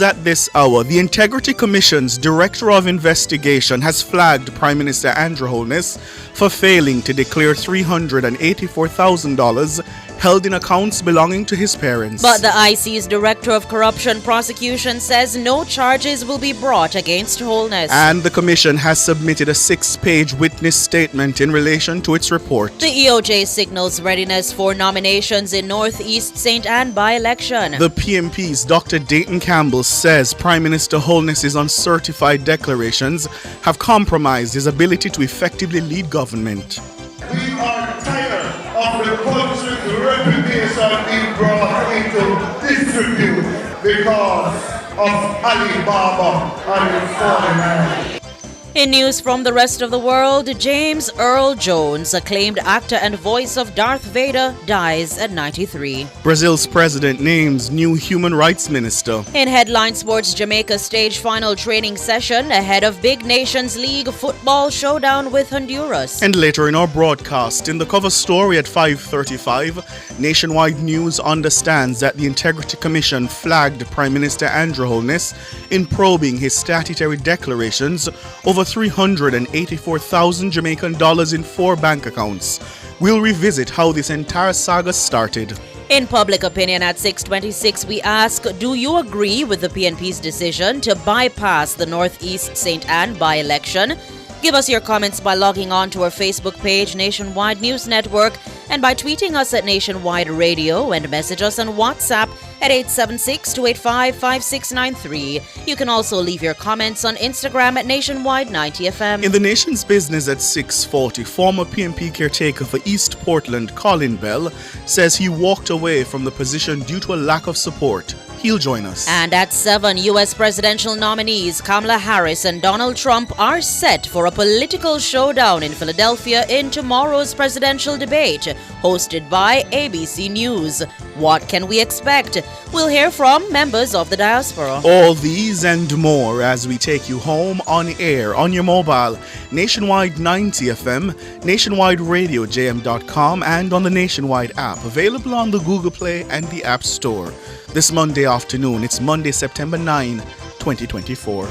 At this hour, the Integrity Commission's Director of Investigation has flagged Prime Minister Andrew Holness for failing to declare $384,000 held in accounts belonging to his parents. But the IC's Director of Corruption Prosecution says no charges will be brought against Holness. And the Commission has submitted a 6-page witness statement in relation to its report. The EOJ signals readiness for nominations in Northeast St. Anne by-election. The PMP's Dr. Dayton Campbell says Prime Minister Holness's uncertified declarations have compromised his ability to effectively lead government. We are tired of the country's reputation being brought into disrepute because of Alibaba and his foreign. In news from the rest of the world, James Earl Jones, acclaimed actor and voice of Darth Vader, dies at 93. Brazil's president names new human rights minister. In headline sports, Jamaica stage final training session ahead of Big Nations League football showdown with Honduras. And later in our broadcast, in the cover story at 5:35, Nationwide News understands that the Integrity Commission flagged Prime Minister Andrew Holness in probing his statutory declarations over $384,000 Jamaican dollars in 4 bank accounts. We'll revisit how this entire saga started. In public opinion at 6:26, we ask, do you agree with the PNP's decision to bypass the Northeast St. Anne by-election? Give us your comments by logging on to our Facebook page, Nationwide News Network, and by tweeting us at Nationwide Radio, and message us on WhatsApp at 876-285-5693. You can also leave your comments on Instagram at Nationwide 90FM. In the nation's business at 6:40, former PNP caretaker for East Portland, Colin Bell, says he walked away from the position due to a lack of support. He'll join us. And at 7, U.S. presidential nominees Kamala Harris and Donald Trump are set for a political showdown in Philadelphia in tomorrow's presidential debate, hosted by ABC News. What can we expect? We'll hear from members of the diaspora. All these and more as we take you home on air, on your mobile, Nationwide 90 FM, Nationwide Radio JM.com, and on the Nationwide app, available on the Google Play and the App Store. This Monday afternoon, it's Monday, September 9, 2024.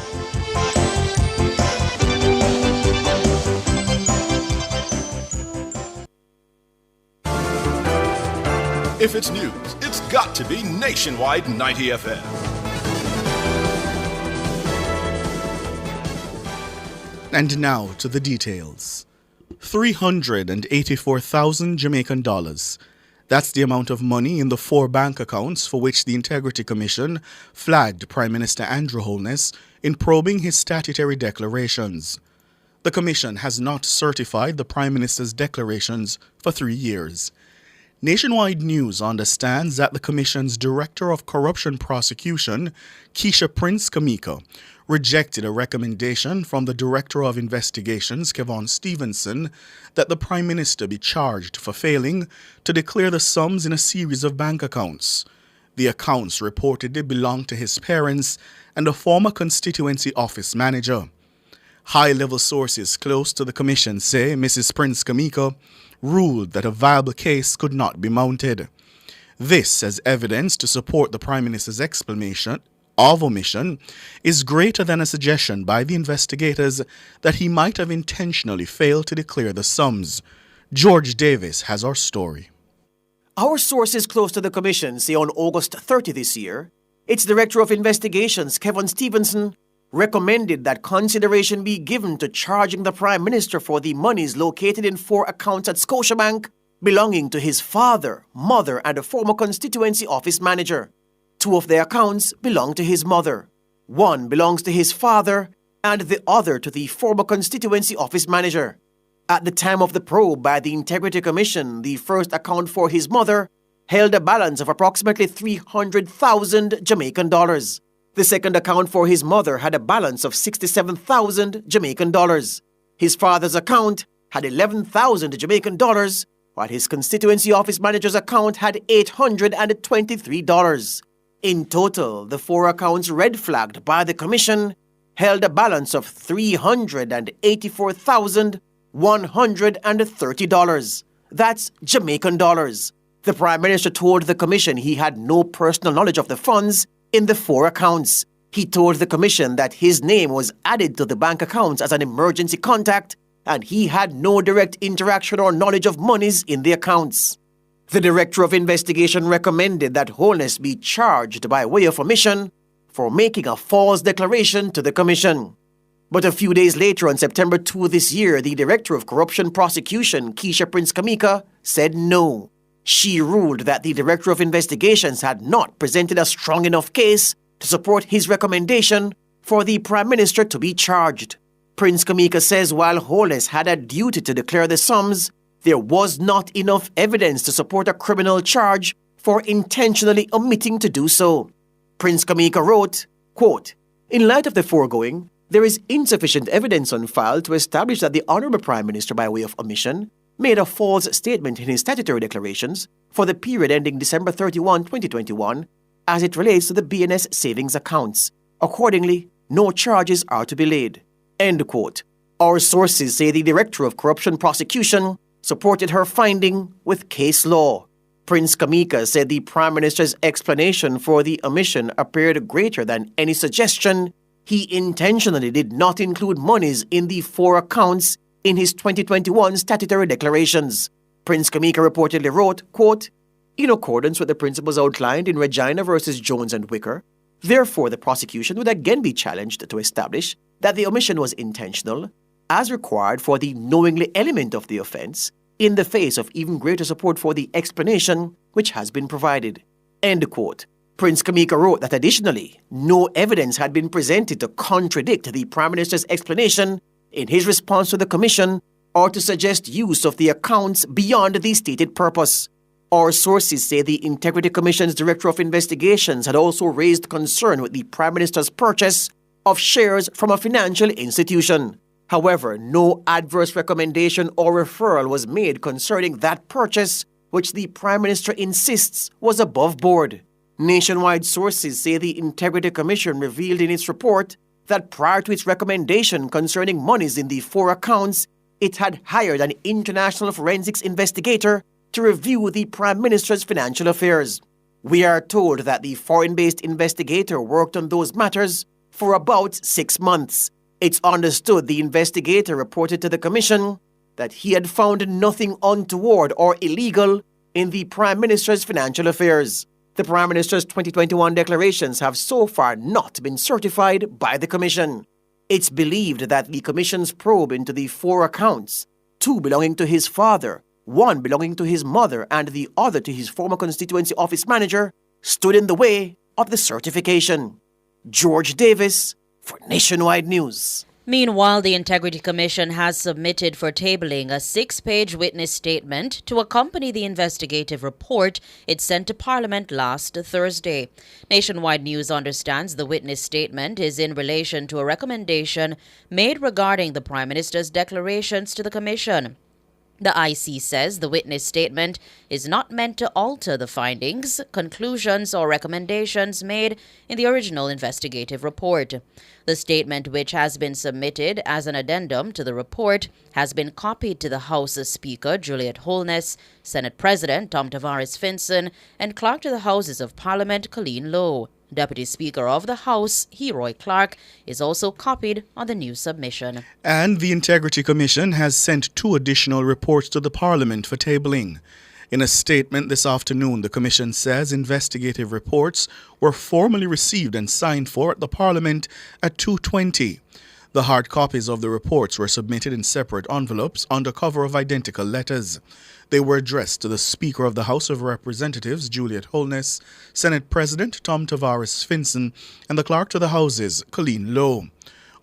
If it's news, it's got to be Nationwide 90 FM. And now to the details. 384,000 Jamaican dollars. That's the amount of money in the 4 bank accounts for which the Integrity Commission flagged Prime Minister Andrew Holness in probing his statutory declarations. The Commission has not certified the Prime Minister's declarations for 3 years. Nationwide News understands that the Commission's Director of Corruption Prosecution, Keisha Prince Kamika, rejected a recommendation from the Director of Investigations, Kevon Stevenson, that the Prime Minister be charged for failing to declare the sums in a series of bank accounts. The accounts reportedly belonged to his parents and a former constituency office manager. High-level sources close to the Commission say Mrs. Prince Kamika ruled that a viable case could not be mounted. This, as evidence to support the Prime Minister's explanation of omission, is greater than a suggestion by the investigators that he might have intentionally failed to declare the sums. George Davis has our story. Our sources close to the Commission say on August 30 this year, its Director of Investigations, Kevon Stevenson, recommended that consideration be given to charging the Prime Minister for the monies located in 4 accounts at Scotiabank belonging to his father, mother, and a former constituency office manager. 2 of the accounts belong to his mother. 1 belongs to his father, and the other to the former constituency office manager. At the time of the probe by the Integrity Commission, the first account for his mother held a balance of approximately 300,000 Jamaican dollars. The second account for his mother had a balance of 67,000 Jamaican dollars. His father's account had 11,000 Jamaican dollars, while his constituency office manager's account had $823. In total, the 4 accounts red flagged by the Commission held a balance of $384,130. That's Jamaican dollars. The Prime Minister told the Commission he had no personal knowledge of the funds in the 4 accounts. He told the Commission that his name was added to the bank accounts as an emergency contact and he had no direct interaction or knowledge of monies in the accounts. The Director of Investigation recommended that Holness be charged by way of omission for making a false declaration to the Commission. But a few days later, on September 2 this year, the Director of Corruption Prosecution, Keisha Prince Kamika, said no. She ruled that the Director of Investigations had not presented a strong enough case to support his recommendation for the Prime Minister to be charged. Prince Kamika says while Holness had a duty to declare the sums, there was not enough evidence to support a criminal charge for intentionally omitting to do so. Prince Kamika wrote, quote, "In light of the foregoing, there is insufficient evidence on file to establish that the Honourable Prime Minister, by way of omission, made a false statement in his statutory declarations for the period ending December 31, 2021, as it relates to the BNS savings accounts. Accordingly, no charges are to be laid." End quote. Our sources say the Director of Corruption Prosecution supported her finding with case law. Prince Kamika said the Prime Minister's explanation for the omission appeared greater than any suggestion he intentionally did not include monies in the 4 accounts in his 2021 statutory declarations. Prince Kamika reportedly wrote, quote, "In accordance with the principles outlined in Regina versus Jones and Wicker, therefore the prosecution would again be challenged to establish that the omission was intentional, as required for the knowingly element of the offence, in the face of even greater support for the explanation which has been provided." End quote. Prince Kamika wrote that additionally, no evidence had been presented to contradict the Prime Minister's explanation in his response to the Commission or to suggest use of the accounts beyond the stated purpose. Our sources say the Integrity Commission's Director of Investigations had also raised concern with the Prime Minister's purchase of shares from a financial institution. However, no adverse recommendation or referral was made concerning that purchase, which the Prime Minister insists was above board. Nationwide sources say the Integrity Commission revealed in its report that prior to its recommendation concerning monies in the 4 accounts, it had hired an international forensics investigator to review the Prime Minister's financial affairs. We are told that the foreign-based investigator worked on those matters for about 6 months. It's understood the investigator reported to the Commission that he had found nothing untoward or illegal in the Prime Minister's financial affairs. The Prime Minister's 2021 declarations have so far not been certified by the Commission. It's believed that the Commission's probe into the 4 accounts, 2 belonging to his father, 1 belonging to his mother, and the other to his former constituency office manager, stood in the way of the certification. George Davis for Nationwide News. Meanwhile, the Integrity Commission has submitted for tabling a 6-page witness statement to accompany the investigative report it sent to Parliament last Thursday. Nationwide News understands the witness statement is in relation to a recommendation made regarding the Prime Minister's declarations to the Commission. The IC says the witness statement is not meant to alter the findings, conclusions, or recommendations made in the original investigative report. The statement, which has been submitted as an addendum to the report, has been copied to the House Speaker Juliet Holness, Senate President Tom Tavares Finson, and Clerk to the Houses of Parliament Colleen Lowe. Deputy Speaker of the House, Heroy Clark, is also copied on the new submission. And the Integrity Commission has sent 2 additional reports to the Parliament for tabling. In a statement this afternoon, the Commission says investigative reports were formally received and signed for at the Parliament at 2:20. The hard copies of the reports were submitted in separate envelopes under cover of identical letters. They were addressed to the Speaker of the House of Representatives, Juliet Holness, Senate President Tom Tavares Finson, and the Clerk to the Houses, Colleen Lowe.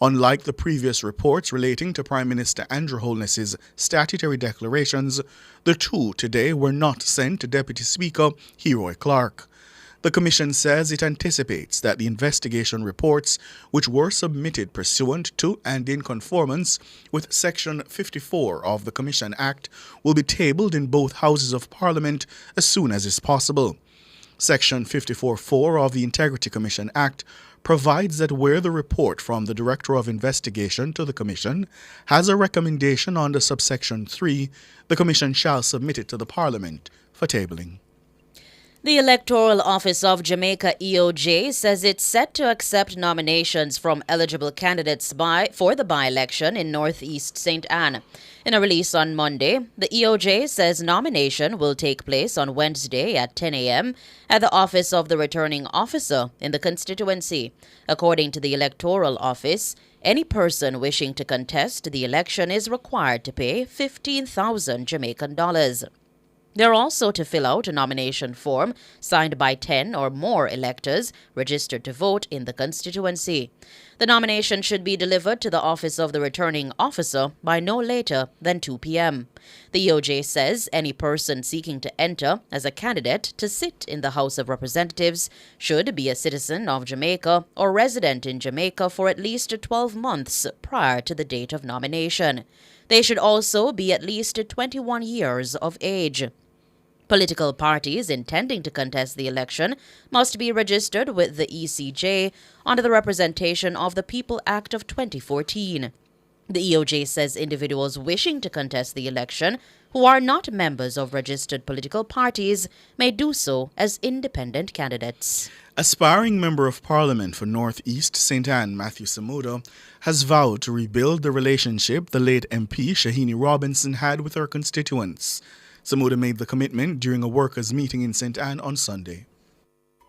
Unlike the previous reports relating to Prime Minister Andrew Holness's statutory declarations, the 2 today were not sent to Deputy Speaker Heroy Clark. The Commission says it anticipates that the investigation reports, which were submitted pursuant to and in conformance with Section 54 of the Commission Act, will be tabled in both Houses of Parliament as soon as is possible. Section 54(4) of the Integrity Commission Act provides that where the report from the Director of Investigation to the Commission has a recommendation under subsection 3, the Commission shall submit it to the Parliament for tabling. The Electoral Office of Jamaica EOJ says it's set to accept nominations from eligible candidates for the by-election in Northeast St. Ann. In a release on Monday, the EOJ says nomination will take place on Wednesday at 10 a.m. at the Office of the Returning Officer in the constituency. According to the Electoral Office, any person wishing to contest the election is required to pay 15,000 Jamaican dollars. They're also to fill out a nomination form signed by 10 or more electors registered to vote in the constituency. The nomination should be delivered to the Office of the Returning Officer by no later than 2 p.m. The EOJ says any person seeking to enter as a candidate to sit in the House of Representatives should be a citizen of Jamaica or resident in Jamaica for at least 12 months prior to the date of nomination. They should also be at least 21 years of age. Political parties intending to contest the election must be registered with the ECJ under the Representation of the People Act of 2014. The EOJ says individuals wishing to contest the election who are not members of registered political parties may do so as independent candidates. Aspiring Member of Parliament for North East St. Ann, Matthew Samuda, has vowed to rebuild the relationship the late MP Shahini Robinson had with her constituents. Samuda made the commitment during a workers' meeting in St. Ann on Sunday.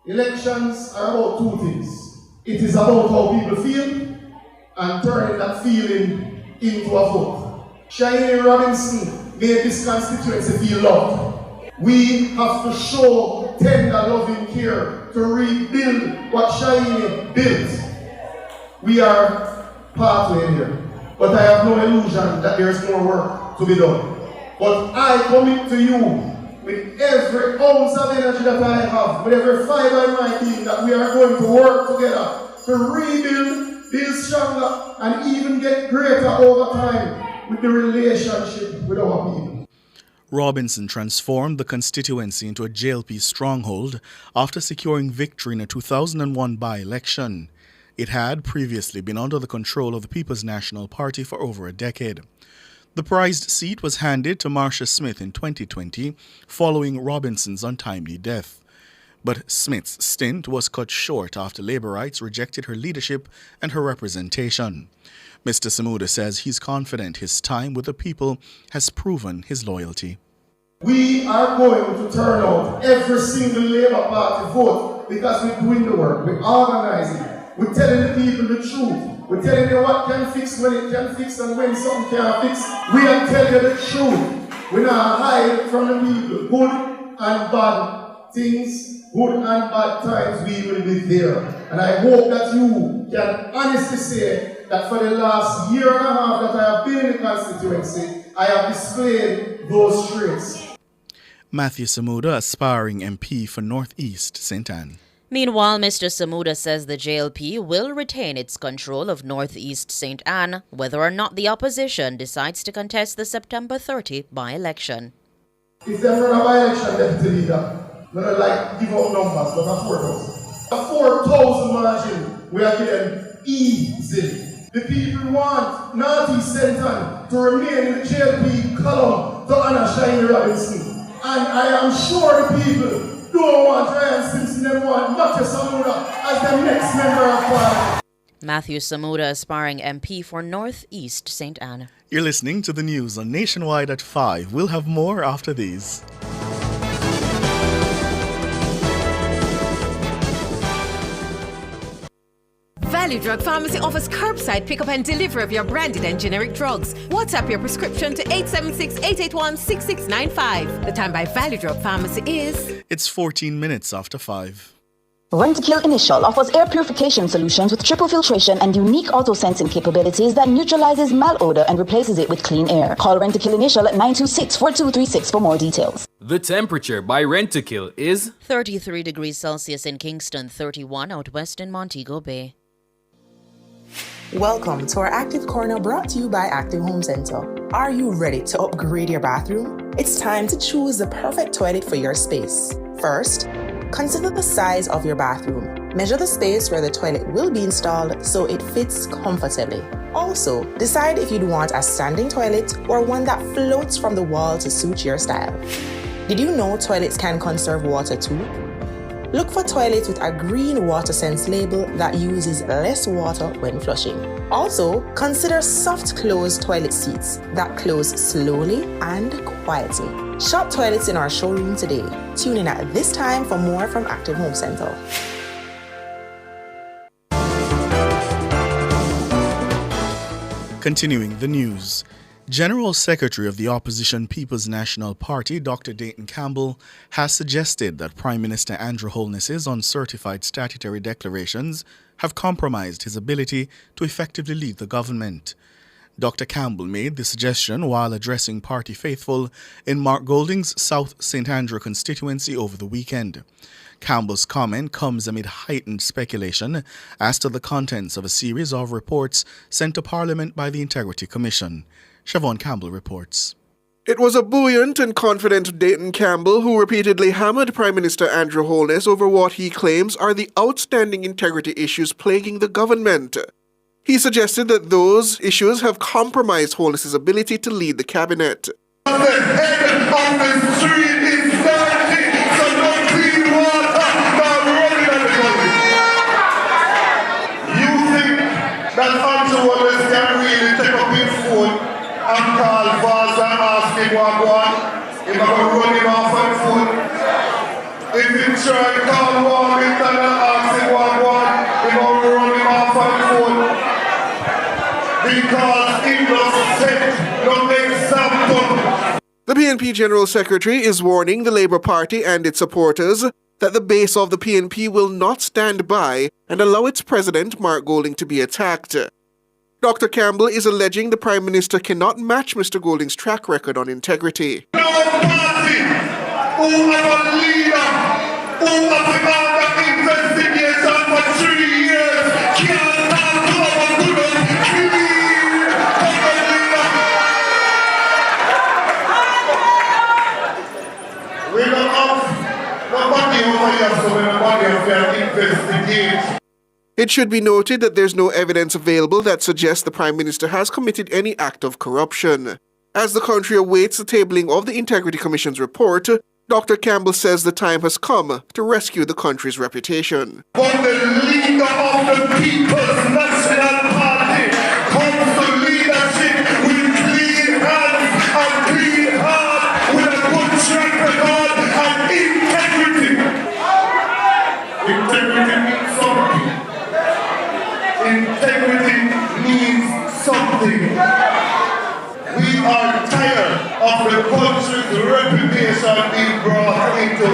Elections are about two things. It is about how people feel and turning that feeling into a vote. Shahini Robinson made this constituency feel loved. We have to show tender loving care to rebuild what Shahini built. We are partway here, but I have no illusion that there is more work to be done. But I commit to you with every ounce of energy that I have, with every fiber in my being, that we are going to work together to rebuild, build stronger, and even get greater over time with the relationship with our people. Robinson transformed the constituency into a JLP stronghold after securing victory in a 2001 by-election. It had previously been under the control of the People's National Party for over a decade. The prized seat was handed to Marcia Smith in 2020 following Robinson's untimely death. But Smith's stint was cut short after Labourites rejected her leadership and her representation. Mr. Samuda says he's confident his time with the people has proven his loyalty. We are going to turn out every single Labour Party vote because we're doing the work, we're organizing, we're telling the people the truth. We're telling you what can fix, when it can fix, and when something can't fix. We are telling you the truth. We're not hiding from the people. Good and bad things, good and bad times, we will be there. And I hope that you can honestly say that for the last year and a half that I have been in the constituency, I have displayed those traits. Matthew Samuda, aspiring MP for North East St. Ann. Meanwhile, Mr. Samuda says the JLP will retain its control of Northeast St. Ann, whether or not the opposition decides to contest the September 30 by-election. If they run a by-election, Deputy Leader, we don't like give out numbers, but a 4,000. A 4,000 margin, we are getting easy. The people want Northeast St. Ann to remain in the JLP column to honor Shahini Robinson. And I am sure the people don't want Ryan Simpson, they want Matthew Samuda as the next member of Parliament. Matthew Samuda, aspiring MP for North East St. Ann. You're listening to the news on Nationwide at 5. We'll have more after these. Value Drug Pharmacy offers curbside pickup and delivery of your branded and generic drugs. WhatsApp your prescription to 876-881-6695. The time by Value Drug Pharmacy is... It's 14 minutes after 5. Rentokil Initial offers air purification solutions with triple filtration and unique auto-sensing capabilities that neutralizes malodor and replaces it with clean air. Call Rentokil Initial at 926-4236 for more details. The temperature by Rentokil is 33 degrees Celsius in Kingston, 31 out west in Montego Bay. Welcome to our Active Corner, brought to you by Active Home Center. Are you ready to upgrade your bathroom? It's time to choose the perfect toilet for your space. First, consider the size of your bathroom. Measure the space where the toilet will be installed so it fits comfortably. Also, decide if you'd want a standing toilet or one that floats from the wall to suit your style. Did you know toilets can conserve water too? Look for toilets with a green water sense label that uses less water when flushing. Also, consider soft close toilet seats that close slowly and quietly. Shop toilets in our showroom today. Tune in at this time for more from Active Home Center. Continuing the news. General Secretary of the Opposition People's National Party, Dr. Dayton Campbell, has suggested that Prime Minister Andrew Holness's uncertified statutory declarations have compromised his ability to effectively lead the government. Dr. Campbell made the suggestion while addressing party faithful in Mark Golding's South St. Andrew constituency over the weekend. Campbell's comment comes amid heightened speculation as to the contents of a series of reports sent to Parliament by the Integrity Commission. Siobhan Campbell reports. It was a buoyant and confident Dayton Campbell who repeatedly hammered Prime Minister Andrew Holness over what he claims are the outstanding integrity issues plaguing the government. He suggested that those issues have compromised Holness's ability to lead the cabinet. The head of the street is dirty, so no clean water, no running on the government. You think that Andrew Holness can really take up his phone and call Vaz and ask him what I want? If I'm going to run him off on foot? If he try to call Warrington and ask him what I want, if I'm going to run him off on foot? Because it was set no example. The PNP General Secretary is warning the Labour Party and its supporters that the base of the PNP will not stand by and allow its president, Mark Golding, to be attacked. Dr. Campbell is alleging the Prime Minister cannot match Mr. Golding's track record on integrity. No party who have a leader who has been under investigation for 3 years can't talk to our good old clean leader. We don't have nobody over here, so nobody have to investigate. It should be noted that there's no evidence available that suggests the Prime Minister has committed any act of corruption. As the country awaits the tabling of the Integrity Commission's report, Dr. Campbell says the time has come to rescue the country's reputation. When the leader of the People's National Party comes to leadership with clean hands and clean heart, with a good track record and integrity. Integrity means something. Integrity means something. We are tired of the country's reputation being brought into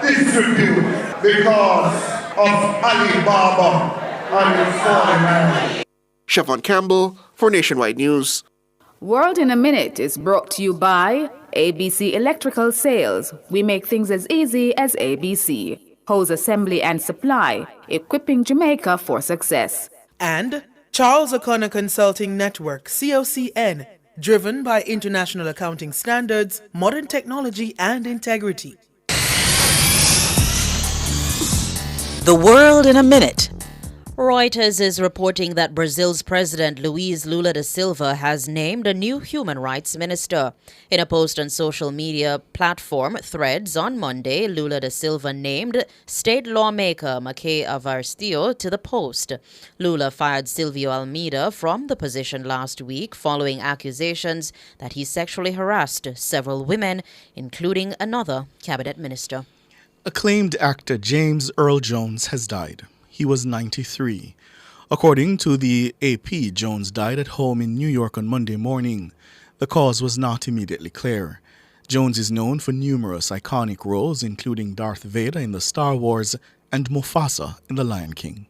disrepute because of Alibaba and his foreign. Siobhan Campbell for Nationwide News. World in a Minute is brought to you by ABC Electrical Sales. We make things as easy as ABC. Hose assembly and supply, equipping Jamaica for success. And Charles O'Connor Consulting Network, COCN, driven by international accounting standards, modern technology, and integrity. The World in a Minute. Reuters is reporting that Brazil's President Luiz Lula da Silva has named a new human rights minister. In a post on social media platform Threads on Monday, Lula da Silva named state lawmaker Mackay Avarsio to the post. Lula fired Silvio Almeida from the position last week following accusations that he sexually harassed several women, including another cabinet minister. Acclaimed actor James Earl Jones has died. He was 93. According to the AP, Jones died at home in New York on Monday morning. The cause was not immediately clear. Jones is known for numerous iconic roles, including Darth Vader in the Star Wars and Mufasa in The Lion King.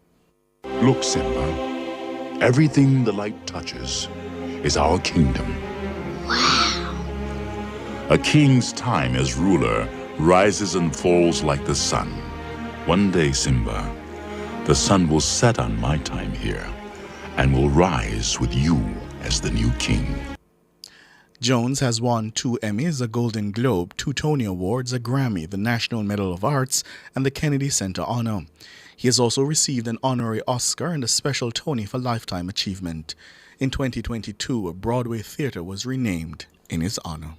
Look, Simba, everything the light touches is our kingdom. Wow. A king's time as ruler rises and falls like the sun. One day, Simba, the sun will set on my time here and will rise with you as the new king. Jones has won 2 Emmys, a Golden Globe, 2 Tony Awards, a Grammy, the National Medal of Arts, and the Kennedy Center Honor. He has also received an honorary Oscar and a special Tony for Lifetime Achievement. In 2022, a Broadway theater was renamed in his honor.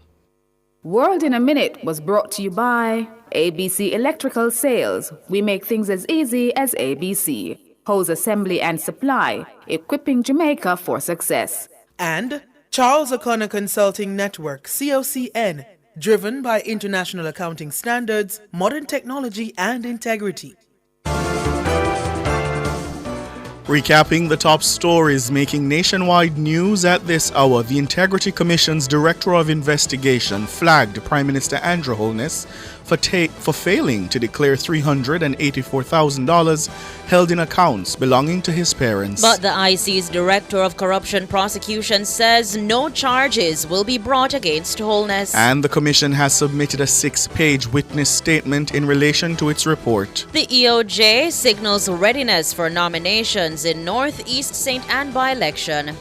World in a Minute was brought to you by ABC Electrical Sales. We make things as easy as ABC. Hose assembly and supply, equipping Jamaica for success. And Charles O'Connor Consulting Network, COCN, driven by international accounting standards, modern technology and integrity. Recapping the top stories making nationwide news at this hour, the Integrity Commission's Director of Investigation flagged Prime Minister Andrew Holness for failing to declare $384,000 held in accounts belonging to his parents. But the IC's Director of Corruption Prosecution says no charges will be brought against Holness. And the Commission has submitted a 6-page witness statement in relation to its report. The EOJ signals readiness for nominations in North East St. Ann by-election.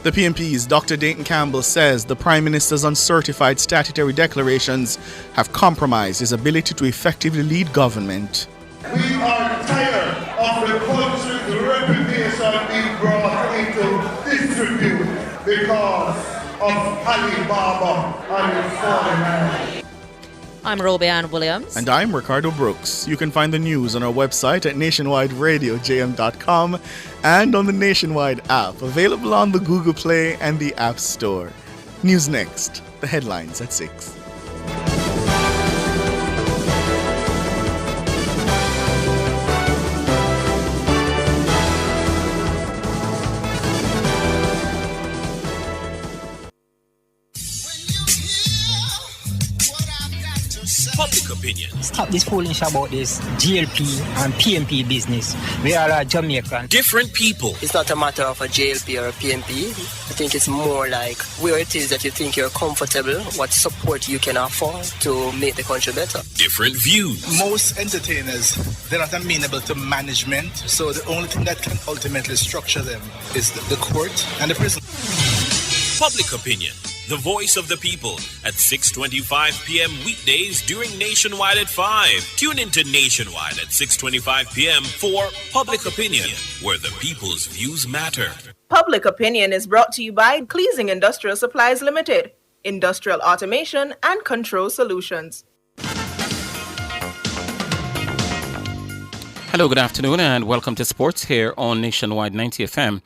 The PNP's Dr. Dayton Campbell says the Prime Minister's uncertified statutory declarations have compromised his ability to effectively lead government. We are tired of the country's reputation being brought into disrepute because of Alibaba and his foreign. I'm Robeanne Williams. And I'm Ricardo Brooks. You can find the news on our website at nationwideradiojm.com and on the Nationwide app, available on the Google Play and the App Store. News next. The headlines at 6. Public opinion. Stop this foolish about this GLP and PNP business. We are a Jamaican. Different people. It's not a matter of a JLP or a PNP. I think it's more like where it is that you think you're comfortable, what support you can afford to make the country better. Different views. Most entertainers, they're not amenable to management, so the only thing that can ultimately structure them is the court and the prison. Public opinion. The voice of the people at 6:25 p.m. weekdays during Nationwide at 5. Tune into Nationwide at 6:25 p.m. for Public Opinion, where the people's views matter. Public Opinion is brought to you by Cleasing Industrial Supplies Limited, Industrial Automation and Control Solutions. Hello, good afternoon, and welcome to Sports here on Nationwide 90 FM.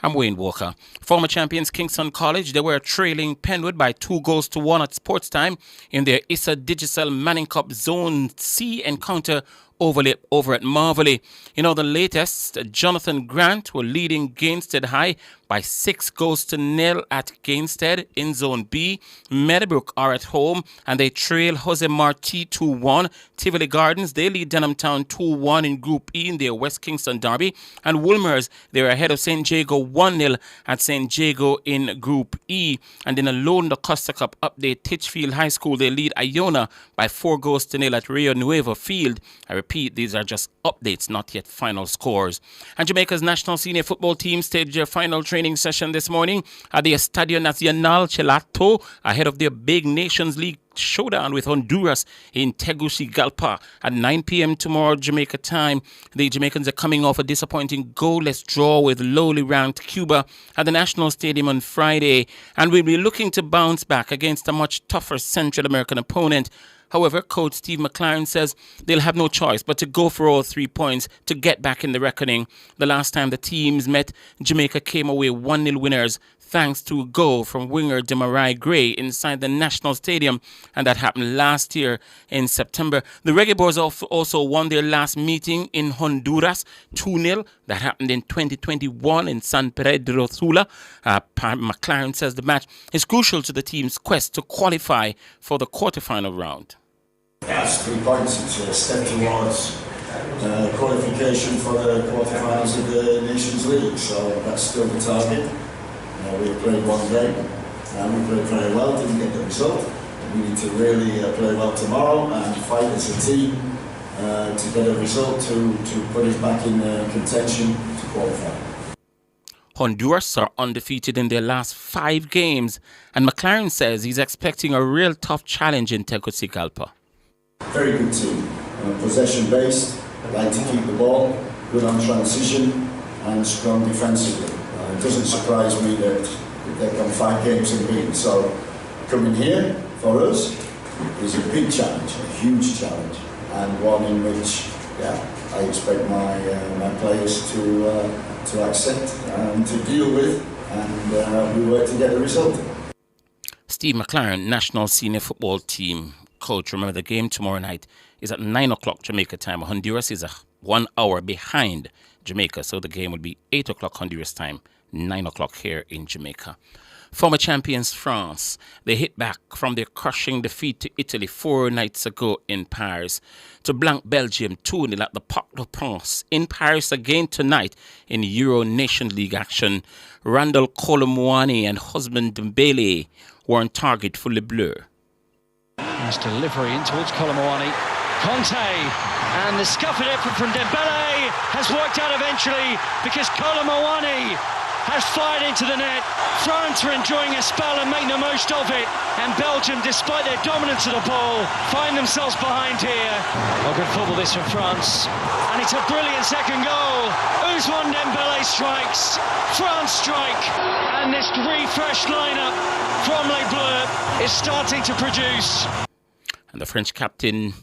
I'm Wayne Walker. Former champions Kingston College, they were trailing Penwood by 2-1 at sports time in their Issa Digicel Manning Cup Zone C encounter over at Marvelly. You know, the latest, Jonathan Grant were leading Gainstead High by 6-0 at Gainstead in Zone B. Meadowbrook are at home and they trail Jose Marti 2-1. Tivoli Gardens, they lead Denham Town 2-1 in Group E in their West Kingston derby. And Woolmers, they're ahead of St. Jago 1-0 at St. Jago in Group E. And in a Lone the Costa Cup update, Titchfield High School, they lead Iona by 4-0 at Rio Nuevo Field. I repeat, these are just updates, not yet final scores. And Jamaica's national senior football team staged their final training session this morning at the Estadio Nacional Chelato ahead of their big Nations League showdown with Honduras in Tegucigalpa at 9 p.m. tomorrow Jamaica time. The Jamaicans are coming off a disappointing goalless draw with lowly ranked Cuba at the National Stadium on Friday and will be looking to bounce back against a much tougher Central American opponent. However, coach Steve McLaren says they'll have no choice but to go for all 3 points to get back in the reckoning. The last time the teams met, Jamaica came away 1-0 winners thanks to a goal from winger Demarai Gray inside the National Stadium, and that happened last year in September. The Reggae Boys also won their last meeting in Honduras 2-0. That happened in 2021 in San Pedro Sula. McLaren says the match is crucial to the team's quest to qualify for the quarterfinal round. That's 3 points. It's a step towards qualification for the quarterfinals of the Nations League, so that's still the target. We played one game and we played very well, didn't get the result. We need to really play well tomorrow and fight as a team to get a result to put us back in contention to qualify. Honduras are undefeated in their last 5 games, and McLaren says he's expecting a real tough challenge in Tegucigalpa. Very good team, possession-based, like to keep the ball, good on transition and strong defensively. It doesn't surprise me that they've done 5 games and beaten. So coming here, for us is a big challenge, a huge challenge, and one in which, I expect my players to accept and to deal with, and we work to get the result. Steve McLaren, National Senior Football Team coach. Remember, the game tomorrow night is at 9 o'clock Jamaica time. Honduras is 1 hour behind Jamaica, so the game will be 8 o'clock Honduras time, 9 o'clock here in Jamaica. Former champions France, they hit back from their crushing defeat to Italy 4 nights ago in Paris to blank Belgium 2-0 at the Parc des Princes. In Paris again tonight in Euro Nation League action, Randall Kolo Muani and husband Dembele were on target for Le Bleu. Nice delivery in towards Kolo Muani. Conte, and the scuffed effort from Dembele has worked out eventually because Kolo Muani has fired into the net. France are enjoying a spell and making the most of it. And Belgium, despite their dominance of the ball, find themselves behind here. Oh, good football this from France. And it's a brilliant second goal. Ousmane Dembele strikes. France strike. And this refreshed lineup from Les Bleus is starting to produce. And the French captain,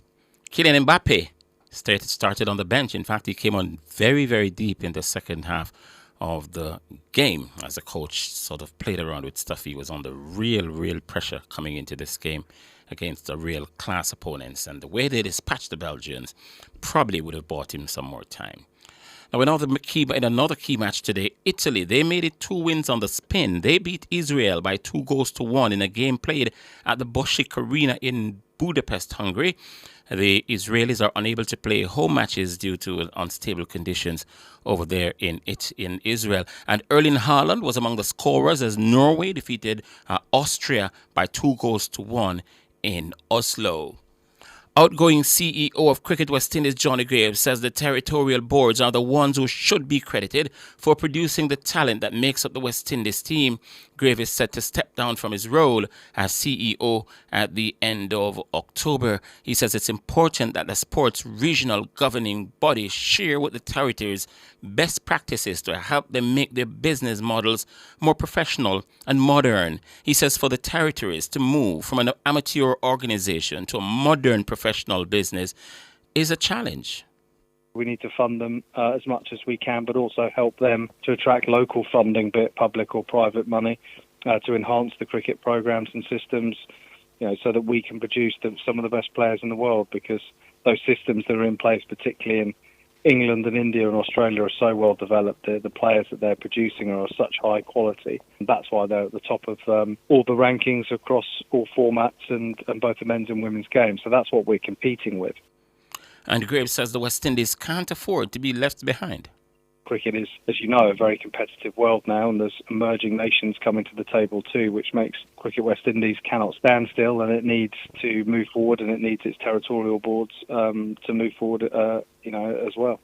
Kylian Mbappe, started on the bench. In fact, he came on very, very deep in the second half of the game as the coach sort of played around with stuff. He was under real pressure coming into this game against the real class opponents, and the way they dispatched the Belgians probably would have bought him some more time. Now, in another key match today, Italy, they made it 2 wins on the spin. They beat Israel by 2-1 in a game played at the Boschik Arena in Budapest, Hungary. The Israelis are unable to play home matches due to unstable conditions over there in Israel. And Erling Haaland was among the scorers as Norway defeated Austria by 2-1 in Oslo. Outgoing CEO of Cricket West Indies, Johnny Graves, says the territorial boards are the ones who should be credited for producing the talent that makes up the West Indies team. Graves is set to step down from his role as CEO at the end of October. He says it's important that the sports regional governing bodies share with the territories best practices to help them make their business models more professional and modern. He says for the territories to move from an amateur organization to a modern professional business is a challenge. We need to fund them as much as we can, but also help them to attract local funding, be it public or private money, to enhance the cricket programs and systems, so that we can produce some of the best players in the world, because those systems that are in place, particularly in England and India and Australia, are so well developed. The players that they're producing are of such high quality. That's why they're at the top of all the rankings across all formats and both the men's and women's games. So that's what we're competing with. And Graves says the West Indies can't afford to be left behind. Cricket is, as you know, a very competitive world now, and there's emerging nations coming to the table too, which makes Cricket West Indies cannot stand still, and it needs to move forward, and it needs its territorial boards to move forward, as well.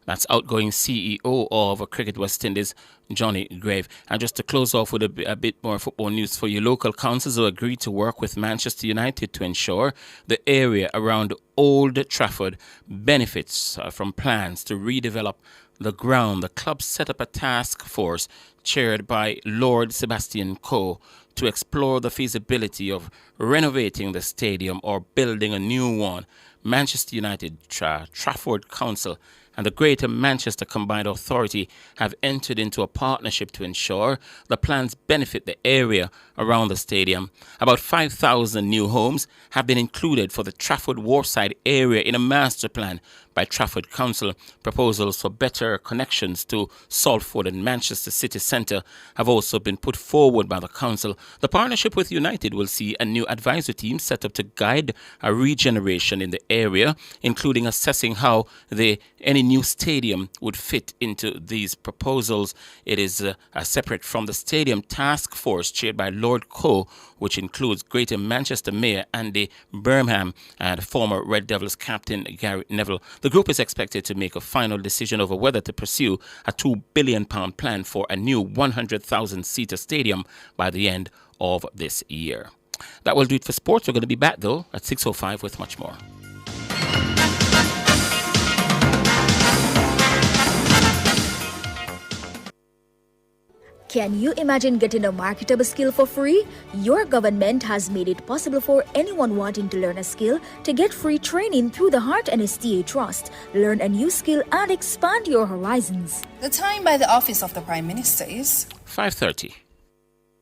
That's outgoing CEO of Cricket West Indies, Johnny Grave. And just to close off with a bit more football news for you, local councils have agreed to work with Manchester United to ensure the area around Old Trafford benefits from plans to redevelop the ground. The club set up a task force chaired by Lord Sebastian Coe to explore the feasibility of renovating the stadium or building a new one. Manchester United, Trafford Council and the Greater Manchester Combined Authority have entered into a partnership to ensure the plans benefit the area around the stadium. About 5,000 new homes have been included for the Trafford Warside area in a master plan by Trafford Council. Proposals for better connections to Salford and Manchester City Centre have also been put forward by the council. The partnership with United will see a new advisory team set up to guide a regeneration in the area, including assessing how any new stadium would fit into these proposals. It is separate from the stadium task force chaired by Lord Coe, which includes Greater Manchester Mayor Andy Birmingham and former Red Devils captain Gary Neville. The group is expected to make a final decision over whether to pursue a £2 billion plan for a new 100,000-seater stadium by the end of this year. That will do it for sports. We're going to be back, though, at 6:05 with much more. Can you imagine getting a marketable skill for free? Your government has made it possible for anyone wanting to learn a skill to get free training through the Heart NSTA Trust. Learn a new skill and expand your horizons. The time by the Office of the Prime Minister is 5:30.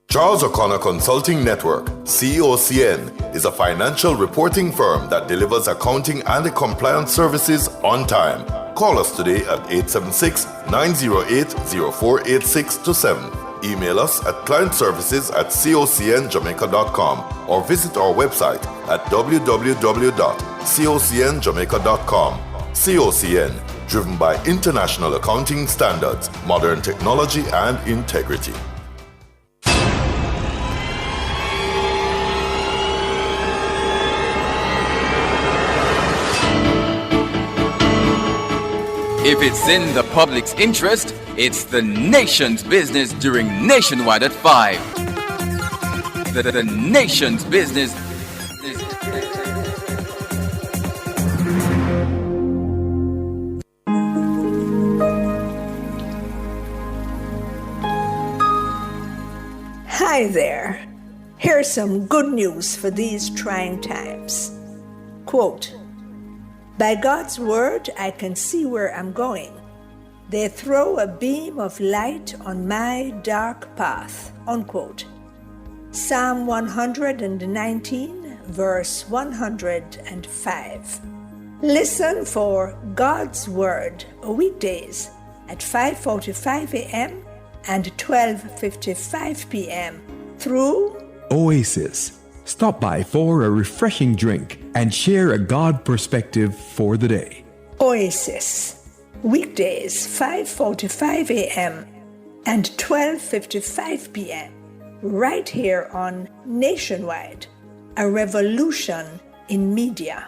Charles O'Connor Consulting Network, COCN, is a financial reporting firm that delivers accounting and compliance services on time. Call us today at 876-908-0486-7. Email us at clientservices@cocnjamaica.com or visit our website at www.cocnjamaica.com. COCN, driven by international accounting standards, modern technology, and integrity. If it's in the public's interest, it's the nation's business during Nationwide at 5. The nation's business. Hi there. Here's some good news for these trying times. Quote, "By God's word, I can see where I'm going. They throw a beam of light on my dark path." Unquote. Psalm 119, verse 105. Listen for God's Word weekdays at 5:45 a.m. and 12:55 p.m. through Oasis. Stop by for a refreshing drink and share a God perspective for the day. Oasis, weekdays 5:45 a.m. and 12:55 p.m. right here on Nationwide, a revolution in media.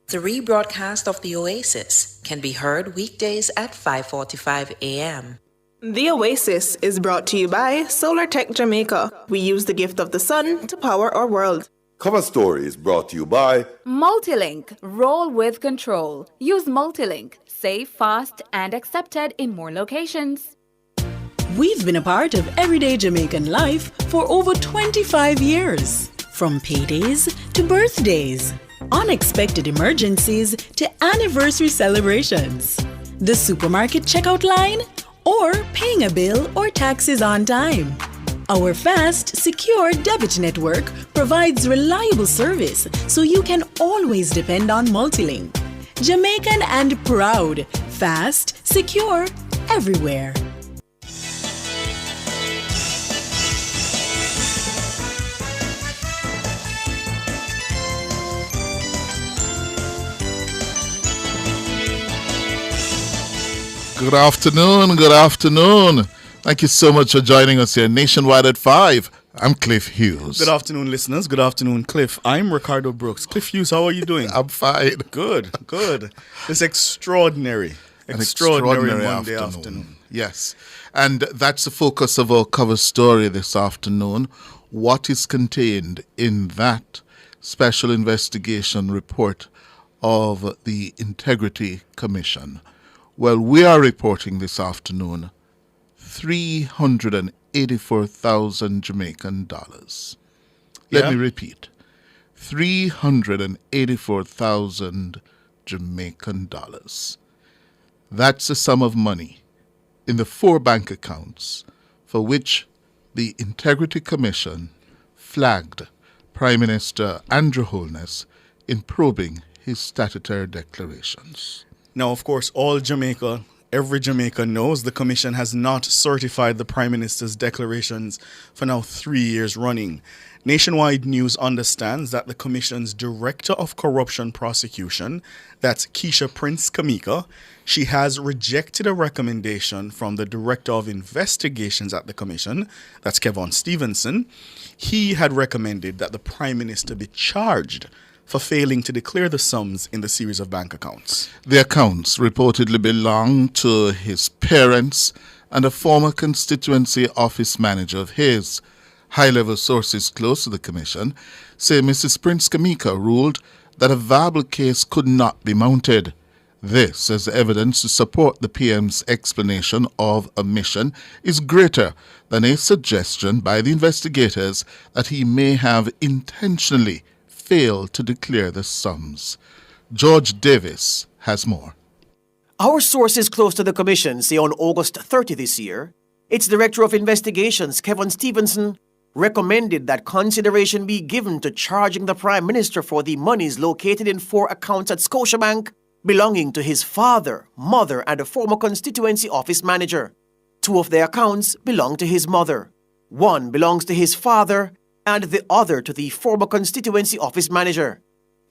The rebroadcast of the Oasis can be heard weekdays at 5:45 a.m. The Oasis is brought to you by Solar Tech Jamaica. We use the gift of the sun to power our world. Cover Story is brought to you by Multilink. Roll with control. Use Multilink. Safe, fast, and accepted in more locations. We've been a part of everyday Jamaican life for over 25 years. From paydays to birthdays, unexpected emergencies to anniversary celebrations. The supermarket checkout line, or paying a bill or taxes on time. Our fast, secure debit network provides reliable service so you can always depend on Multilink. Jamaican and proud, fast, secure, everywhere. Good afternoon. Thank you so much for joining us here, Nationwide at 5. I'm Cliff Hughes. Good afternoon, listeners. Good afternoon, Cliff. I'm Ricardo Brooks. Cliff Hughes, how are you doing? I'm fine. Good. This extraordinary Monday afternoon. Yes. And that's the focus of our cover story this afternoon. What is contained in that special investigation report of the Integrity Commission? Well, we are reporting this afternoon 384,000 Jamaican dollars. Let me repeat, 384,000 Jamaican dollars. That's the sum of money in the 4 bank accounts for which the Integrity Commission flagged Prime Minister Andrew Holness in probing his statutory declarations. Now, of course, every Jamaican knows the Commission has not certified the Prime Minister's declarations for now 3 years running. Nationwide News understands that the Commission's Director of Corruption Prosecution, that's Keisha Prince Kamika, she has rejected a recommendation from the Director of Investigations at the Commission, that's Kevon Stevenson. He had recommended that the Prime Minister be charged for failing to declare the sums in the series of bank accounts. The accounts reportedly belong to his parents and a former constituency office manager of his. High-level sources close to the commission say Mrs. Prince Kamika ruled that a viable case could not be mounted This, as evidence to support the PM's explanation of omission, is greater than a suggestion by the investigators that he may have intentionally failed to declare the sums. George Davis has more. Our sources close to the Commission say on August 30 this year, its Director of Investigations, Kevin Stevenson, recommended that consideration be given to charging the Prime Minister for the monies located in 4 accounts at Scotiabank belonging to his father, mother, and a former constituency office manager. 2 of the accounts belong to his mother. 1 belongs to his father, and the other to the former constituency office manager.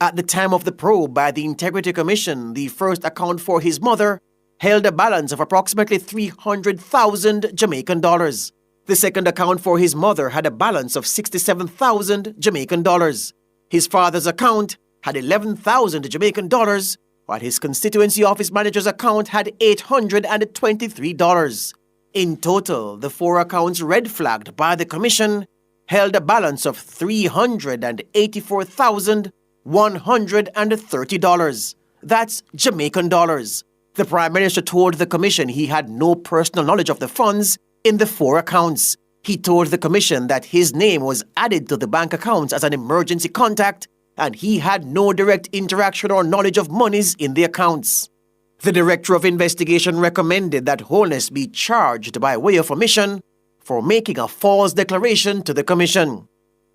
At the time of the probe by the Integrity Commission, the first account for his mother held a balance of approximately 300,000 Jamaican dollars. The second account for his mother had a balance of 67,000 Jamaican dollars. His father's account had 11,000 Jamaican dollars, while his constituency office manager's account had $823. In total, the 4 accounts red flagged by the Commission held a balance of $384,130. That's Jamaican dollars. The Prime Minister told the Commission he had no personal knowledge of the funds in the 4 accounts. He told the Commission that his name was added to the bank accounts as an emergency contact and he had no direct interaction or knowledge of monies in the accounts. The Director of Investigation recommended that Holness be charged by way of omission for making a false declaration to the Commission.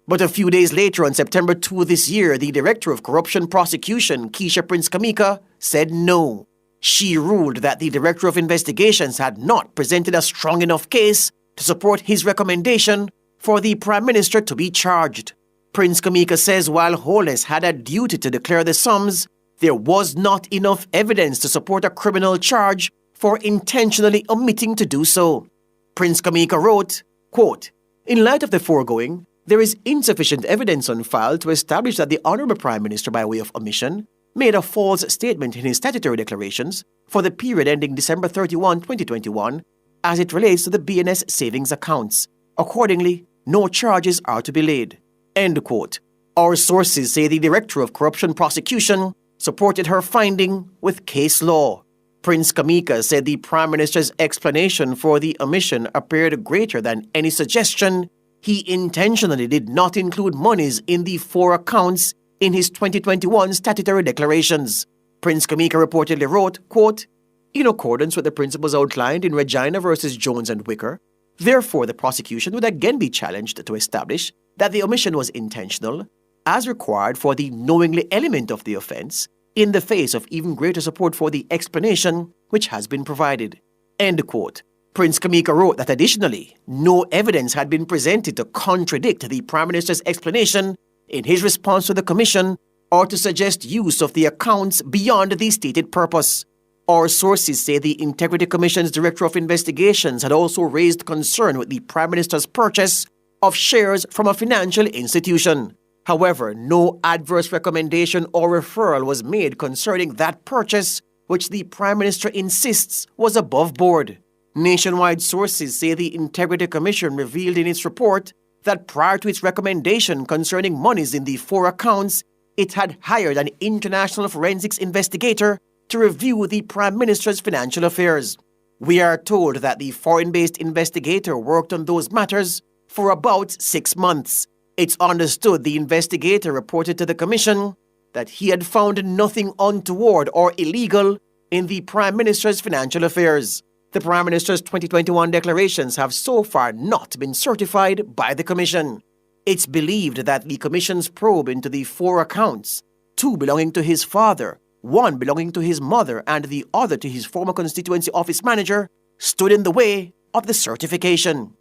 But a few days later, on September 2 this year, the Director of Corruption Prosecution, Keisha Prince Kamika, said no. She ruled that the Director of Investigations had not presented a strong enough case to support his recommendation for the Prime Minister to be charged. Prince Kamika says while Holness had a duty to declare the sums, there was not enough evidence to support a criminal charge for intentionally omitting to do so. Prince Kamika wrote, quote, "In light of the foregoing, there is insufficient evidence on file to establish that the Honourable Prime Minister, by way of omission, made a false statement in his statutory declarations for the period ending December 31, 2021, as it relates to the BNS savings accounts. Accordingly, no charges are to be laid." End quote. Our sources say the Director of Corruption Prosecution supported her finding with case law. Prince Kamika said the Prime Minister's explanation for the omission appeared greater than any suggestion he intentionally did not include monies in the 4 accounts in his 2021 statutory declarations. Prince Kamika reportedly wrote, quote, "In accordance with the principles outlined in Regina versus Jones and Wicker, therefore the prosecution would again be challenged to establish that the omission was intentional, as required for the knowingly element of the offense, in the face of even greater support for the explanation which has been provided." End quote. Prince Kamika wrote that additionally, no evidence had been presented to contradict the Prime Minister's explanation in his response to the Commission or to suggest use of the accounts beyond the stated purpose. Our sources say the Integrity Commission's Director of Investigations had also raised concern with the Prime Minister's purchase of shares from a financial institution. However, no adverse recommendation or referral was made concerning that purchase, which the Prime Minister insists was above board. Nationwide sources say the Integrity Commission revealed in its report that prior to its recommendation concerning monies in the 4 accounts, it had hired an international forensics investigator to review the Prime Minister's financial affairs. We are told that the foreign-based investigator worked on those matters for about 6 months. It's understood the investigator reported to the Commission that he had found nothing untoward or illegal in the Prime Minister's financial affairs. The Prime Minister's 2021 declarations have so far not been certified by the Commission. It's believed that the Commission's probe into the 4 accounts, 2 belonging to his father, 1 belonging to his mother, and the other to his former constituency office manager, stood in the way of the certification.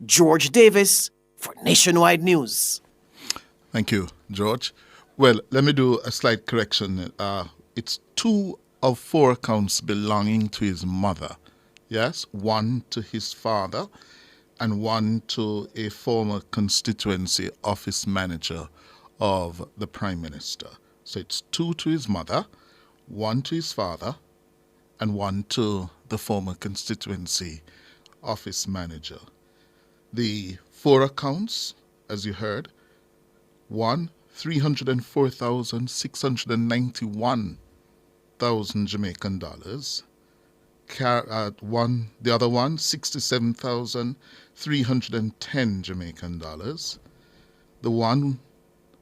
George Davis for Nationwide News. Thank you, George. Well, let me do a slight correction. It's 2 of 4 accounts belonging to his mother. Yes, 1 to his father and 1 to a former constituency office manager of the Prime Minister. So it's 2 to his mother, 1 to his father, and 1 to the former constituency office manager. The 4 accounts, as you heard, 1, 304,691 $58,000 Jamaican dollars. The other one, 67,310 Jamaican dollars. The one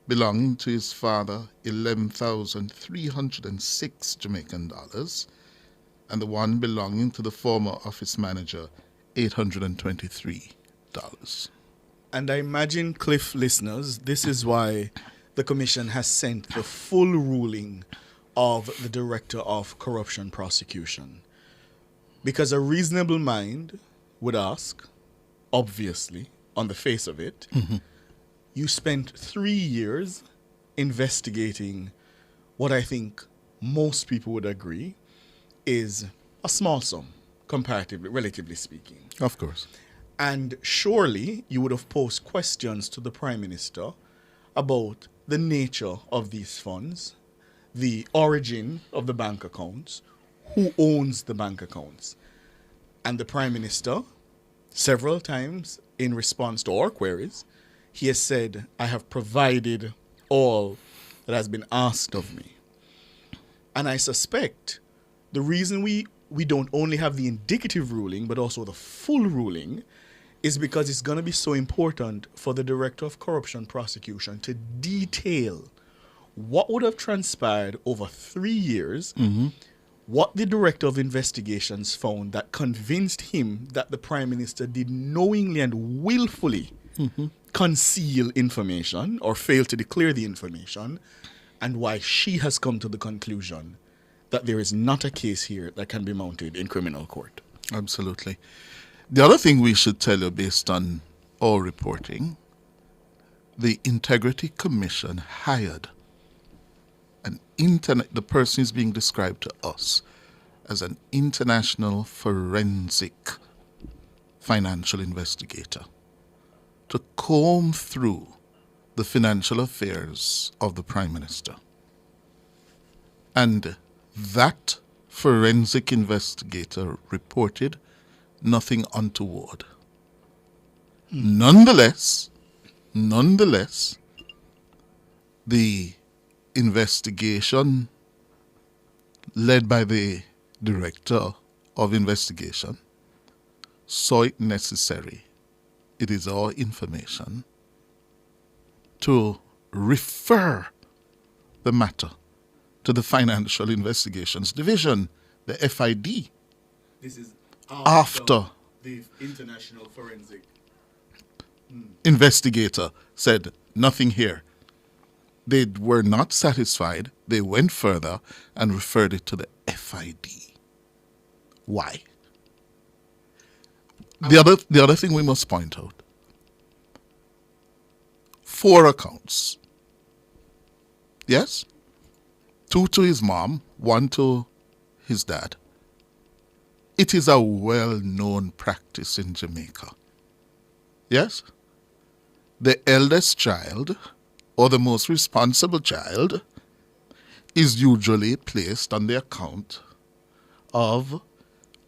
belonging to his father, 11,306 Jamaican dollars. And the one belonging to the former office manager, $823. And I imagine, Cliff listeners, this is why the Commission has sent the full ruling of the Director of Corruption Prosecution. Because a reasonable mind would ask, obviously, on the face of it, you spent 3 years investigating what I think most people would agree is a small sum, comparatively, relatively speaking. Of course. And surely you would have posed questions to the Prime Minister about the nature of these funds, the origin of the bank accounts, who owns the bank accounts. And the Prime Minister, several times in response to our queries, he has said, I have provided all that has been asked of me. And I suspect the reason we don't only have the indicative ruling, but also the full ruling, is because it's going to be so important for the Director of Corruption Prosecution to detail what would have transpired over 3 years, what the Director of Investigations found that convinced him that the Prime Minister did knowingly and willfully conceal information or fail to declare the information, and why she has come to the conclusion that there is not a case here that can be mounted in criminal court. Absolutely. The other thing we should tell you, based on our reporting, the Integrity Commission hired the person is being described to us as an international forensic financial investigator to comb through the financial affairs of the Prime Minister. And that forensic investigator reported nothing untoward. Nonetheless, the investigation led by the Director of Investigation saw it necessary, it is our information, to refer the matter to the Financial Investigations Division, the FID. This is after the international forensic investigator said nothing here. They were not satisfied. They went further and referred it to the FID. Why? The other thing we must point out, 4 accounts. Yes? 2 to his mom, 1 to his dad. It is a well-known practice in Jamaica. Yes? The eldest child, or the most responsible child, is usually placed on the account of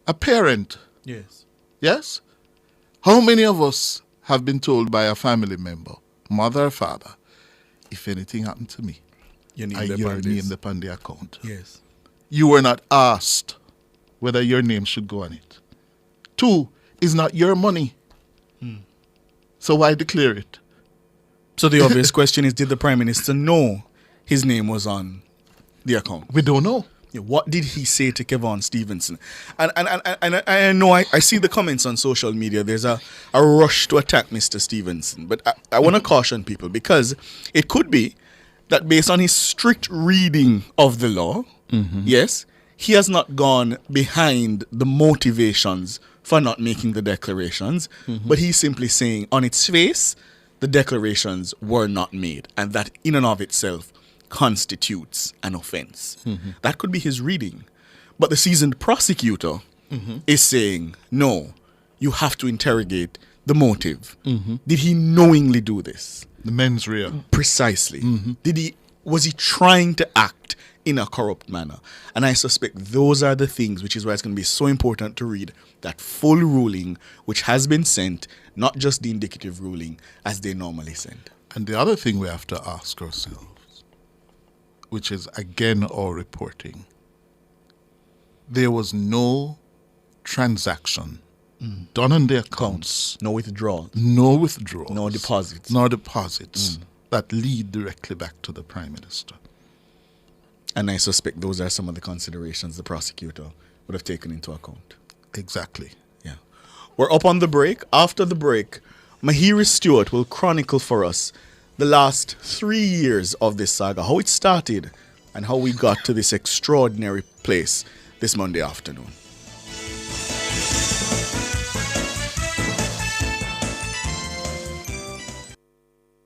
a parent. Yes. Yes? How many of us have been told by a family member, mother or father, if anything happened to me, I your name upon the account? Yes. You were not asked whether your name should go on it. 2, is not your money. So why declare it? So the obvious question is, did the Prime Minister know his name was on the account? We don't know. Yeah, what did he say to Kevon Stevenson? And I know I see the comments on social media. There's a rush to attack Mr. Stevenson. But I want to caution people, because it could be that based on his strict reading of the law, yes, he has not gone behind the motivations for not making the declarations, but he's simply saying on its face, the declarations were not made, and that in and of itself constitutes an offense. That could be his reading. But the seasoned prosecutor is saying, no, you have to interrogate the motive. Did he knowingly do this? The mens rea. Precisely. Was he trying to act in a corrupt manner? And I suspect those are the things, which is why it's going to be so important to read that full ruling, which has been sent, not just the indicative ruling as they normally send. And the other thing we have to ask ourselves, which is again our reporting, there was no transaction done on the accounts. No withdrawal. No withdrawals. No deposits. No deposits that lead directly back to the Prime Minister. And I suspect those are some of the considerations the prosecutor would have taken into account. Exactly. Yeah. We're up on the break. After the break, Mahiri Stewart will chronicle for us the last 3 years of this saga, how it started and how we got to this extraordinary place this Monday afternoon.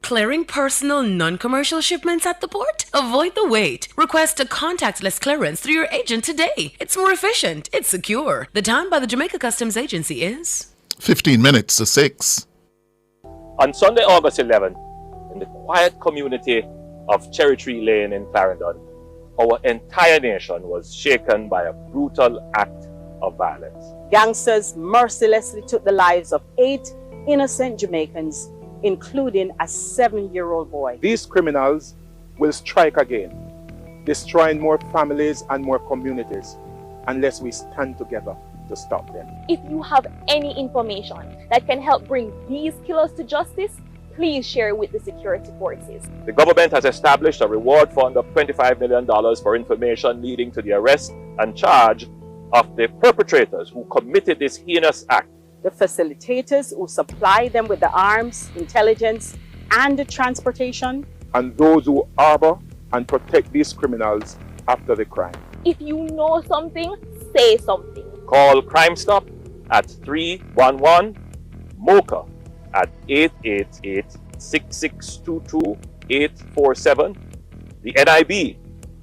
Clearing personal, non-commercial shipments at the port? Avoid the wait. Request a contactless clearance through your agent today. It's more efficient. It's secure. The time by the Jamaica Customs Agency is 15 minutes to 6. On Sunday, August 11, in the quiet community of Cherry Tree Lane in Clarendon, our entire nation was shaken by a brutal act of violence. Gangsters mercilessly took the lives of 8 innocent Jamaicans, including a 7-year-old boy. These criminals will strike again, destroying more families and more communities, unless we stand together to stop them. If you have any information that can help bring these killers to justice, please share it with the security forces. The government has established a reward fund of $25 million for information leading to the arrest and charge of the perpetrators who committed this heinous act. The facilitators who supply them with the arms, intelligence, and the transportation. And those who harbor and protect these criminals after the crime. If you know something, say something. Call Crime Stop at 311, MOCA at 888-6622-847, the NIB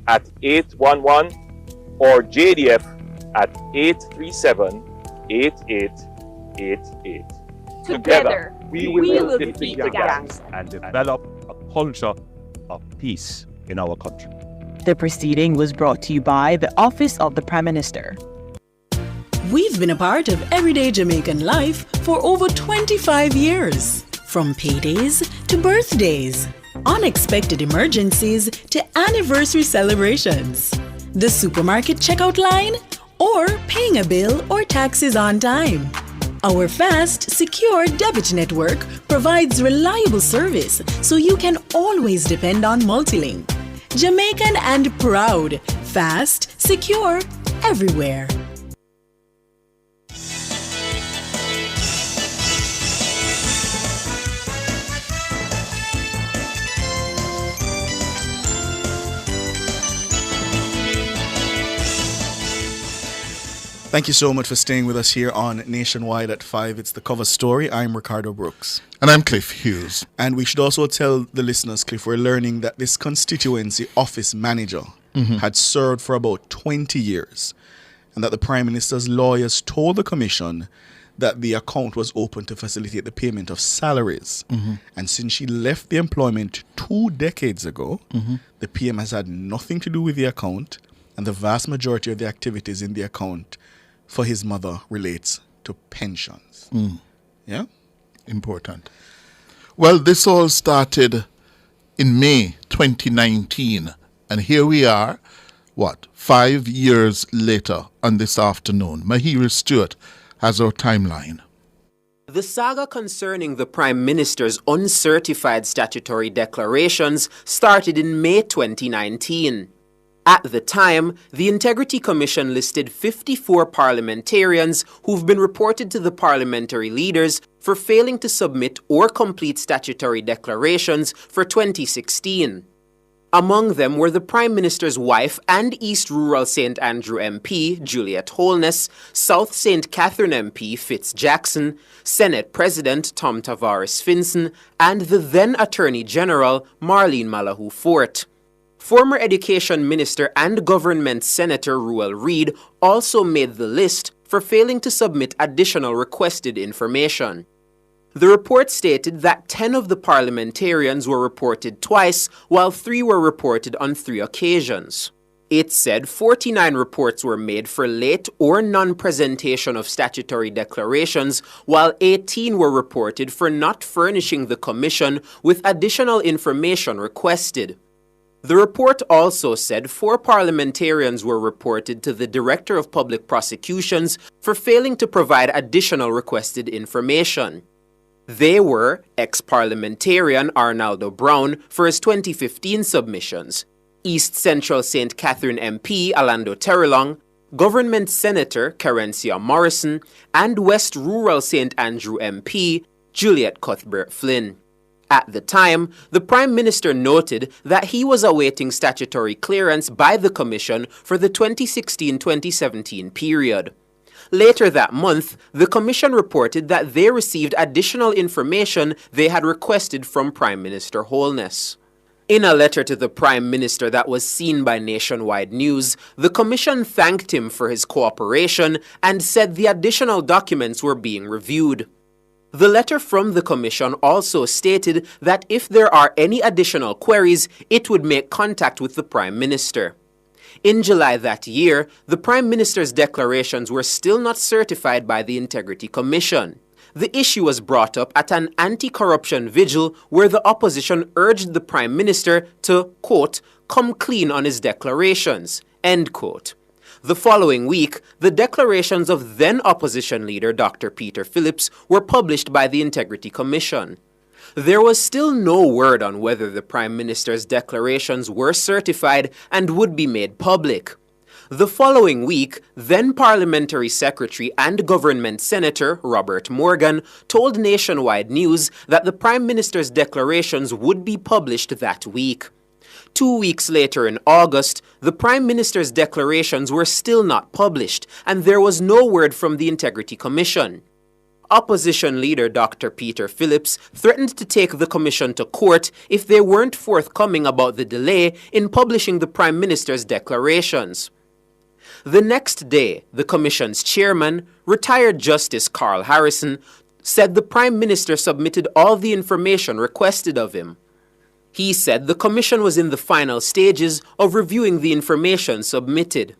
at 811, or JDF at 837-8888. Together, we will defeat the gangs and develop a culture of peace in our country. The proceeding was brought to you by the Office of the Prime Minister. We've been a part of everyday Jamaican life for over 25 years. From paydays to birthdays, unexpected emergencies to anniversary celebrations, the supermarket checkout line, or paying a bill or taxes on time. Our fast, secure debit network provides reliable service so you can always depend on Multilink. Jamaican and proud, fast, secure, everywhere. Thank you so much for staying with us here on Nationwide at 5. It's the cover story. I'm Ricardo Brooks. And I'm Cliff Hughes. And we should also tell the listeners, Cliff, we're learning that this constituency office manager had served for about 20 years and that the Prime Minister's lawyers told the Commission that the account was open to facilitate the payment of salaries. And since she left the employment 2 decades ago, the PM has had nothing to do with the account, and the vast majority of the activities in the account for his mother relates to pensions. Yeah? Important. Well, this all started in May 2019. And here we are, 5 years later on this afternoon. Mahiri Stewart has our timeline. The saga concerning the Prime Minister's uncertified statutory declarations started in May 2019. At the time, the Integrity Commission listed 54 parliamentarians who've been reported to the parliamentary leaders for failing to submit or complete statutory declarations for 2016. Among them were the Prime Minister's wife and East Rural St. Andrew MP, Juliet Holness, South St. Catherine MP, Fitz Jackson, Senate President Tom Tavares Finson, and the then Attorney General, Marlene Malahoo Fort. Former Education Minister and Government Senator Ruel Reid also made the list for failing to submit additional requested information. The report stated that 10 of the parliamentarians were reported twice, while 3 were reported on 3 occasions. It said 49 reports were made for late or non-presentation of statutory declarations, while 18 were reported for not furnishing the Commission with additional information requested. The report also said 4 parliamentarians were reported to the Director of Public Prosecutions for failing to provide additional requested information. They were ex-parliamentarian Arnaldo Brown for his 2015 submissions, East Central St. Catherine MP Alando Terrelong, Government Senator Carencia Morrison, and West Rural St. Andrew MP Juliet Cuthbert Flynn. At the time, the Prime Minister noted that he was awaiting statutory clearance by the Commission for the 2016-2017 period. Later that month, the Commission reported that they received additional information they had requested from Prime Minister Holness. In a letter to the Prime Minister that was seen by Nationwide News, the Commission thanked him for his cooperation and said the additional documents were being reviewed. The letter from the Commission also stated that if there are any additional queries, it would make contact with the Prime Minister. In July that year, the Prime Minister's declarations were still not certified by the Integrity Commission. The issue was brought up at an anti-corruption vigil where the opposition urged the Prime Minister to, quote, come clean on his declarations, end quote. The following week, the declarations of then opposition leader Dr. Peter Phillips were published by the Integrity Commission. There was still no word on whether the Prime Minister's declarations were certified and would be made public. The following week, then Parliamentary Secretary and Government Senator Robert Morgan told Nationwide News that the Prime Minister's declarations would be published that week. 2 weeks later in August, the Prime Minister's declarations were still not published, and there was no word from the Integrity Commission. Opposition leader Dr. Peter Phillips threatened to take the Commission to court if they weren't forthcoming about the delay in publishing the Prime Minister's declarations. The next day, the Commission's chairman, retired Justice Carl Harrison, said the Prime Minister submitted all the information requested of him. He said the Commission was in the final stages of reviewing the information submitted.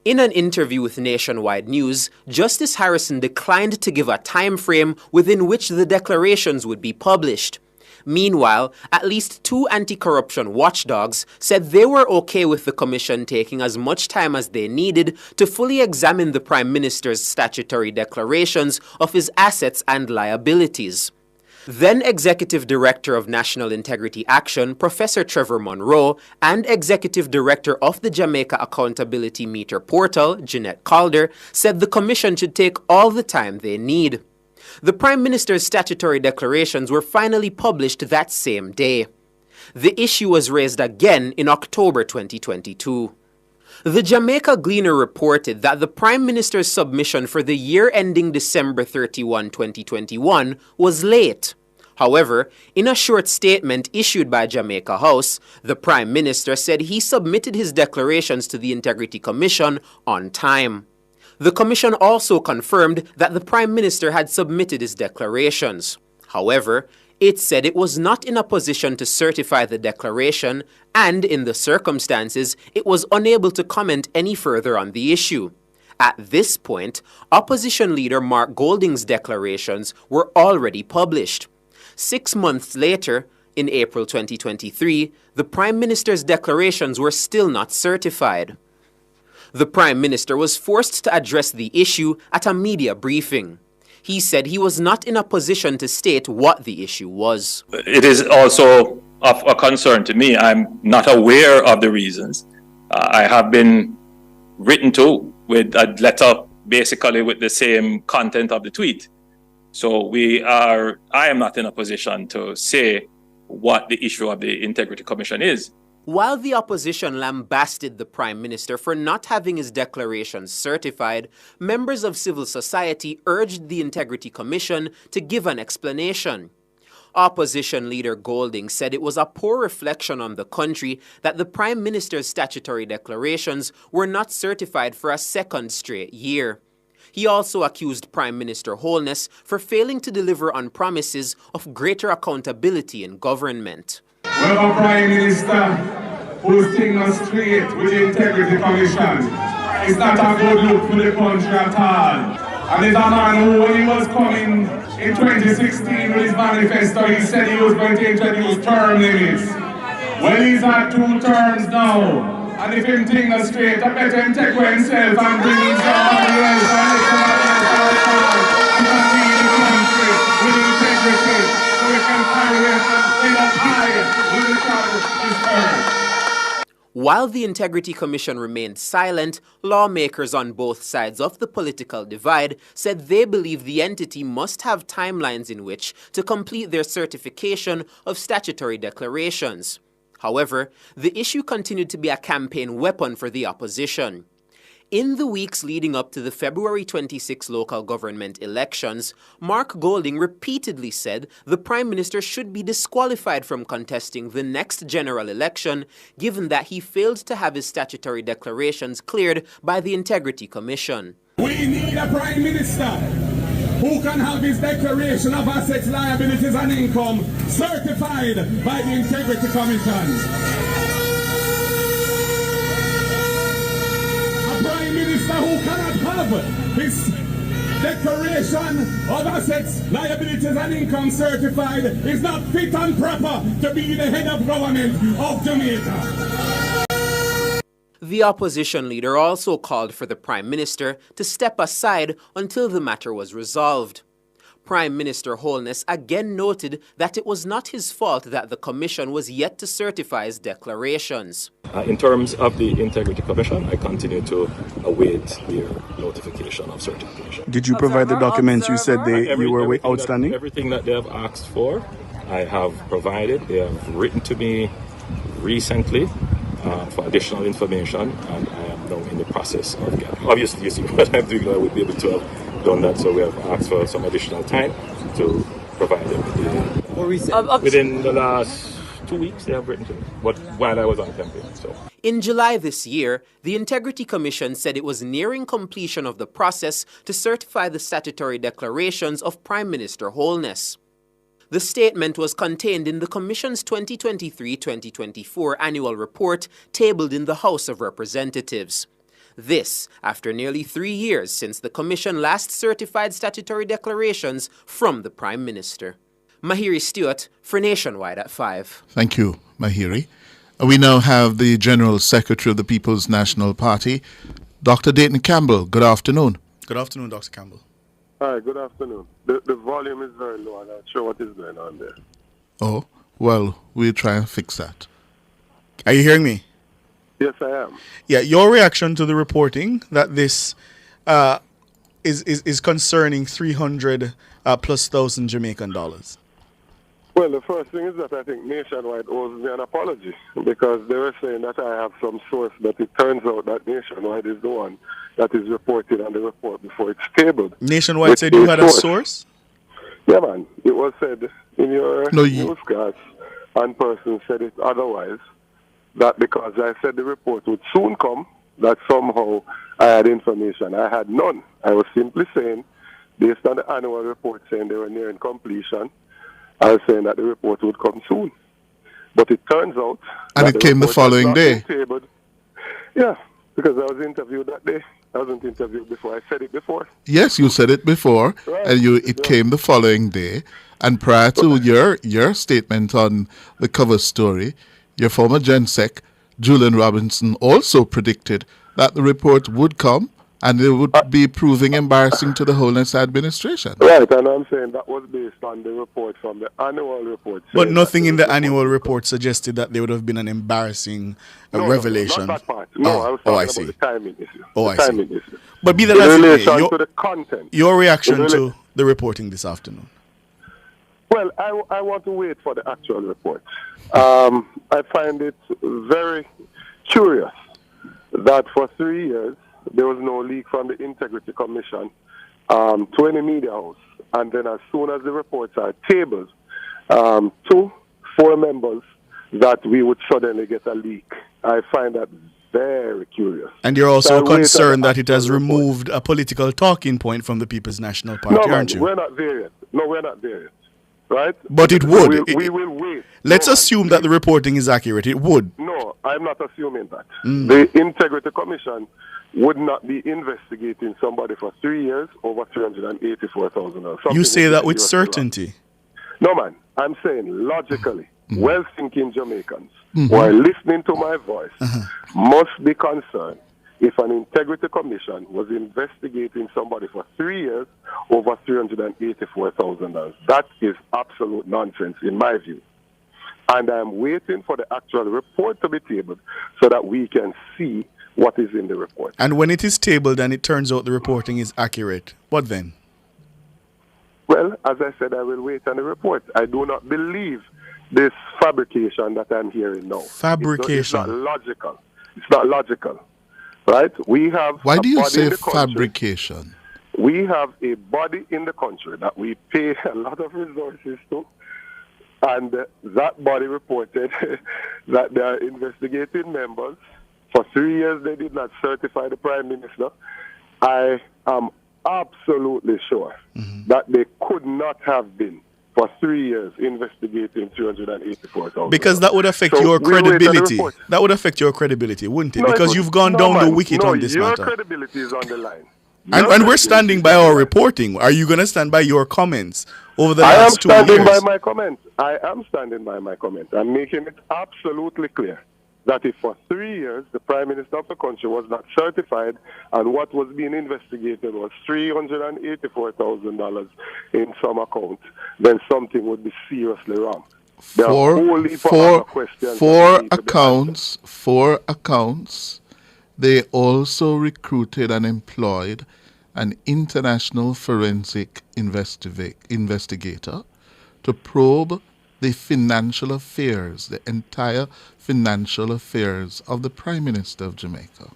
In an interview with Nationwide News, Justice Harrison declined to give a time frame within which the declarations would be published. Meanwhile, at least 2 anti-corruption watchdogs said they were okay with the Commission taking as much time as they needed to fully examine the Prime Minister's statutory declarations of his assets and liabilities. Then Executive Director of National Integrity Action, Professor Trevor Monroe, and Executive Director of the Jamaica Accountability Meter Portal, Jeanette Calder, said the Commission should take all the time they need. The Prime Minister's statutory declarations were finally published that same day. The issue was raised again in October 2022. The Jamaica Gleaner reported that the Prime Minister's submission for the year ending December 31, 2021 was late. However, in a short statement issued by Jamaica House, the Prime Minister said he submitted his declarations to the Integrity Commission on time. The Commission also confirmed that the Prime Minister had submitted his declarations. However, it said it was not in a position to certify the declaration, and in the circumstances, it was unable to comment any further on the issue. At this point, opposition leader Mark Golding's declarations were already published. 6 months later, in April 2023, the Prime Minister's declarations were still not certified. The Prime Minister was forced to address the issue at a media briefing. He said he was not in a position to state what the issue was. It is also of a concern to me. I'm not aware of the reasons. I have been written to with a letter basically with the same content of the tweet. So I am not in a position to say what the issue of the Integrity Commission is. While the opposition lambasted the Prime Minister for not having his declarations certified, members of civil society urged the Integrity Commission to give an explanation. Opposition leader Golding said it was a poor reflection on the country that the Prime Minister's statutory declarations were not certified for a second straight year. He also accused Prime Minister Holness for failing to deliver on promises of greater accountability in government. We have a Prime Minister who's taking us straight with the Integrity Commission. It's not a good look for the country at all. And it's a man who, when he was coming in 2016 with his manifesto, he said he was going to introduce term limits. Well, he's had 2 terms now. And if him think the straight, I better him take away himself and bring his somebody else and let somebody else and lead the country with integrity so we can carry it in up high when the shadow is earth. While the Integrity Commission remained silent, lawmakers on both sides of the political divide said they believe the entity must have timelines in which to complete their certification of statutory declarations. However, the issue continued to be a campaign weapon for the opposition. In the weeks leading up to the February 26 local government elections, Mark Golding repeatedly said the Prime Minister should be disqualified from contesting the next general election, given that he failed to have his statutory declarations cleared by the Integrity Commission. We need a Prime Minister who can have his declaration of assets, liabilities and income certified by the Integrity Commission. Prime Minister who cannot have his declaration of assets, liabilities and income certified is not fit and proper to be the head of government of Jamaica. The opposition leader also called for the Prime Minister to step aside until the matter was resolved. Prime Minister Holness again noted that it was not his fault that the Commission was yet to certify his declarations. In terms of the Integrity Commission, I continue to await their notification of certification. Did you provide the documents you said you were outstanding? Everything that they have asked for, I have provided. They have written to me recently for additional information, and I am now in the process of getting. Obviously, you see what I'm doing, I would be able to have done that, so we have asked for some additional time to provide them with the, within the last 2 weeks they have written to me, but while I was on campaign. So in July this year, the Integrity Commission said it was nearing completion of the process to certify the statutory declarations of Prime Minister Holness. The statement was contained in the Commission's 2023-2024 annual report tabled in the House of Representatives. This, after nearly 3 years since the Commission last certified statutory declarations from the Prime Minister. Mahiri Stewart for Nationwide at 5. Thank you, Mahiri. We now have the General Secretary of the People's National Party, Dr. Dayton Campbell. Good afternoon. Good afternoon, Dr. Campbell. Hi, good afternoon. The volume is very low. I'm not sure what is going on there. Oh, well, we'll try and fix that. Are you hearing me? Yes, I am. Yeah, your reaction to the reporting that this is concerning 300 plus thousand Jamaican dollars. Well, the first thing is that I think Nationwide owes me an apology because they were saying that I have some source, but it turns out that Nationwide is the one that is reported on the report before it's tabled. Nationwide said you had a source? Yeah, man. It was said in your newscast, and person said it otherwise. That because I said the report would soon come, that somehow I had information. I had none. I was simply saying, based on the annual report saying they were nearing completion, I was saying that the report would come soon. But it turns out... And it came the following day. Yeah, because I was interviewed that day. I wasn't interviewed before. I said it before. Yes, you said it before, right. And it came the following day. And prior to your statement on the cover story, your former GenSec, Julian Robinson, also predicted that the report would come and it would be proving embarrassing to the Holness administration. Right, and I'm saying that was based on the report from the annual report. But nothing in the annual report suggested that there would have been an embarrassing revelation. No, not that part. No, I was talking about the timing issue. Oh, the I timing see. Issue. But be that as it may, to the content. Your reaction to the reporting this afternoon? Well, I want to wait for the actual report. I find it very curious that for 3 years there was no leak from the Integrity Commission to any media house. And then as soon as the reports are tabled to 4 members, that we would suddenly get a leak. I find that very curious. And you're also concerned that it has removed a political talking point from the People's National Party, aren't you? We're not there yet. No, we're not there yet. Right? But it would. We will wait. Let's assume that the reporting is accurate. It would. No, I'm not assuming that. The Integrity Commission would not be investigating somebody for 3 years over $384,000. You say that with certainty. No, man. I'm saying logically. well-thinking Jamaicans who are listening to my voice must be concerned if an integrity commission was investigating somebody for 3 years over $384,000. That is absolute nonsense in my view. And I'm waiting for the actual report to be tabled so that we can see what is in the report. And when it is tabled and it turns out the reporting is accurate, what then? Well, as I said, I will wait on the report. I do not believe this fabrication that I'm hearing now. Fabrication. It's not logical. It's not logical. Right? We have. Why do you body say in the country. fabrication? We have a body in the country that we pay a lot of resources to, and that body reported that they are investigating members. For 3 years, they did not certify the Prime Minister. I am absolutely sure that they could not have been for 3 years investigating 384,000. Because that would affect your credibility. That would affect your credibility, wouldn't it? Because you've gone down the wicket on this matter. Your credibility is on the line. And we're standing by our reporting. Are you going to stand by your comments over the last 2 years? I am standing by my comments. I am standing by my comments. I'm making it absolutely clear that if for 3 years the Prime Minister of the country was not certified and what was being investigated was $384,000 in some account, then something would be seriously wrong. Four accounts, they also recruited and employed an international forensic investigator to probe the financial affairs, the entire financial affairs of the Prime Minister of Jamaica.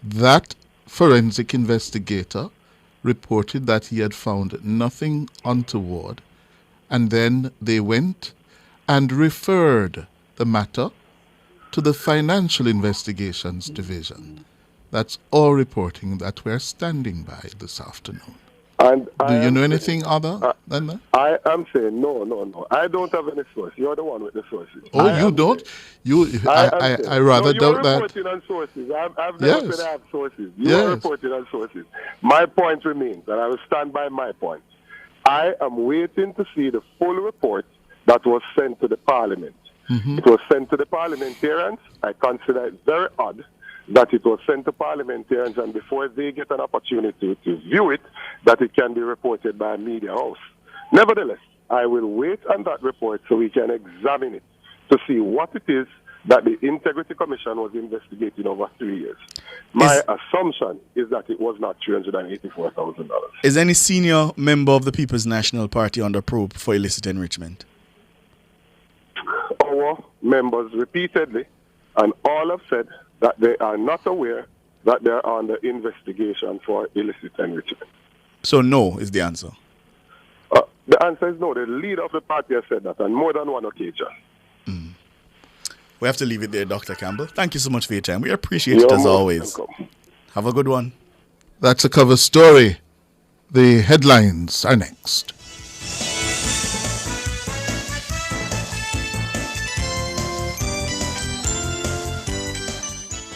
That forensic investigator reported that he had found nothing untoward, and then they went and referred the matter to the Financial Investigations Division. That's all reporting that we're standing by this afternoon. And do you know anything other than that? I am saying no. I don't have any source. You're the one with the sources. Oh, you don't? I rather doubt that. You're reporting on sources. I've never said I have sources. You're reporting on sources. My point remains, and I will stand by my point. I am waiting to see the full report that was sent to the Parliament. It was sent to the parliamentarians. I consider it very odd that it was sent to parliamentarians and before they get an opportunity to view it, that it can be reported by a media house. Nevertheless, I will wait on that report so we can examine it to see what it is that the Integrity Commission was investigating over 3 years. My assumption is that it was not $384,000. Is any senior member of the People's National Party under probe for illicit enrichment? Our members repeatedly and all have said that they are not aware that they are under investigation for illicit enrichment. So no is the answer? The answer is no. The leader of the party has said that on more than one occasion. We have to leave it there, Dr. Campbell. Thank you so much for your time. We appreciate it as always. Welcome. Have a good one. That's a cover story. The headlines are next.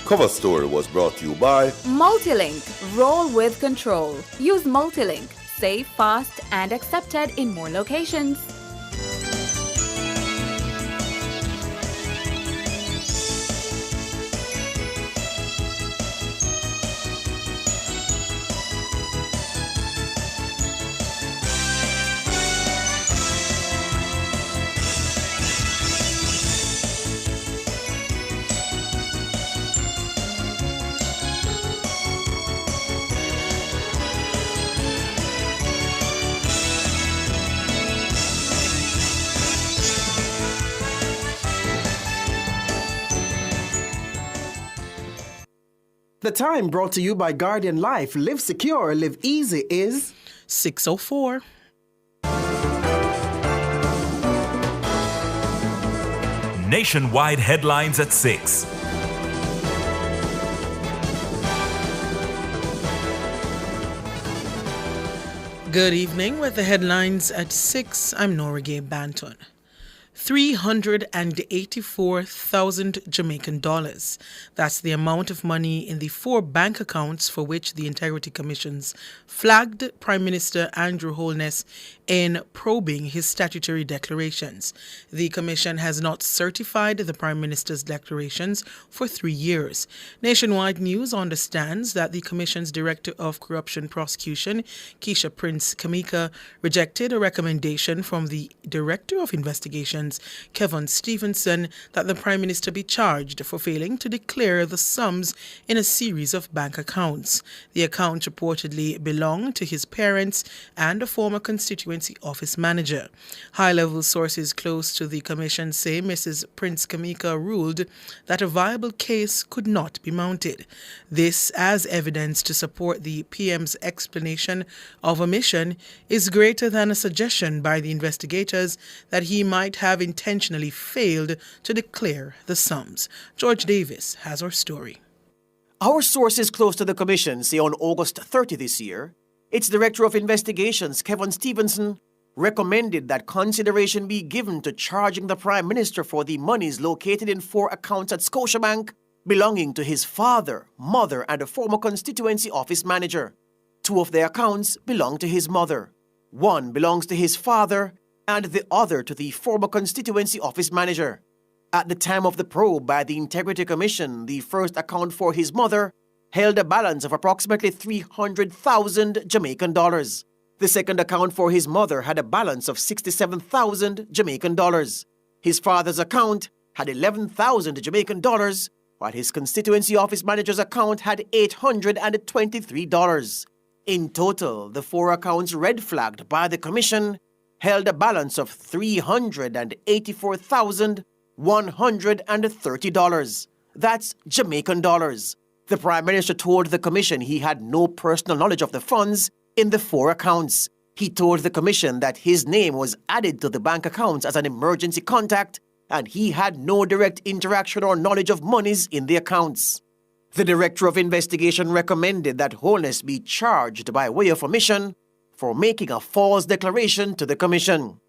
Cover Story was brought to you by Multilink. Roll with control. Use Multilink. Safe, fast, and accepted in more locations. The time brought to you by Guardian Life. Live secure, live easy is 6:04. Nationwide headlines at 6. Good evening with the headlines at 6. I'm Nora Gabe Banton. $384,000 Jamaican dollars. That's the amount of money in the 4 bank accounts for which the Integrity Commissions flagged Prime Minister Andrew Holness in probing his statutory declarations. The Commission has not certified the Prime Minister's declarations for 3 years. Nationwide News understands that the Commission's Director of Corruption Prosecution, Keisha Prince Kamika, rejected a recommendation from the Director of Investigations, Kevin Stevenson, that the Prime Minister be charged for failing to declare the sums in a series of bank accounts. The accounts reportedly belong to his parents and a former constituency office manager. High-level sources close to the Commission say Mrs. Prince Kamika ruled that a viable case could not be mounted. This, as evidence to support the PM's explanation of omission, is greater than a suggestion by the investigators that he might have intentionally failed to declare the sums. George Davis has our story. Our sources close to the Commission say on August 30 this year, its Director of Investigations, Kevin Stevenson, recommended that consideration be given to charging the Prime Minister for the monies located in 4 accounts at Scotiabank belonging to his father, mother, and a former constituency office manager. 2 of the accounts belong to his mother. 1 belongs to his father, and the other to the former constituency office manager. At the time of the probe by the Integrity Commission, the first account for his mother held a balance of approximately $300,000 Jamaican dollars. The second account for his mother had a balance of $67,000 Jamaican dollars. His father's account had $11,000 Jamaican dollars, while his constituency office manager's account had $823. In total, the 4 accounts red flagged by the Commission held a balance of $384,130. That's Jamaican dollars. The Prime Minister told the Commission he had no personal knowledge of the funds in the 4 accounts. He told the Commission that his name was added to the bank accounts as an emergency contact and he had no direct interaction or knowledge of monies in the accounts. The Director of Investigation recommended that Holness be charged by way of omission for making a false declaration to the Commission.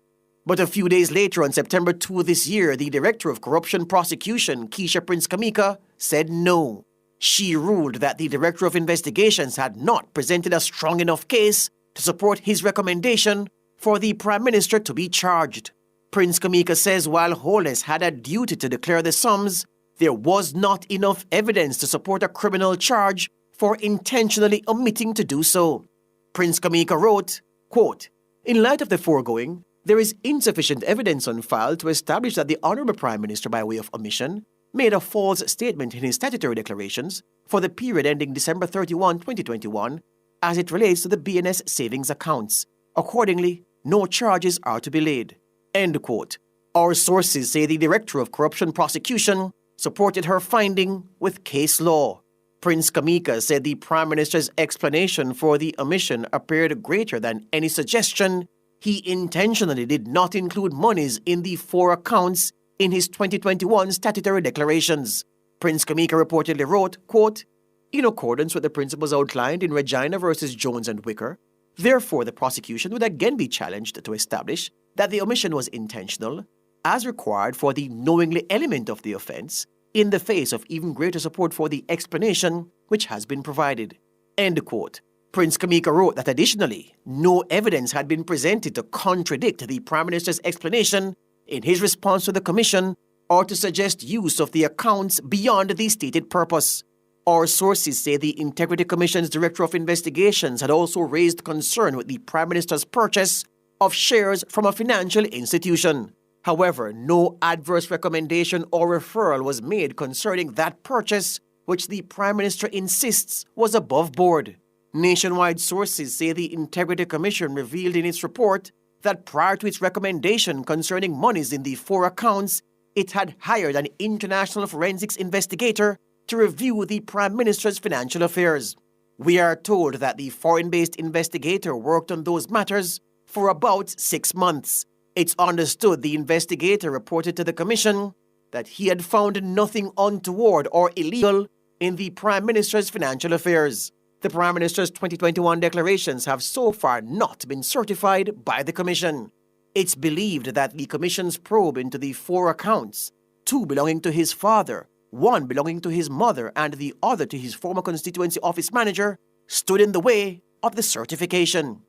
But a few days later, on September 2 this year, the Director of Corruption Prosecution, Keisha Prince Kamika, said no. She ruled that the Director of Investigations had not presented a strong enough case to support his recommendation for the Prime Minister to be charged. Prince Kamika says while Holness had a duty to declare the sums, there was not enough evidence to support a criminal charge for intentionally omitting to do so. Prince Kamika wrote, quote, "In light of the foregoing, there is insufficient evidence on file to establish that the Honourable Prime Minister, by way of omission, made a false statement in his statutory declarations for the period ending December 31, 2021, as it relates to the BNS savings accounts. Accordingly, no charges are to be laid." End quote. Our sources say the Director of Corruption Prosecution supported her finding with case law. Prince Kamika said the Prime Minister's explanation for the omission appeared greater than any suggestion he intentionally did not include monies in the 4 accounts in his 2021 statutory declarations. Prince Kamika reportedly wrote, quote, "In accordance with the principles outlined in Regina versus Jones and Wicker, therefore the prosecution would again be challenged to establish that the omission was intentional, as required for the knowingly element of the offense, in the face of even greater support for the explanation which has been provided." End quote. Prince Kamika wrote that additionally, no evidence had been presented to contradict the Prime Minister's explanation in his response to the Commission or to suggest use of the accounts beyond the stated purpose. Our sources say the Integrity Commission's Director of Investigations had also raised concern with the Prime Minister's purchase of shares from a financial institution. However, no adverse recommendation or referral was made concerning that purchase, which the Prime Minister insists was above board. Nationwide sources say the Integrity Commission revealed in its report that prior to its recommendation concerning monies in the 4 accounts, it had hired an international forensics investigator to review the Prime Minister's financial affairs. We are told that the foreign-based investigator worked on those matters for about 6 months. It's understood the investigator reported to the Commission that he had found nothing untoward or illegal in the Prime Minister's financial affairs. The Prime Minister's 2021 declarations have so far not been certified by the Commission. It's believed that the Commission's probe into the 4 accounts, 2 belonging to his father, 1 belonging to his mother, and the other to his former constituency office manager, stood in the way of the certification.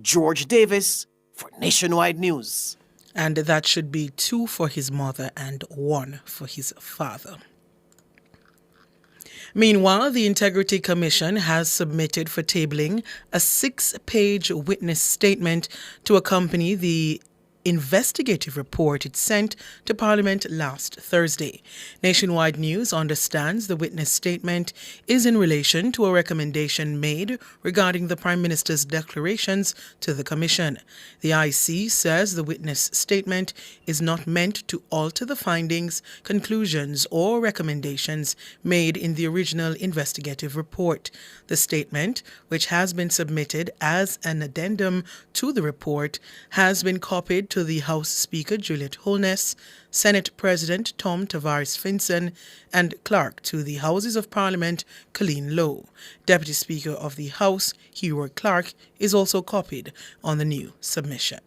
George Davis for Nationwide News. And that should be 2 for his mother and 1 for his father. Meanwhile, the Integrity Commission has submitted for tabling a 6-page witness statement to accompany the investigative report it sent to Parliament last Thursday. Nationwide News understands the witness statement is in relation to a recommendation made regarding the Prime Minister's declarations to the Commission. The IC says the witness statement is not meant to alter the findings, conclusions, or recommendations made in the original investigative report. The statement, which has been submitted as an addendum to the report, has been copied to the House Speaker Juliet Holness, Senate President Tom Tavares Finson, and Clerk to the Houses of Parliament Colleen Lowe. Deputy Speaker of the House Hugh Clark is also copied on the new submission.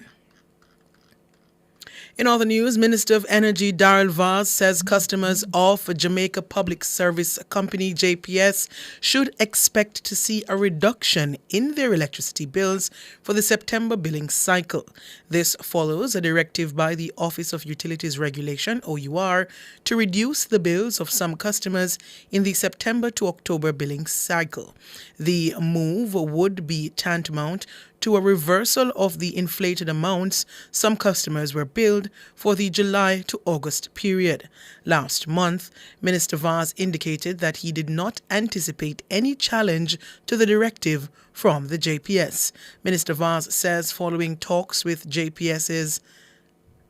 In other news, Minister of Energy Darrell Vaz says customers of Jamaica Public Service Company JPS should expect to see a reduction in their electricity bills for the September billing cycle. This follows a directive by the Office of Utilities Regulation, OUR, to reduce the bills of some customers in the September to October billing cycle. The move would be tantamount to a reversal of the inflated amounts some customers were billed for the July to August period. Last month, Minister Vaz indicated that he did not anticipate any challenge to the directive from the JPS. Minister Vaz says following talks with JPS's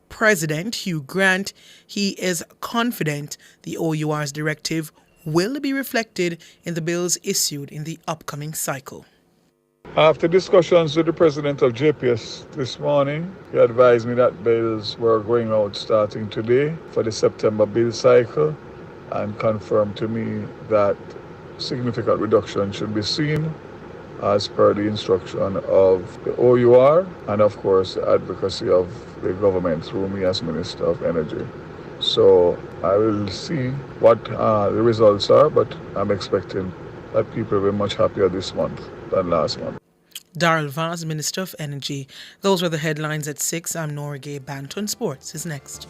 President Hugh Grant, he is confident the OUR's directive will be reflected in the bills issued in the upcoming cycle. After discussions with the president of JPS this morning, he advised me that bills were going out starting today for the September bill cycle and confirmed to me that significant reduction should be seen as per the instruction of the OUR and of course the advocacy of the government through me as Minister of Energy. So I will see what the results are, but I'm expecting that people will be much happier this month than last month. Darrell Vaz, Minister of Energy. Those were the headlines at 6. I'm Nora Gay. Banton Sports is next.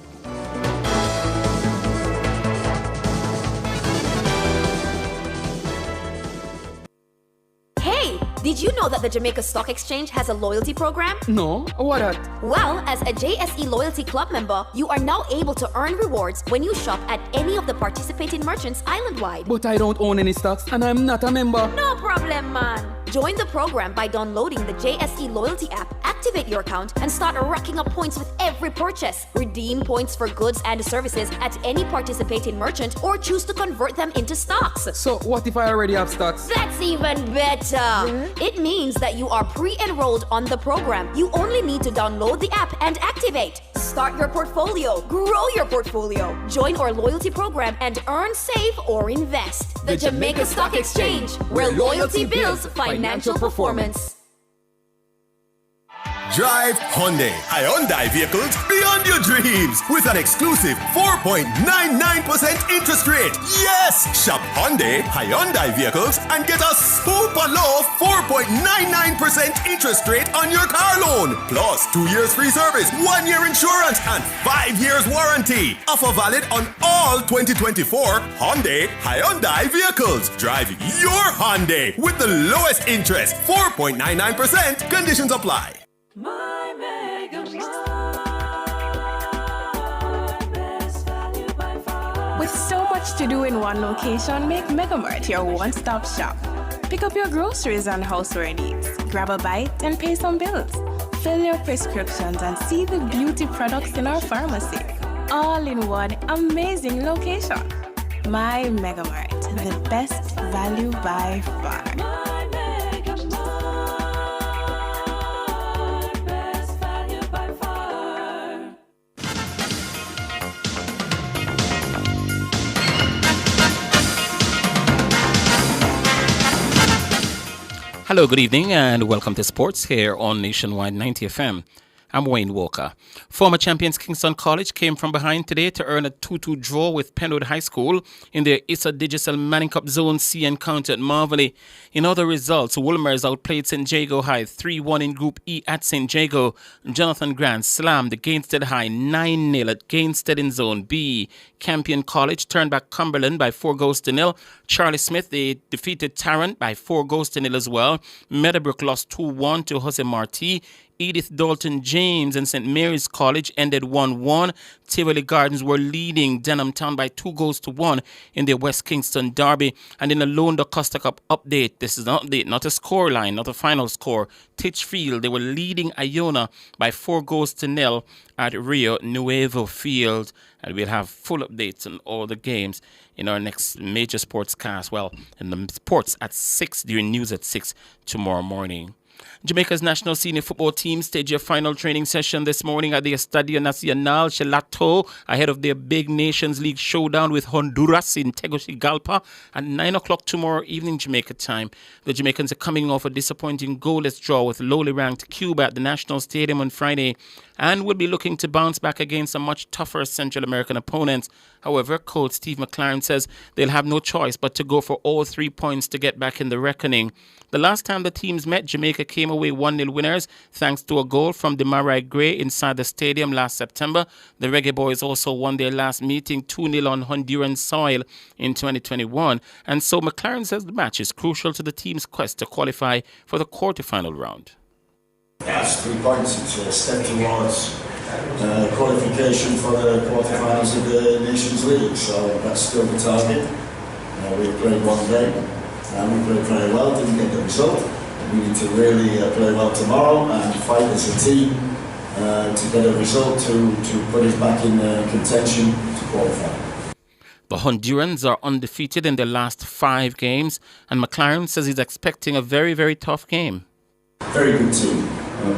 Hey, did you know that the Jamaica Stock Exchange has a loyalty program? No, what that? Well, as a JSE Loyalty Club member, you are now able to earn rewards when you shop at any of the participating merchants island-wide. But I don't own any stocks and I'm not a member. No problem, man. Join the program by downloading the JSE Loyalty app, activate your account, and start racking up points with every purchase. Redeem points for goods and services at any participating merchant or choose to convert them into stocks. So what if I already have stocks? That's even better. It means that you are pre-enrolled on the program. You only need to download the app and activate. Start your portfolio, grow your portfolio, join our loyalty program, and earn, save, or invest. The Jamaica Stock Exchange, where loyalty builds financial performance. Drive Hyundai. Hyundai vehicles beyond your dreams with an exclusive 4.99% interest rate. Yes! Shop Hyundai vehicles and get a super low 4.99% interest rate on your car loan. Plus 2 years free service, 1 year insurance, and 5 years warranty. Offer valid on all 2024 Hyundai vehicles. Drive your Hyundai with the lowest interest, 4.99%. Conditions apply. My Mega Mart. With so much to do in one location, make Mega Mart your one-stop shop. Pick up your groceries and houseware needs, grab a bite and pay some bills, fill your prescriptions and see the beauty products in our pharmacy. All in one amazing location. My Mega Mart, the best value by far. Hello, good evening, and welcome to Sports here on Nationwide 90 FM. I'm Wayne Walker. Former champions Kingston College came from behind today to earn a 2-2 draw with Penwood High School in their Issa Digital Manning Cup Zone C encounter at Marvelly. In other results, Wolmer's outplayed St. Jago High 3-1 in Group E at St. Jago. Jonathan Grant slammed Gainstead High 9-0 at Gainstead in Zone B. Campion College turned back Cumberland by 4-0. Charlie Smith, they defeated Tarrant by 4-0 as well. Meadowbrook lost 2-1 to Jose Marti. Edith Dalton James and St. Mary's College ended 1-1. Tivoli Gardens were leading Denham Town by 2-1 in their West Kingston derby. And in the Lone Costa Cup update, this is an update, not a score line, not a final score. Titchfield, they were leading Iona by 4-0 at Rio Nuevo Field. And we'll have full updates on all the games in our next major sports cast. Well, in the sports at 6, during news at 6 tomorrow morning. Jamaica's national senior football team staged a final training session this morning at the Estadio Nacional Chelato ahead of their big Nations League showdown with Honduras in Tegucigalpa at 9 o'clock tomorrow evening Jamaica time. The Jamaicans are coming off a disappointing goalless draw with lowly ranked Cuba at the National Stadium on Friday and will be looking to bounce back against a much tougher Central American opponent. However, coach Steve McLaren says they'll have no choice but to go for all 3 points to get back in the reckoning. The last time the teams met, Jamaica came away 1-0 winners thanks to a goal from Demarai Gray inside the stadium last September. The Reggae Boys also won their last meeting 2-0 on Honduran soil in 2021. And so McLaren says the match is crucial to the team's quest to qualify for the quarterfinal round. That's 3 points. It's a step towards qualification for the quarterfinals of the Nations League. So that's still the target. We've played one game. We played very well, didn't get the result. We need to really play well tomorrow and fight as a team to get a result to put us back in contention to qualify. The Hondurans are undefeated in their last 5 games, and McLaren says he's expecting a very, very tough game. Very good team.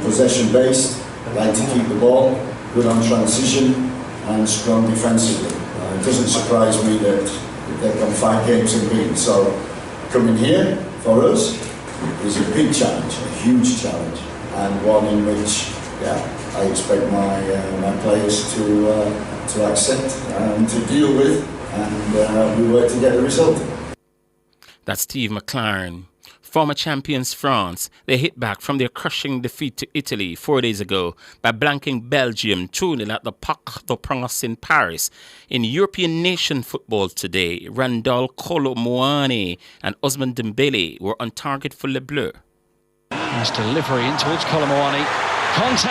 Possession-based, like to keep the ball, good on transition, and strong defensively. It doesn't surprise me that they've got 5 games and beaten. So coming here for us is a big challenge, a huge challenge, and one in which, I expect my players to accept and to deal with, and we work to get a result. That's Steve McLaren. Former champions France, they hit back from their crushing defeat to Italy 4 days ago by blanking Belgium 2-0 at the Parc des Princes in Paris. In European nation football today, Randall Kolo Muani and Ousmane Dembele were on target for Le Bleu. Nice delivery in towards Kolo Muani. Conte,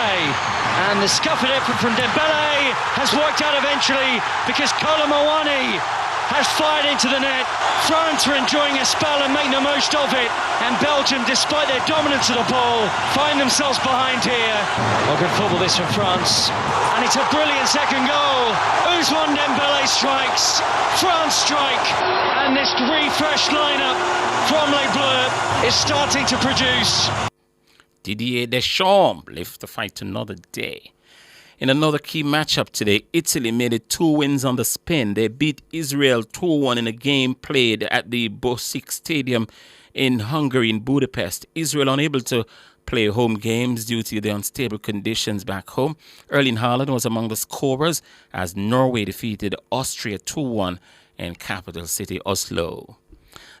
and the scuffed effort from Dembele has worked out eventually because Kolo Muani has fired into the net. France are enjoying a spell and make the most of it. And Belgium, despite their dominance of the ball, find themselves behind here. Well, good football this from France. And it's a brilliant second goal. Ousmane Dembele strikes. France strike. And this refreshed lineup from Les Bleus is starting to produce. Didier Deschamps left the fight another day. In another key matchup today, Italy made it 2 wins on the spin. They beat Israel 2-1 in a game played at the Bosik Stadium in Hungary, in Budapest. Israel unable to play home games due to the unstable conditions back home. Erling Haaland was among the scorers as Norway defeated Austria 2-1 in capital city Oslo.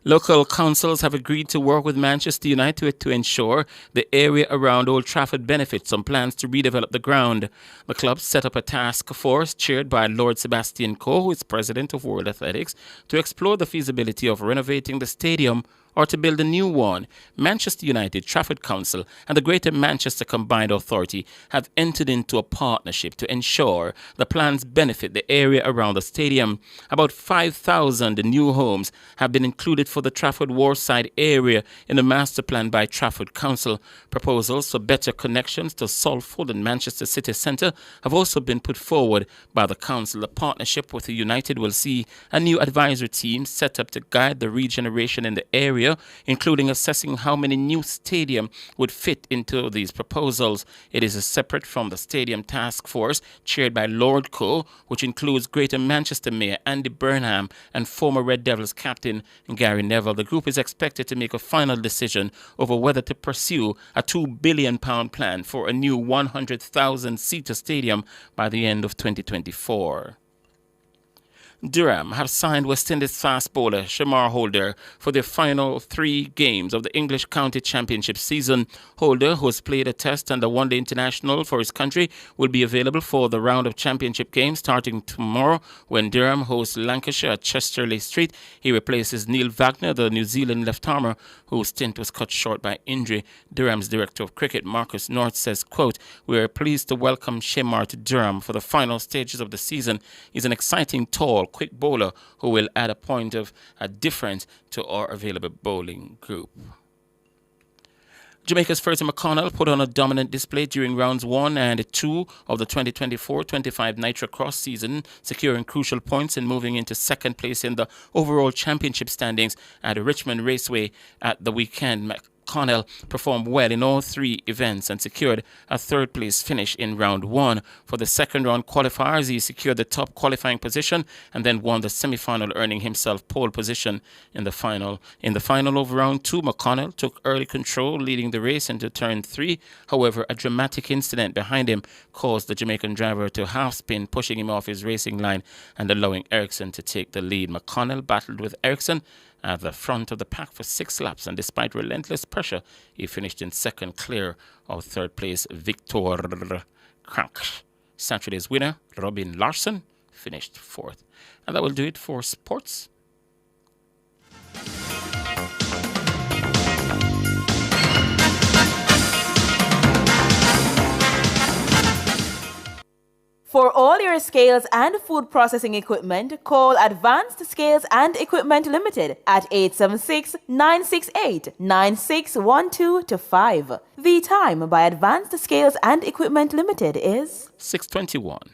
Local councils have agreed to work with Manchester United to ensure the area around Old Trafford benefits from plans to redevelop the ground. The club set up a task force chaired by Lord Sebastian Coe, who is president of World Athletics, to explore the feasibility of renovating the stadium or to build a new one. Manchester United, Trafford Council and the Greater Manchester Combined Authority have entered into a partnership to ensure the plans benefit the area around the stadium. About 5,000 new homes have been included for the Trafford Warside area in the master plan by Trafford Council. Proposals for better connections to Salford and Manchester City Centre have also been put forward by the council. The partnership with the United will see a new advisory team set up to guide the regeneration in the area area, including assessing how many new stadium would fit into these proposals. It is separate from the Stadium Task Force chaired by Lord Coe, which includes Greater Manchester Mayor Andy Burnham and former Red Devils captain Gary Neville. The group is expected to make a final decision over whether to pursue a £2 billion plan for a new 100,000-seater stadium by the end of 2024. Durham have signed West Indies fast bowler Shamar Holder for their final 3 games of the English County Championship season. Holder, who has played a test and a one-day international for his country, will be available for the round of championship games starting tomorrow when Durham hosts Lancashire at Chesterley Street. He replaces Neil Wagner, the New Zealand left-armer, whose stint was cut short by injury. Durham's director of cricket, Marcus North, says, quote, "We are pleased to welcome Shamar to Durham for the final stages of the season. He's an exciting, tall, quick bowler who will add a point of a difference to our available bowling group." Jamaica's Fertie McConnell put on a dominant display during rounds 1 and 2 of the 2024-25 Nitro Cross season, securing crucial points and moving into second place in the overall championship standings at Richmond Raceway at the weekend. McConnell performed well in all 3 events and secured a third-place finish in round 1. For the second-round qualifiers, he secured the top qualifying position and then won the semi-final, earning himself pole position in the final. In the final of round 2, McConnell took early control, leading the race into turn 3. However, a dramatic incident behind him caused the Jamaican driver to half-spin, pushing him off his racing line and allowing Ericsson to take the lead. McConnell battled with Ericsson at the front of the pack for 6 laps, and despite relentless pressure, he finished in second, clear of third place Victor Krank. Saturday's winner, Robin Larson, finished 4th. And that will do it for sports. For all your scales and food processing equipment, call Advanced Scales and Equipment Limited at 876-968-9612-5. The time by Advanced Scales and Equipment Limited is 6:21.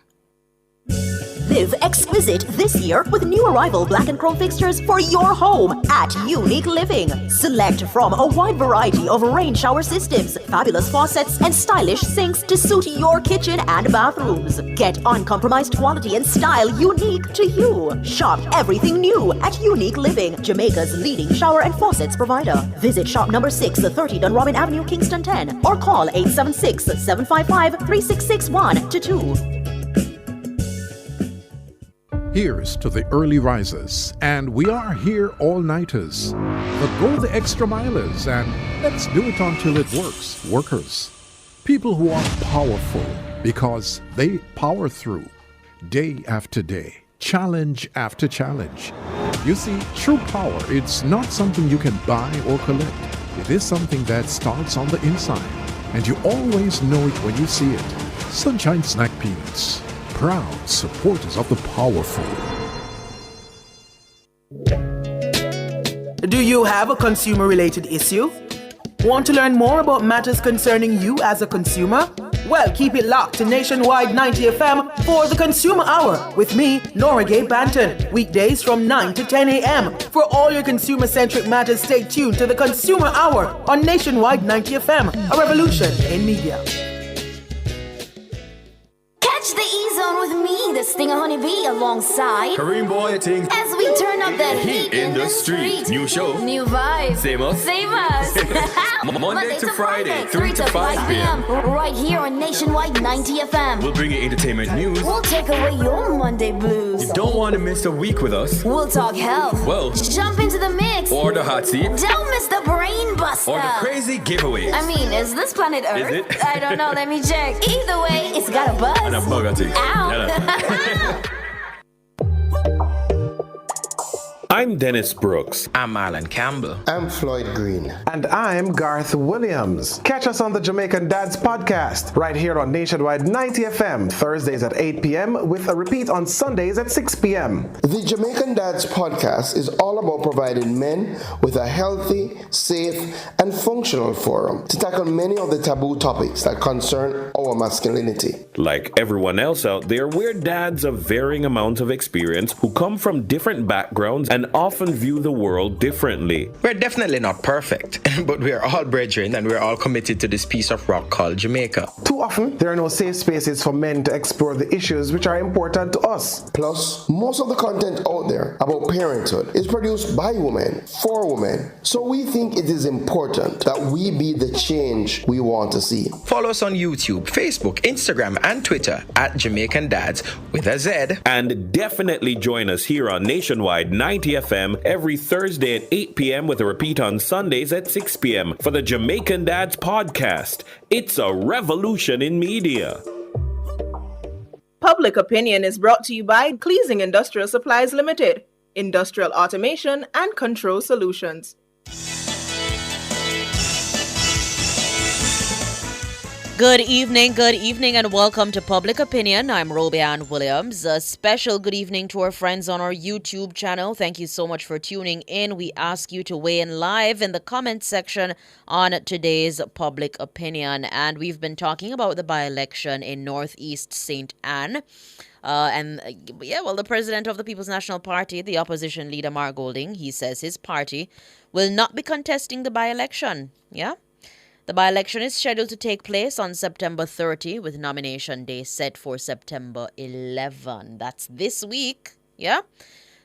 Live exquisite this year with new arrival black and chrome fixtures for your home at Unique Living. Select from a wide variety of rain shower systems, fabulous faucets, and stylish sinks to suit your kitchen and bathrooms. Get uncompromised quality and style unique to you. Shop everything new at Unique Living, Jamaica's leading shower and faucets provider. Visit shop number 630 Dunrobin Avenue, Kingston 10, or call 876-755-3661-2. Here's to the early risers, and we are here all-nighters. The go the extra milers, and let's do it until it works. Workers. People who are powerful because they power through day after day, challenge after challenge. You see, true power, it's not something you can buy or collect. It is something that starts on the inside, and you always know it when you see it. Sunshine Snack Peanuts. Proud supporters of the powerful. Do you have a consumer-related issue? Want to learn more about matters concerning you as a consumer? Well, keep it locked to Nationwide 90 FM for the Consumer Hour with me, Nora Gay Banton. Weekdays from 9 to 10 a.m. For all your consumer-centric matters, stay tuned to the Consumer Hour on Nationwide 90 FM, a revolution in media. Catch the E-Zone with me, the Stinger Honeybee, alongside Kareem Boy Ting. As we turn up that heat in the street. New show. New vibes. Same us. Same us. Monday to Friday, 3 to 5 p.m. Right here on Nationwide 90 FM. We'll bring you entertainment news. We'll take away your Monday blues. You don't want to miss a week with us. We'll talk health. Well, jump into the mix. Or the hot seat. Don't miss the brain buster. Or the crazy giveaways. I mean, is this planet Earth? Is it? I don't know. Let me check. Either way, it's got a buzz. And a bugatti. Ow. I'm Dennis Brooks. I'm Alan Campbell. I'm Floyd Green. And I'm Garth Williams. Catch us on the Jamaican Dads podcast right here on Nationwide 90 FM, Thursdays at 8 p.m. with a repeat on Sundays at 6 p.m. The Jamaican Dads podcast is all about providing men with a healthy, safe, and functional forum to tackle many of the taboo topics that concern our masculinity. Like everyone else out there, we're dads of varying amounts of experience who come from different backgrounds and often view the world differently. We're definitely not perfect, but we are all brethren and we're all committed to this piece of rock called Jamaica. Too often, there are no safe spaces for men to explore the issues which are important to us. Plus, most of the content out there about parenthood is produced by women, for women. So we think it is important that we be the change we want to see. Follow us on YouTube, Facebook, Instagram, and Twitter at Jamaican Dads with a Z. And definitely join us here on Nationwide 90 FM every Thursday at 8 p.m. with a repeat on Sundays at 6 p.m. for the Jamaican Dads Podcast. It's a revolution in media. Public Opinion is brought to you by Cleasing Industrial Supplies Limited, Industrial Automation and Control Solutions. Good evening, and welcome to Public Opinion. I'm Roby Ann Williams. A special good evening to our friends on our YouTube channel. Thank you so much for tuning in. We ask you to weigh in live in the comment section on today's Public Opinion. And we've been talking about the by-election in Northeast St. Anne. The president of the People's National Party, the opposition leader Mark Golding, he says his party will not be contesting the by-election. Yeah? The by-election is scheduled to take place on September 30 with nomination day set for September 11. That's this week, yeah?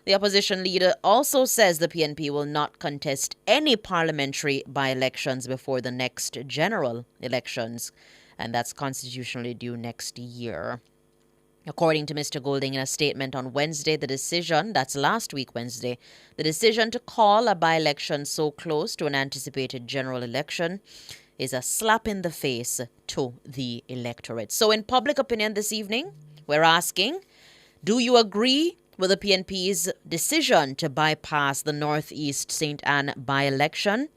The opposition leader also says the PNP will not contest any parliamentary by-elections before the next general elections, and that's constitutionally due next year. According to Mr. Golding in a statement on Wednesday, that's last week Wednesday, the decision to call a by-election so close to an anticipated general election is a slap in the face to the electorate. So in Public Opinion this evening, we're asking, do you agree with the PNP's decision to bypass the Northeast St. Anne by-election?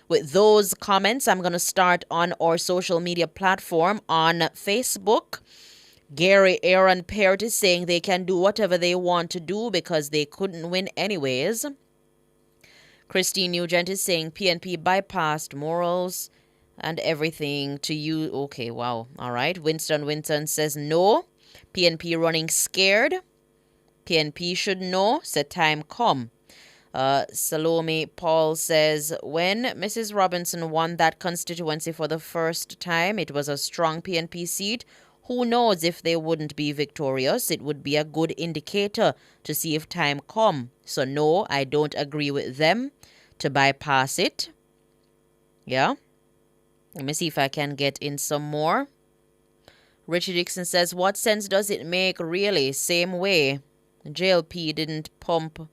With those comments, I'm going to start on our social media platform on Facebook. Gary Aaron Parrott is saying they can do whatever they want to do because they couldn't win anyways. Christine Nugent is saying PNP bypassed morals and everything to you. Okay, wow. All right. Winston says no. PNP running scared. PNP should know. Said time come. Salome Paul says, when Mrs. Robinson won that constituency for the first time, it was a strong PNP seat. Who knows if they wouldn't be victorious? It would be a good indicator to see if time come. So no, I don't agree with them to bypass it. Yeah. Let me see if I can get in some more. Richard Dixon says, what sense does it make, really? Same way. JLP didn't pump.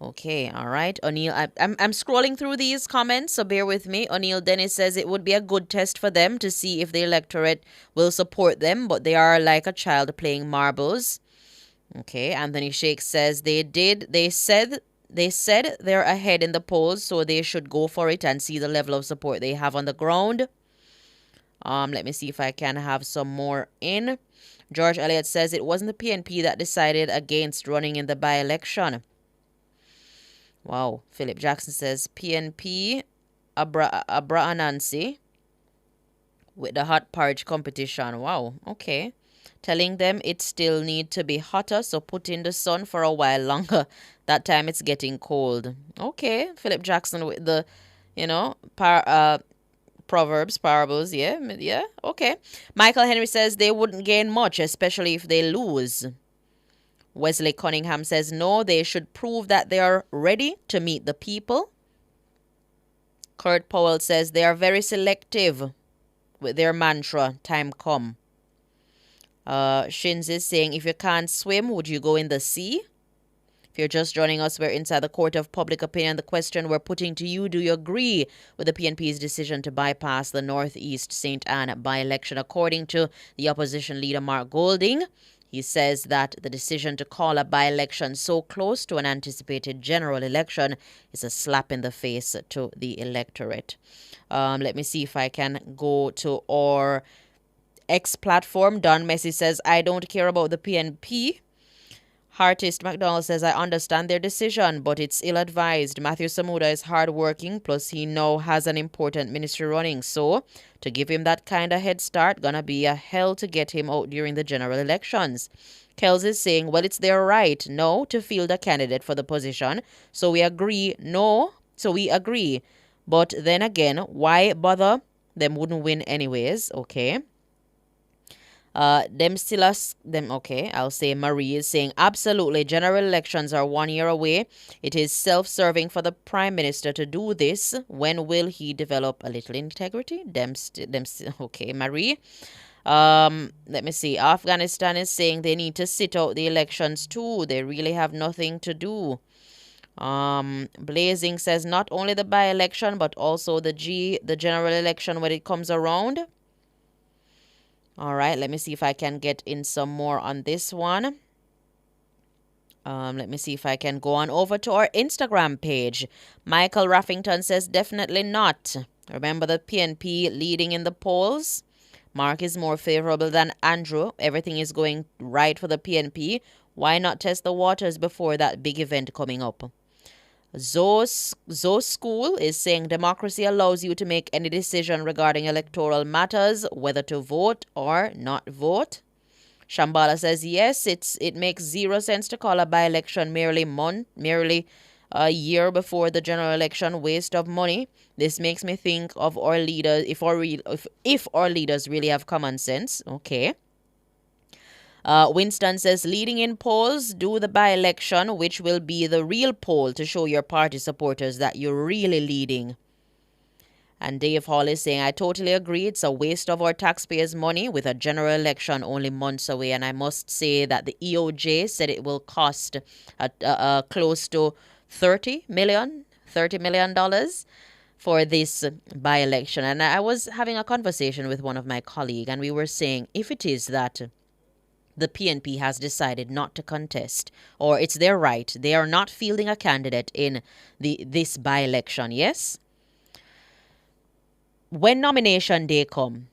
Okay, all right. O'Neill, I'm scrolling through these comments, so bear with me. O'Neill Dennis says it would be a good test for them to see if the electorate will support them, but they are like a child playing marbles. Okay, Anthony Shake says they said they're ahead in the polls, so they should go for it and see the level of support they have on the ground. Let me see if I can have some more in. George Elliott says it wasn't the PNP that decided against running in the by-election. Wow. Philip Jackson says PNP Abra Nancy with the hot porridge competition. Wow. Okay. Telling them it still need to be hotter, so put in the sun for a while longer. That time it's getting cold. Okay, Philip Jackson with the, proverbs, parables, yeah, okay. Michael Henry says they wouldn't gain much, especially if they lose. Wesley Cunningham says no, they should prove that they are ready to meet the people. Kurt Powell says they are very selective with their mantra, time come. Shins is saying, if you can't swim, would you go in the sea? If you're just joining us, we're inside the court of public opinion. The question we're putting to you, do you agree with the PNP's decision to bypass the Northeast St. Anne by-election? According to the opposition leader Mark Golding, he says that the decision to call a by-election so close to an anticipated general election is a slap in the face to the electorate. Let me see if I can go to our X platform. Don Messi says, I don't care about the PNP. Artist McDonald says, I understand their decision, but it's ill-advised. Matthew Samuda is hardworking, plus he now has an important ministry running. So, to give him that kind of head start, gonna be a hell to get him out during the general elections. Kels is saying, well, it's their right, no, to field a candidate for the position. So we agree, no. So we agree. But then again, why bother? Them wouldn't win anyways, okay. Okay, I'll say Marie is saying, absolutely, general elections are 1 year away. It is self-serving for the Prime Minister to do this. When will he develop a little integrity? Okay, Marie. Let me see. Afghanistan is saying they need to sit out the elections too. They really have nothing to do. Blazing says not only the by-election, but also the general election when it comes around. All right, let me see if I can get in some more on this one. Let me see if I can go on over to our Instagram page. Michael Raffington says definitely not. Remember the PNP leading in the polls? Mark is more favorable than Andrew. Everything is going right for the PNP. Why not test the waters before that big event coming up? Zoe School is saying democracy allows you to make any decision regarding electoral matters, whether to vote or not vote. Shambhala says yes, it makes zero sense to call a by-election merely a year before the general election. Waste of money. This makes me think of our leaders, if our leaders really have common sense. Okay. Winston says, leading in polls, do the by-election, which will be the real poll to show your party supporters that you're really leading. And Dave Hall is saying, I totally agree. It's a waste of our taxpayers' money with a general election only months away. And I must say that the EOJ said it will cost close to $30 million for this by-election. And I was having a conversation with one of my colleagues, and we were saying, if it is that the PNP has decided not to contest, or it's their right, they are not fielding a candidate in this by-election, yes? When nomination day come,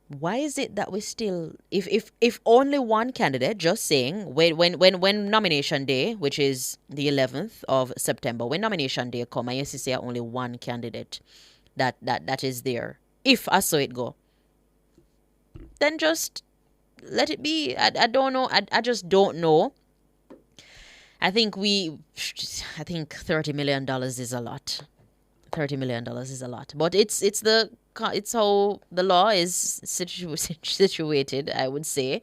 why is it that we still, if only one candidate, just saying, when nomination day, which is the 11th of September, when nomination day come, I used to say only one candidate that is there. If I saw it go, then just let it be. I don't know. I just don't know. I think $30 million is a lot. $30 million is a lot. But it's how the law is situated, I would say.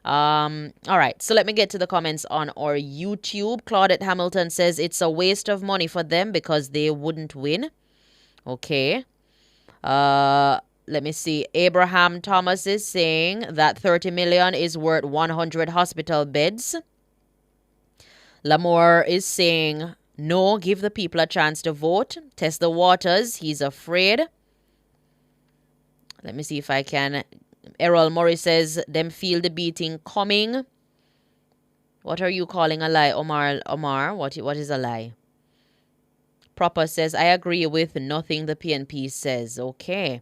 All right. So let me get to the comments on our YouTube. Claudette Hamilton says it's a waste of money for them because they wouldn't win. Okay. Let me see. Abraham Thomas is saying that 30 million is worth 100 hospital beds. Lamour is saying, no, give the people a chance to vote. Test the waters. He's afraid. Let me see if I can. Errol Murray says, them feel the beating coming. What are you calling a lie, Omar? What is a lie? Proper says, I agree with nothing the PNP says. Okay.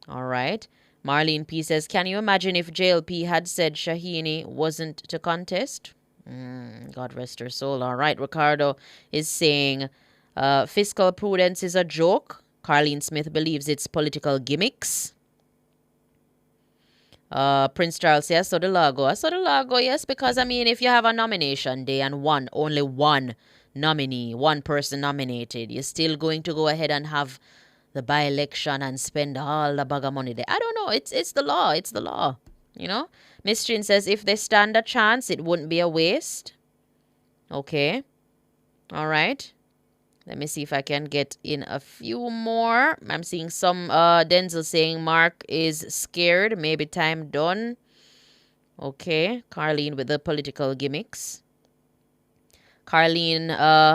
All right. Marlene P says, can you imagine if JLP had said Shahini wasn't to contest? God rest her soul. All right. Ricardo is saying fiscal prudence is a joke. Carlene Smith believes it's political gimmicks. Prince Charles says, I saw the logo, yes, because, I mean, if you have a nomination day and only one nominee, one person nominated, you're still going to go ahead and have the by-election and spend all the bag of money there. I don't know. It's the law. It's the law. You know? Miss Chin says if they stand a chance, it wouldn't be a waste. Okay. All right. Let me see if I can get in a few more. I'm seeing some Denzel saying Mark is scared. Maybe time done. Okay. Carlene with the political gimmicks. Carlene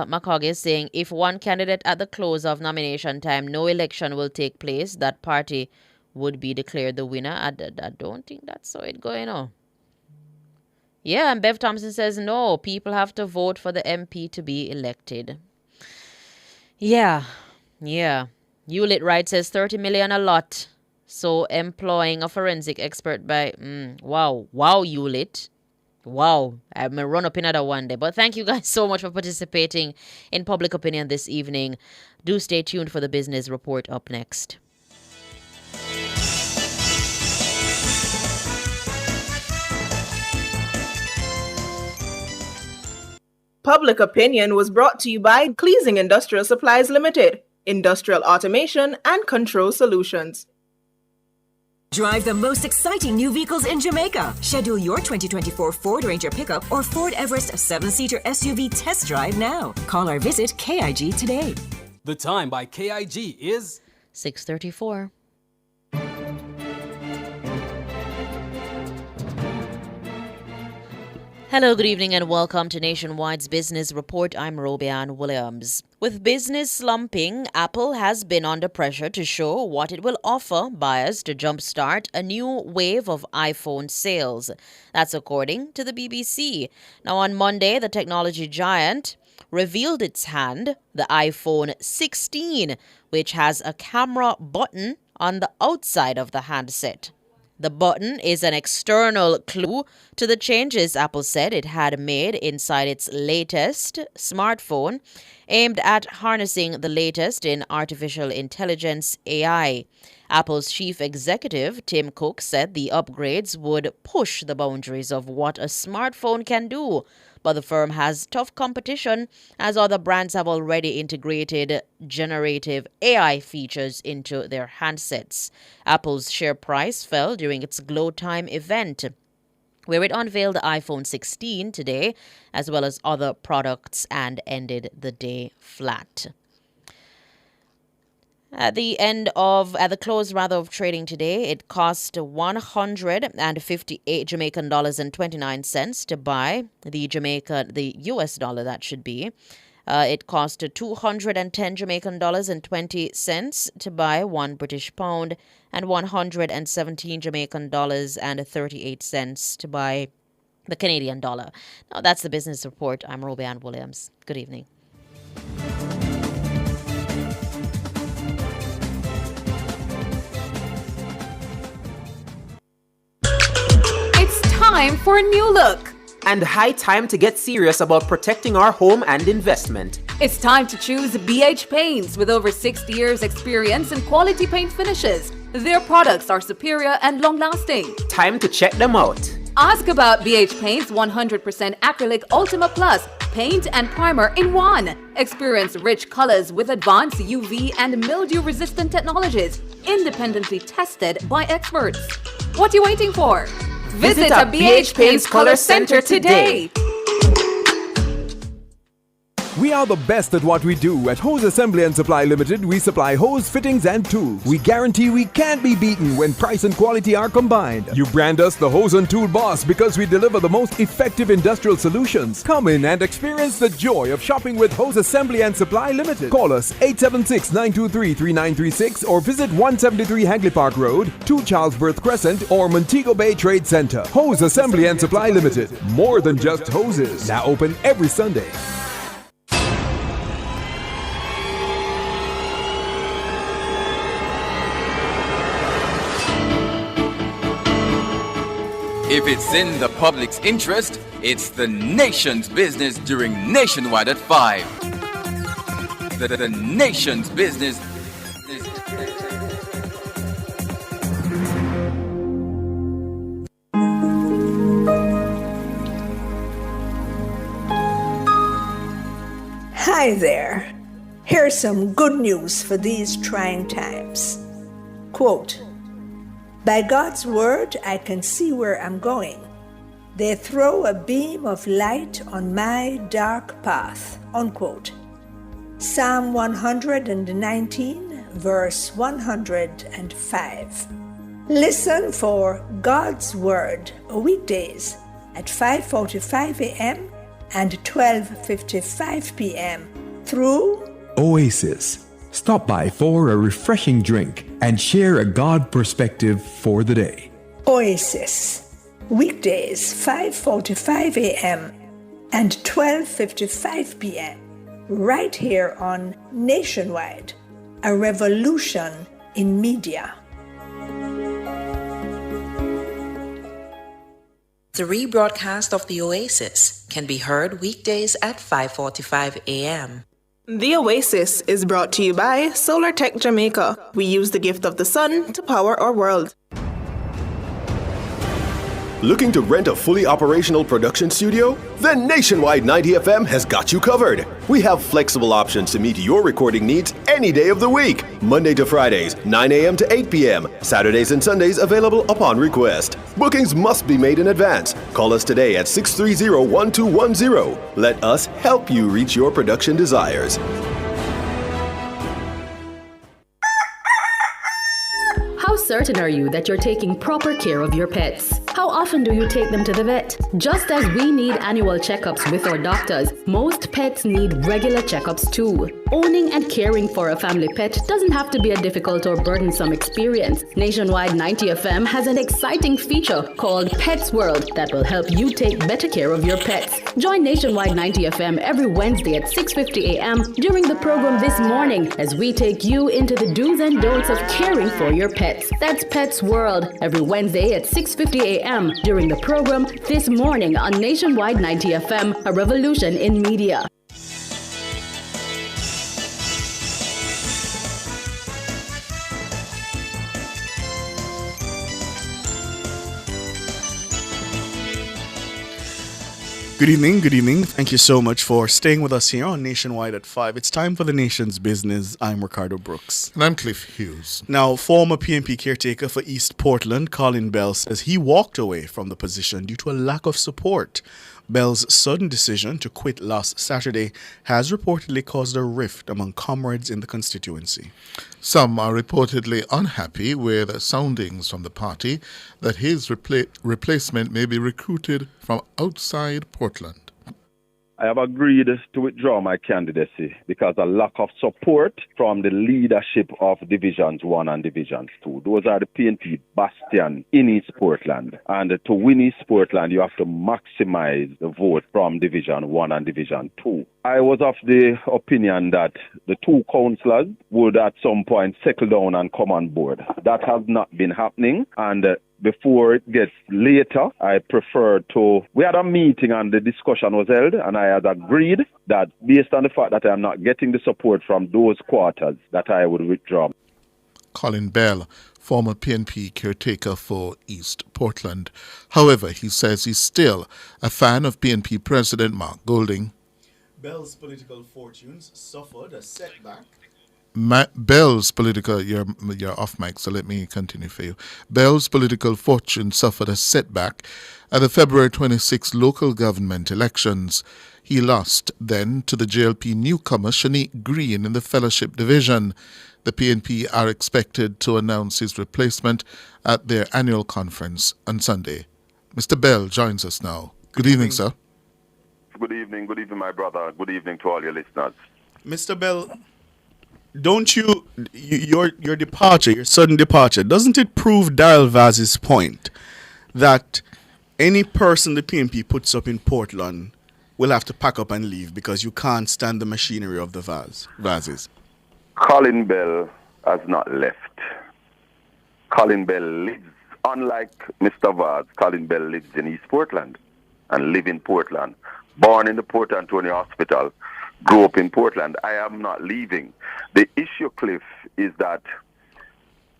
McCog is saying, if one candidate at the close of nomination time, no election will take place, that party would be declared the winner. I don't think that's how it's going on. Yeah, and Bev Thompson says, no, people have to vote for the MP to be elected. Yeah. Hewlett Wright says 30 million a lot. So employing a forensic expert by, wow, Hewlett. Wow, I'm going to run up another one day. But thank you guys so much for participating in Public Opinion this evening. Do stay tuned for the business report up next. Public Opinion was brought to you by Cleasing Industrial Supplies Limited, Industrial Automation and Control Solutions. Drive the most exciting new vehicles in Jamaica. Schedule your 2024 Ford Ranger pickup or Ford Everest 7-seater SUV test drive now. Call or visit KIG today. The time by KIG is 6:34. Hello, good evening, and welcome to Nationwide's Business Report. I'm Robian Williams. With business slumping, Apple has been under pressure to show what it will offer buyers to jumpstart a new wave of iPhone sales. That's according to the BBC. Now, on Monday, the technology giant revealed its hand, the iPhone 16, which has a camera button on the outside of the handset. The button is an external clue to the changes Apple said it had made inside its latest smartphone, aimed at harnessing the latest in artificial intelligence AI. Apple's chief executive, Tim Cook, said the upgrades would push the boundaries of what a smartphone can do. But the firm has tough competition as other brands have already integrated generative AI features into their handsets. Apple's share price fell during its Glow Time event, where it unveiled the iPhone 16 today, as well as other products, and ended the day flat. At the close of trading today, it cost 158 Jamaican dollars and 29 cents to buy the US dollar. That should be. It cost 210 Jamaican dollars and 20 cents to buy 1 British pound, and 117 Jamaican dollars and 38 cents to buy the Canadian dollar. Now that's the business report. I'm Robian Williams. Good evening. Time for a new look. And high time to get serious about protecting our home and investment. It's time to choose BH Paints. With over 60 years experience in quality paint finishes, their products are superior and long-lasting. Time to check them out. Ask about BH Paints 100% Acrylic Ultima Plus paint and primer in one. Experience rich colors with advanced UV and mildew-resistant technologies, independently tested by experts. What are you waiting for? Visit a BH Paints Color Center today. We are the best at what we do. At Hose Assembly and Supply Limited, we supply hose, fittings, and tools. We guarantee we can't be beaten when price and quality are combined. You brand us the Hose and Tool Boss because we deliver the most effective industrial solutions. Come in and experience the joy of shopping with Hose Assembly and Supply Limited. Call us 876-923-3936 or visit 173 Hagley Park Road, 2 Charlesworth Crescent, or Montego Bay Trade Center. Hose Assembly and Supply Limited. More than just hoses. Now open every Sunday. If it's in the public's interest, it's the nation's business during Nationwide at 5. The nation's business. Hi there. Here's some good news for these trying times. Quote, "By God's word, I can see where I'm going. They throw a beam of light on my dark path." Unquote. Psalm 119, verse 105. Listen for God's Word weekdays at 5:45 a.m. and 12:55 p.m. through Oasis. Stop by for a refreshing drink and share a God perspective for the day. Oasis. Weekdays 5:45 a.m. and 12:55 p.m. right here on Nationwide, a revolution in media. The rebroadcast of the Oasis can be heard weekdays at 5:45 a.m. The Oasis is brought to you by Solar Tech Jamaica. We use the gift of the sun to power our world. Looking to rent a fully operational production studio? Then Nationwide 90 FM has got you covered. We have flexible options to meet your recording needs any day of the week. Monday to Fridays, 9 a.m. to 8 p.m. Saturdays and Sundays available upon request. Bookings must be made in advance. Call us today at 630-1210. Let us help you reach your production desires. How certain are you that you're taking proper care of your pets? How often do you take them to the vet? Just as we need annual checkups with our doctors, most pets need regular checkups too. Owning and caring for a family pet doesn't have to be a difficult or burdensome experience. Nationwide 90 FM has an exciting feature called Pets World that will help you take better care of your pets. Join Nationwide 90 FM every Wednesday at 6:50 a.m. during the program This Morning as we take you into the do's and don'ts of caring for your pets. That's Pets World every Wednesday at 6:50 a.m. during the program This Morning on Nationwide 90 FM, a revolution in media. Good evening, good evening. Thank you so much for staying with us here on Nationwide at 5. It's time for the nation's business. I'm Ricardo Brooks. And I'm Cliff Hughes. Now, former PNP caretaker for East Portland, Colin Bell, says he walked away from the position due to a lack of support. Bell's sudden decision to quit last Saturday has reportedly caused a rift among comrades in the constituency. Some are reportedly unhappy with soundings from the party that his replacement may be recruited from outside Portland. I have agreed to withdraw my candidacy because of lack of support from the leadership of Divisions 1 and Divisions 2. Those are the PNP bastion in East Portland. And to win East Portland, you have to maximize the vote from Division 1 and Division 2. I was of the opinion that the two councillors would at some point settle down and come on board. That has not been happening, and before it gets later, I prefer to... We had a meeting and the discussion was held, and I had agreed that based on the fact that I am not getting the support from those quarters, that I would withdraw. Colin Bell, former PNP caretaker for East Portland. However, he says he's still a fan of PNP President Mark Golding. Bell's political fortunes suffered a setback. Bell's political, you're off mic, so let me continue for you. Bell's political fortune suffered a setback at the February 26 local government elections. He lost then to the JLP newcomer Shanique Green in the Fellowship Division. The PNP are expected to announce his replacement at their annual conference on Sunday. Mr. Bell joins us now. Good evening, sir. Good evening, my brother. Good evening to all your listeners. Mr. Bell, don't your departure, your sudden departure, doesn't it prove Daryl Vaz's point that any person the PNP puts up in Portland will have to pack up and leave because you can't stand the machinery of the Vazes? Colin Bell has not left. Colin Bell lives, unlike Mr. Vaz, Colin Bell lives in East Portland and live in Portland. Born in the Port Antonio Hospital, grew up in Portland. I am not leaving. The issue, Cliff, is that,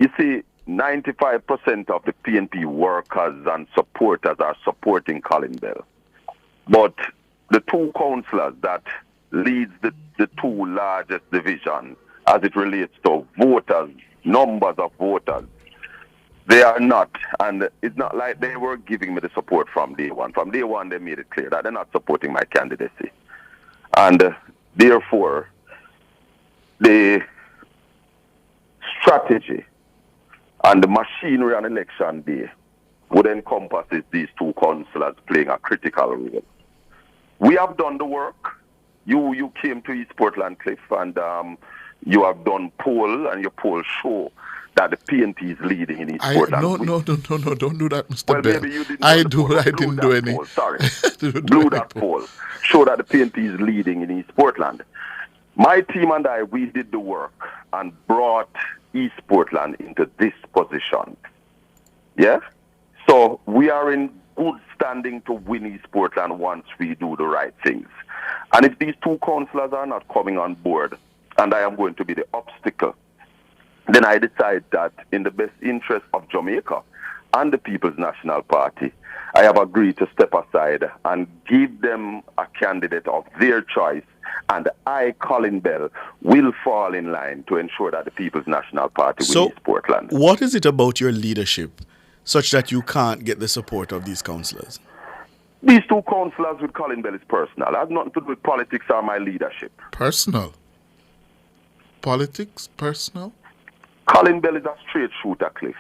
you see, 95% of the PNP workers and supporters are supporting Colin Bell. But the two councillors that leads the two largest divisions as it relates to voters, numbers of voters, they are not, and it's not like they were giving me the support from day one. From day one, they made it clear that they're not supporting my candidacy. And therefore, the strategy and the machinery on election day would encompass these two councillors playing a critical role. We have done the work. You came to East Portland, Cliff, and you have done poll, and your poll show that the PNP is leading in East Portland. No, don't do that, Mr. Well, Bell. maybe you didn't I didn't do any. Poll. Sorry. Blew that poll. Show that the PNP is leading in East Portland. My team and I, we did the work and brought East Portland into this position. Yeah? So we are in good standing to win East Portland once we do the right things. And if these two councillors are not coming on board, and I am going to be the obstacle, then I decide that in the best interest of Jamaica and the People's National Party, I have agreed to step aside and give them a candidate of their choice, and I, Colin Bell, will fall in line to ensure that the People's National Party wins Portland. What is it about your leadership such that you can't get the support of these councillors? These two councillors with Colin Bell is personal. It has nothing to do with politics or my leadership. Personal? Politics? Personal? Colin Bell is a straight shooter, Cliff.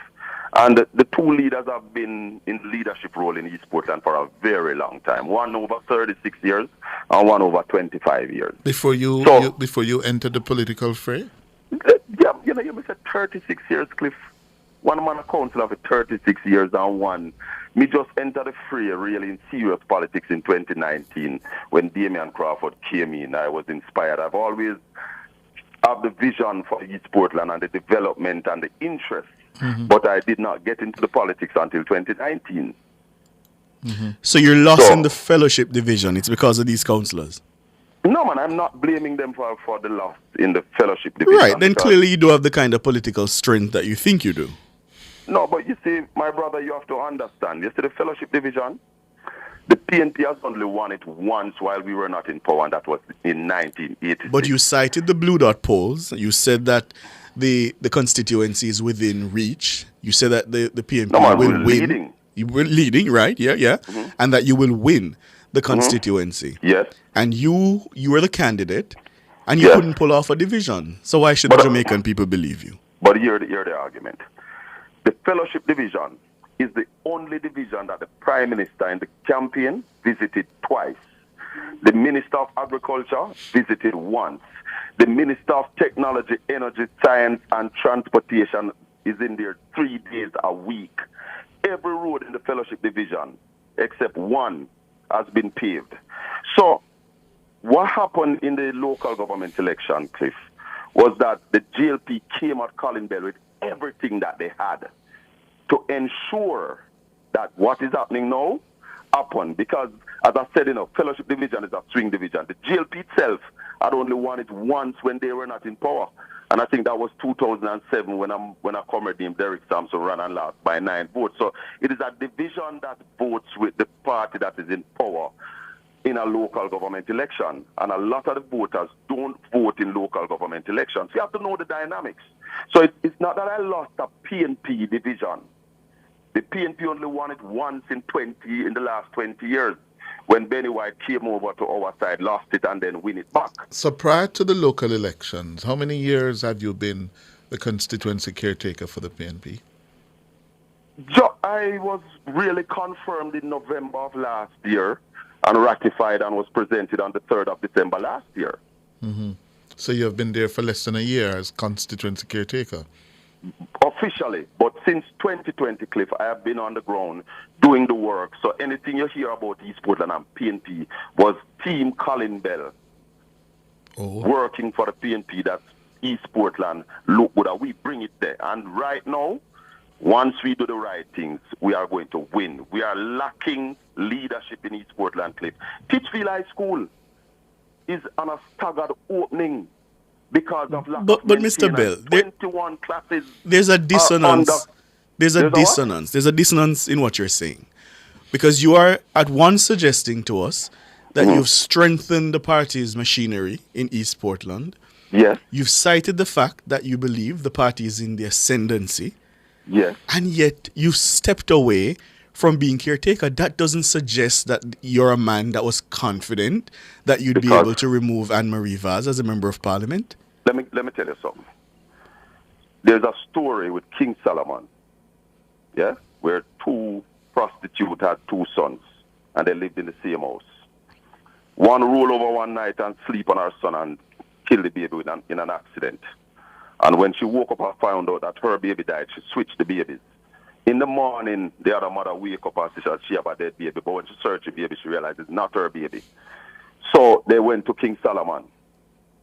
And the two leaders have been in leadership role in East Portland for a very long time. One over 36 years and one over 25 years. Before you entered the political fray? Yeah, you said 36 years, Cliff. One man a councillor for 36 years and one. Me just entered the fray really in serious politics in 2019 when Damian Crawford came in. I was inspired. I've always had the vision for East Portland and the development and the interest. Mm-hmm. But I did not get into the politics until 2019. Mm-hmm. So you're lost in the fellowship division. It's because of these councillors. No, man, I'm not blaming them for the loss in the fellowship division. Right, then clearly you don't have the kind of political strength that you think you do. No, but you see, my brother, you have to understand. You see, the fellowship division, the PNP has only won it once while we were not in power, and that was in 1986. But you cited the Blue Dot polls. You said that the constituency is within reach. You said that the PNP will win. Leading. You were leading, right? Yeah. Mm-hmm. And that you will win the constituency. Mm-hmm. Yes. And you were the candidate, and you couldn't pull off a division. So why should the Jamaican people believe you? But hear the argument. The fellowship division is the only division that the Prime Minister in the campaign visited twice. The Minister of Agriculture visited once. The Minister of Technology, Energy, Science and Transportation is in there 3 days a week. Every road in the fellowship division, except one, has been paved. So what happened in the local government election, Cliff, was that the GLP came at Colin Bell with everything that they had to ensure that what is happening now happened. Because, as I said, fellowship division is a swing division. The GLP itself had only won it once when they were not in power. And I think that was 2007 when a comrade named Derek Sampson ran and lost by 9 votes. So it is a division that votes with the party that is in power in a local government election. And a lot of the voters don't vote in local government elections. You have to know the dynamics. So it's not that I lost a PNP division. The PNP only won it once in the last 20 years. When Benny White came over to our side, lost it, and then win it back. So prior to the local elections, how many years have you been the constituency caretaker for the PNP? I was really confirmed in November of last year and ratified and was presented on the 3rd of December last year. Mm-hmm. So you have been there for less than a year as constituency caretaker? Officially, but since 2020, Cliff, I have been on the ground doing the work. So anything you hear about East Portland and PNP was Team Colin Bell working for the PNP. That's East Portland. Look good, we bring it there. And right now, once we do the right things, we are going to win. We are lacking leadership in East Portland, Cliff. Titchfield High School is on a staggered opening. Because of lack but Mr. Bell, 21 classes. There's a dissonance. There's a dissonance in what you're saying. Because you are at once suggesting to us that you've strengthened the party's machinery in East Portland. Yes. You've cited the fact that you believe the party is in the ascendancy. Yes. And yet you've stepped away from being caretaker. That doesn't suggest that you're a man that was confident that you'd be able to remove Anne-Marie Vaz as a member of parliament. Let me tell you something. There's a story with King Solomon, where 2 prostitutes had 2 sons, and they lived in the same house. One rolled over one night and sleep on her son and killed the baby in an accident. And when she woke up and found out that her baby died, she switched the babies. In the morning, the other mother wake up and said she have a dead baby, but when she searched the baby, she realized it's not her baby. So they went to King Solomon,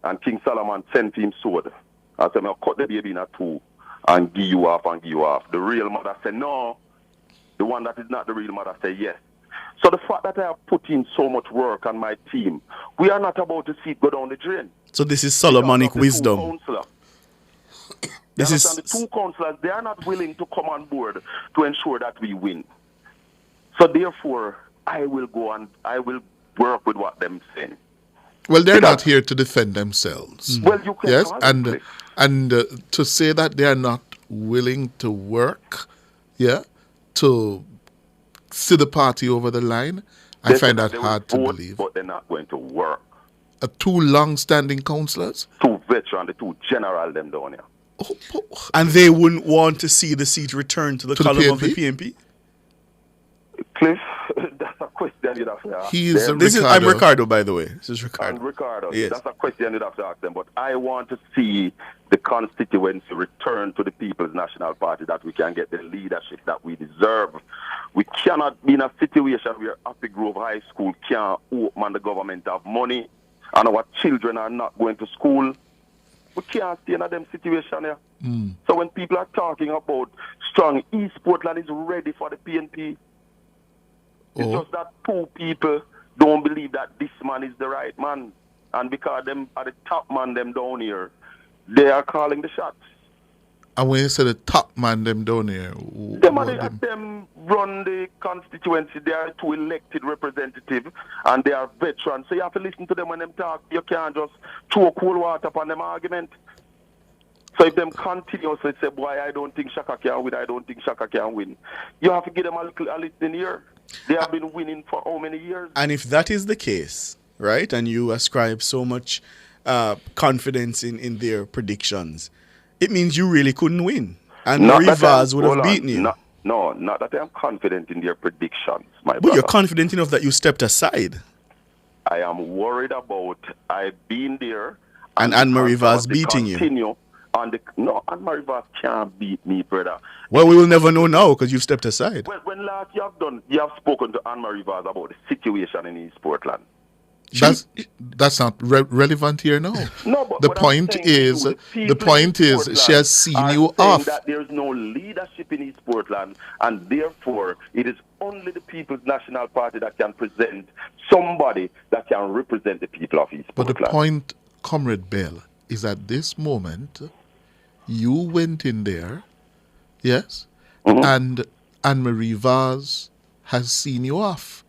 and King Solomon sent him sword. I said, I'll cut the baby in 2 and give you off. The real mother said, no. The one that is not the real mother said, yes. So the fact that I have put in so much work on my team, we are not about to see it go down the drain. So this is Solomonic wisdom. This is the two councillors, they are not willing to come on board to ensure that we win. So therefore, I will go and I will work with what them saying. Well, they're not here to defend themselves. Well, you can yes, call it, and to say that they are not willing to work, to see the party over the line, I find that hard to believe. But they're not going to work. Two long-standing councillors? Two veterans, the two general them down here. And they wouldn't want to see the seat returned to the column of the PNP? Cliff, that's a question you'd have to ask. I'm Ricardo, by the way. This is Ricardo. And Ricardo, yes. That's a question you'd have to ask them. But I want to see the constituency return to the People's National Party, that we can get the leadership that we deserve. We cannot be in a situation where Happy Grove High School can't open and the government have money and our children are not going to school. We can't stay in them situation here. So when people are talking about strong, East Portland is ready for the PNP. It's just that two people don't believe that this man is the right man. And because them are the top man them down here, they are calling the shots. And when you say the top man them down here, them run the constituency. They are two elected representatives and they are veterans. So you have to listen to them when them talk. You can't just throw cool water upon them argument. So if them continuously say, boy, I don't think Shaka can win, I don't think Shaka can win, you have to give them a listening ear. They have been winning for how many years? And if that is the case, right, and you ascribe so much confidence in their predictions, it means you really couldn't win. And Marie Vaz would have beaten you. No, not that I'm confident in their predictions, my brother. But you're confident enough that you stepped aside. I am worried about I've been there. And Anne-Marie Vaz beating you. Anne-Marie Vaz can't beat me, brother. Well, we will never know now because you've stepped aside. Well, when last you have spoken to Anne-Marie Vaz about the situation in East Portland. That's not relevant here now. No, but the point is she has seen you off. That there's no leadership in East Portland, and therefore it is only the People's National Party that can present somebody that can represent the people of East Portland. But the point, Comrade Bell, is at this moment you went in there, yes, and Anne-Marie Vaz has seen you off.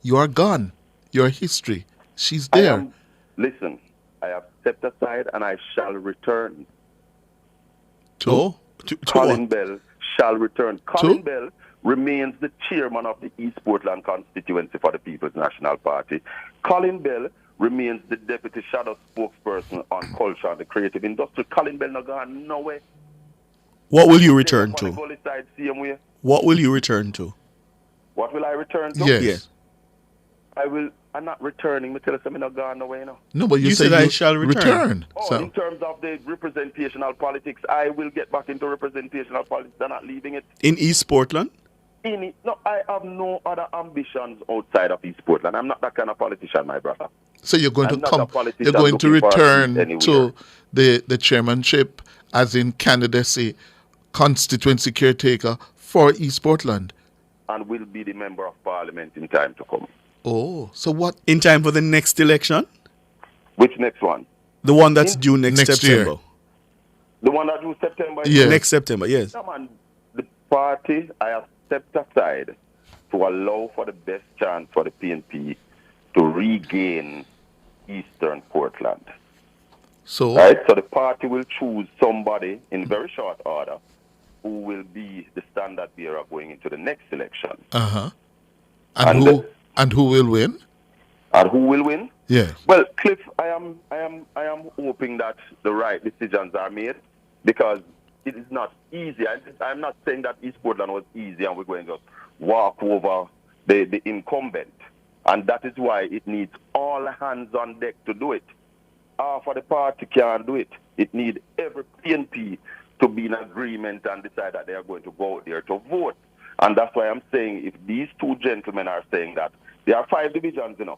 You are gone. Your history. She's there. Listen, I have stepped aside and I shall return. Colin Bell shall return. Colin Bell remains the chairman of the East Portland constituency for the People's National Party. Colin Bell remains the deputy shadow spokesperson on culture and the creative industry. Colin Bell not gone nowhere. What will you return to? What will you return to? What will I return to? Yes. I'm not returning. I tell you, I'm not going nowhere now. No, but you said I shall return. In terms of the representational politics, I will get back into representational politics. They're not leaving it. In East Portland? No, I have no other ambitions outside of East Portland. I'm not that kind of politician, my brother. So you're going You're going to return to the chairmanship, as in candidacy, constituency caretaker for East Portland, and will be the member of parliament in time to come. Oh, so what? In time for the next election? Which next one? The one that's due next September. Year. The one that's due September? Yeah. Next September, yes. No, man, the party, I have stepped aside to allow for the best chance for the PNP to regain Eastern Portland. So the party will choose somebody in very short order who will be the standard bearer going into the next election. And who will win? And who will win? Yeah. Well, Cliff, I am hoping that the right decisions are made, because it is not easy. I'm not saying that East Portland was easy and we're going to just walk over the incumbent. And that is why it needs all hands on deck to do it. For the party can't do it. It needs every PNP to be in agreement and decide that they are going to go out there to vote. And that's why I'm saying, if these two gentlemen are saying that, there are 5 divisions, And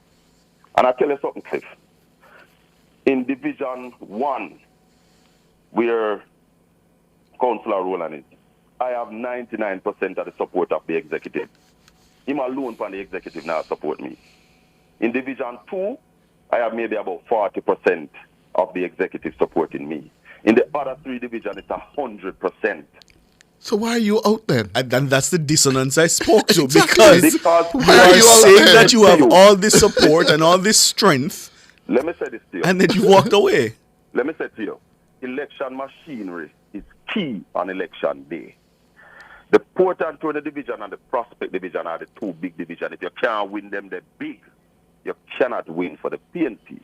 I'll tell you something, Cliff. In Division 1, where Councillor Roland is, I have 99% of the support of the executive. Him alone from the executive now support me. In Division 2, I have maybe about 40% of the executive supporting me. In the other 3 divisions, it's 100%. So why are you out then? And that's the dissonance I spoke to. Exactly. Because Because you are saying that you have all this support and all this strength, Let me say this to you. and then you walked away. Let me say to you, election machinery is key on election day. The Port Antonio division and the Prospect division are the 2 big divisions. If you can't win them, they're big. You cannot win for the PNP.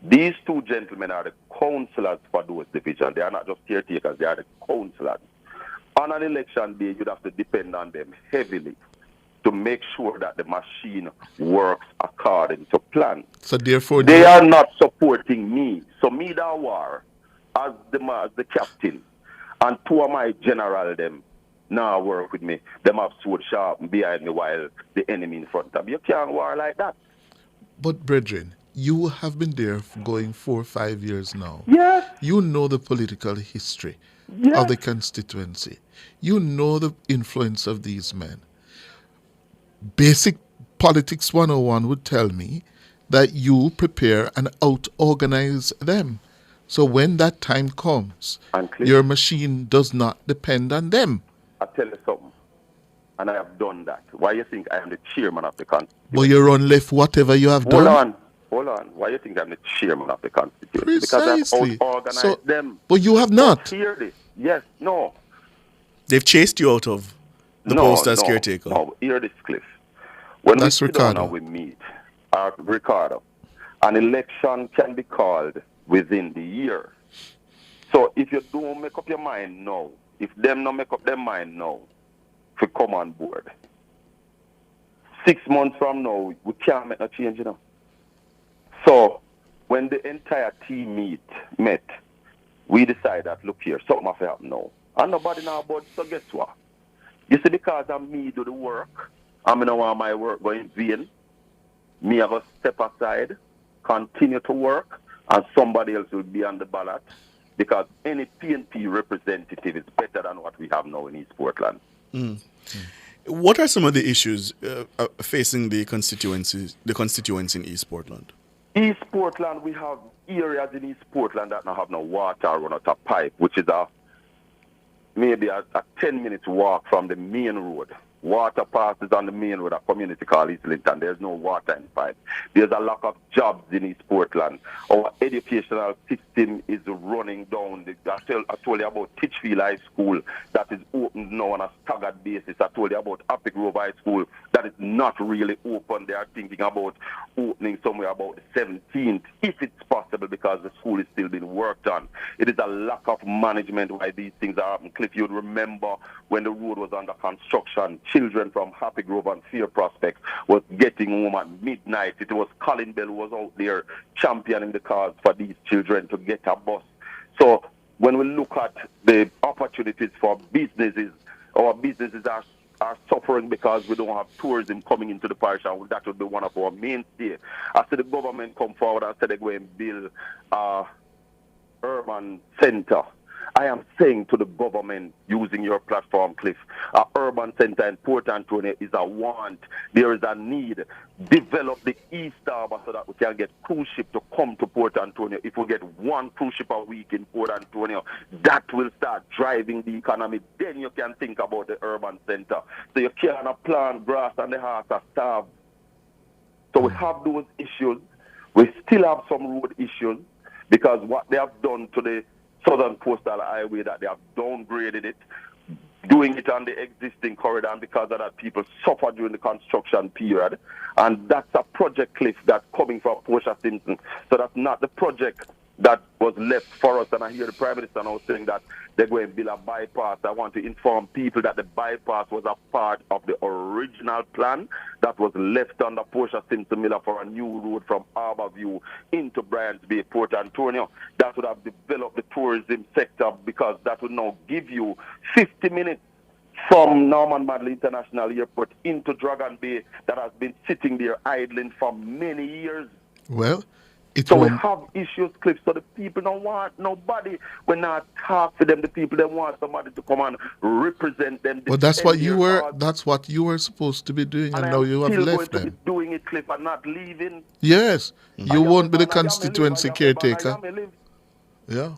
These 2 gentlemen are the councillors for those divisions. They are not just caretakers, they are the councillors. On an election day, you'd have to depend on them heavily to make sure that the machine works according to plan. So therefore, they are not supporting me. So me that war as the captain, and 2 of my general them now work with me. Them have sword sharp behind me while the enemy in front of me. You can't war like that. But brethren, you have been there for going 4 or 5 years now. Yes. You know the political history Yes. of the constituency. You know the influence of these men. Basic Politics 101 would tell me that you prepare and out-organize them. So when that time comes, your machine does not depend on them. I tell you something, and I have done that. Why you think I am the chairman of the constituency? But you run left whatever you have done. Hold on. Why you think I'm the chairman of the constituency? Precisely. Because I've out-organized them. But you have not. Hear this. Yes, no. They've chased you out of the post as caretaker. No, hear this, Cliff. When That's we sit down Ricardo. and we meet, Ricardo, an election can be called within the year. So if you don't make up your mind now, if them not make up their mind now, to come on board, 6 months from now, we can't make no change, you know. So when the entire team met, we decided that, look here, something have to happen now. And nobody now about, so guess what? You see, because of me do the work, I don't want my work going in vain. Me have to step aside, continue to work, and somebody else will be on the ballot. Because any PNP representative is better than what we have now in East Portland. What are some of the issues facing the constituency in East Portland? East Portland, we have areas in East Portland that don't have no water run out of pipe, which is maybe a 10-minute walk from the main road. Water passes on the main road, a community called East Linton. There's no water in pipe. There's a lack of jobs in East Portland. Our educational system is running down. I told you about Titchfield High School that is open now on a staggered basis. I told you about Happy Grove High School that is not really open. They are thinking about opening somewhere about the 17th, if it's possible, because the school is still being worked on. It is a lack of management why these things are happening. Cliff, you'd remember when the road was under construction, children from Happy Grove and Fair Prospect was getting home at midnight. It was Colin Bell who was out there championing the cause for these children to get a bus. So when we look at the opportunities for businesses, our businesses are suffering because we don't have tourism coming into the parish, and that would be one of our mainstay. After the government come forward and said they're going to build urban center, I am saying to the government, using your platform, Cliff, an urban center in Port Antonio is a want. There is a need. Develop the East Harbour so that we can get cruise ship to come to Port Antonio. If we get one cruise ship a week in Port Antonio, that will start driving the economy. Then you can think about the urban center. So you cannot plant grass and the heart are starved. So we have those issues. We still have some road issues because what they have done to the Southern Coastal Highway, that they have downgraded it, doing it on the existing corridor, and because of that, people suffer during the construction period. And that's a project, Cliff, that's coming from Portia Simpson. So that's not the project that was left for us. And I hear the Prime Minister now saying that they're going to build a bypass. I want to inform people that the bypass was a part of the original plan that was left under Portia Simpson Miller for a new road from Harborview into Bryants Bay, Port Antonio. That would have developed the tourism sector, because that would now give you 50 minutes from Norman Manley International Airport into Dragon Bay that has been sitting there idling for many years. Well, So we have issues, Cliff. So the people don't want nobody. We're not talk to them. The people, they want somebody to come and represent them. But that's what you were. That's what you were supposed to be doing, and now you have left them. Still going to be doing it, Cliff, and not leaving. Yes, you won't be the constituency caretaker. Yeah.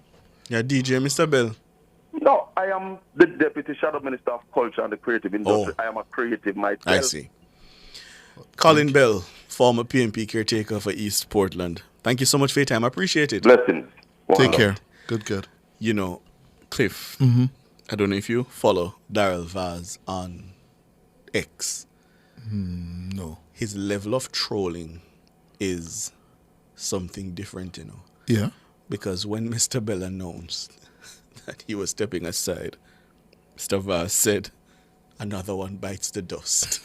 Yeah, DJ, Mr. Bell. No, I am the Deputy Shadow Minister of Culture and the Creative Industry. I am a creative myself. I see. Colin Bell, former PNP caretaker for East Portland. Thank you so much for your time. I appreciate it. Blessings. Take care. Good. You know, Cliff, Mhm. I don't know if you follow Daryl Vaz on X. No. His level of trolling is something different, you know. Yeah. Because when Mr. Bell announced that he was stepping aside, Mr. Vaz said, another one bites the dust.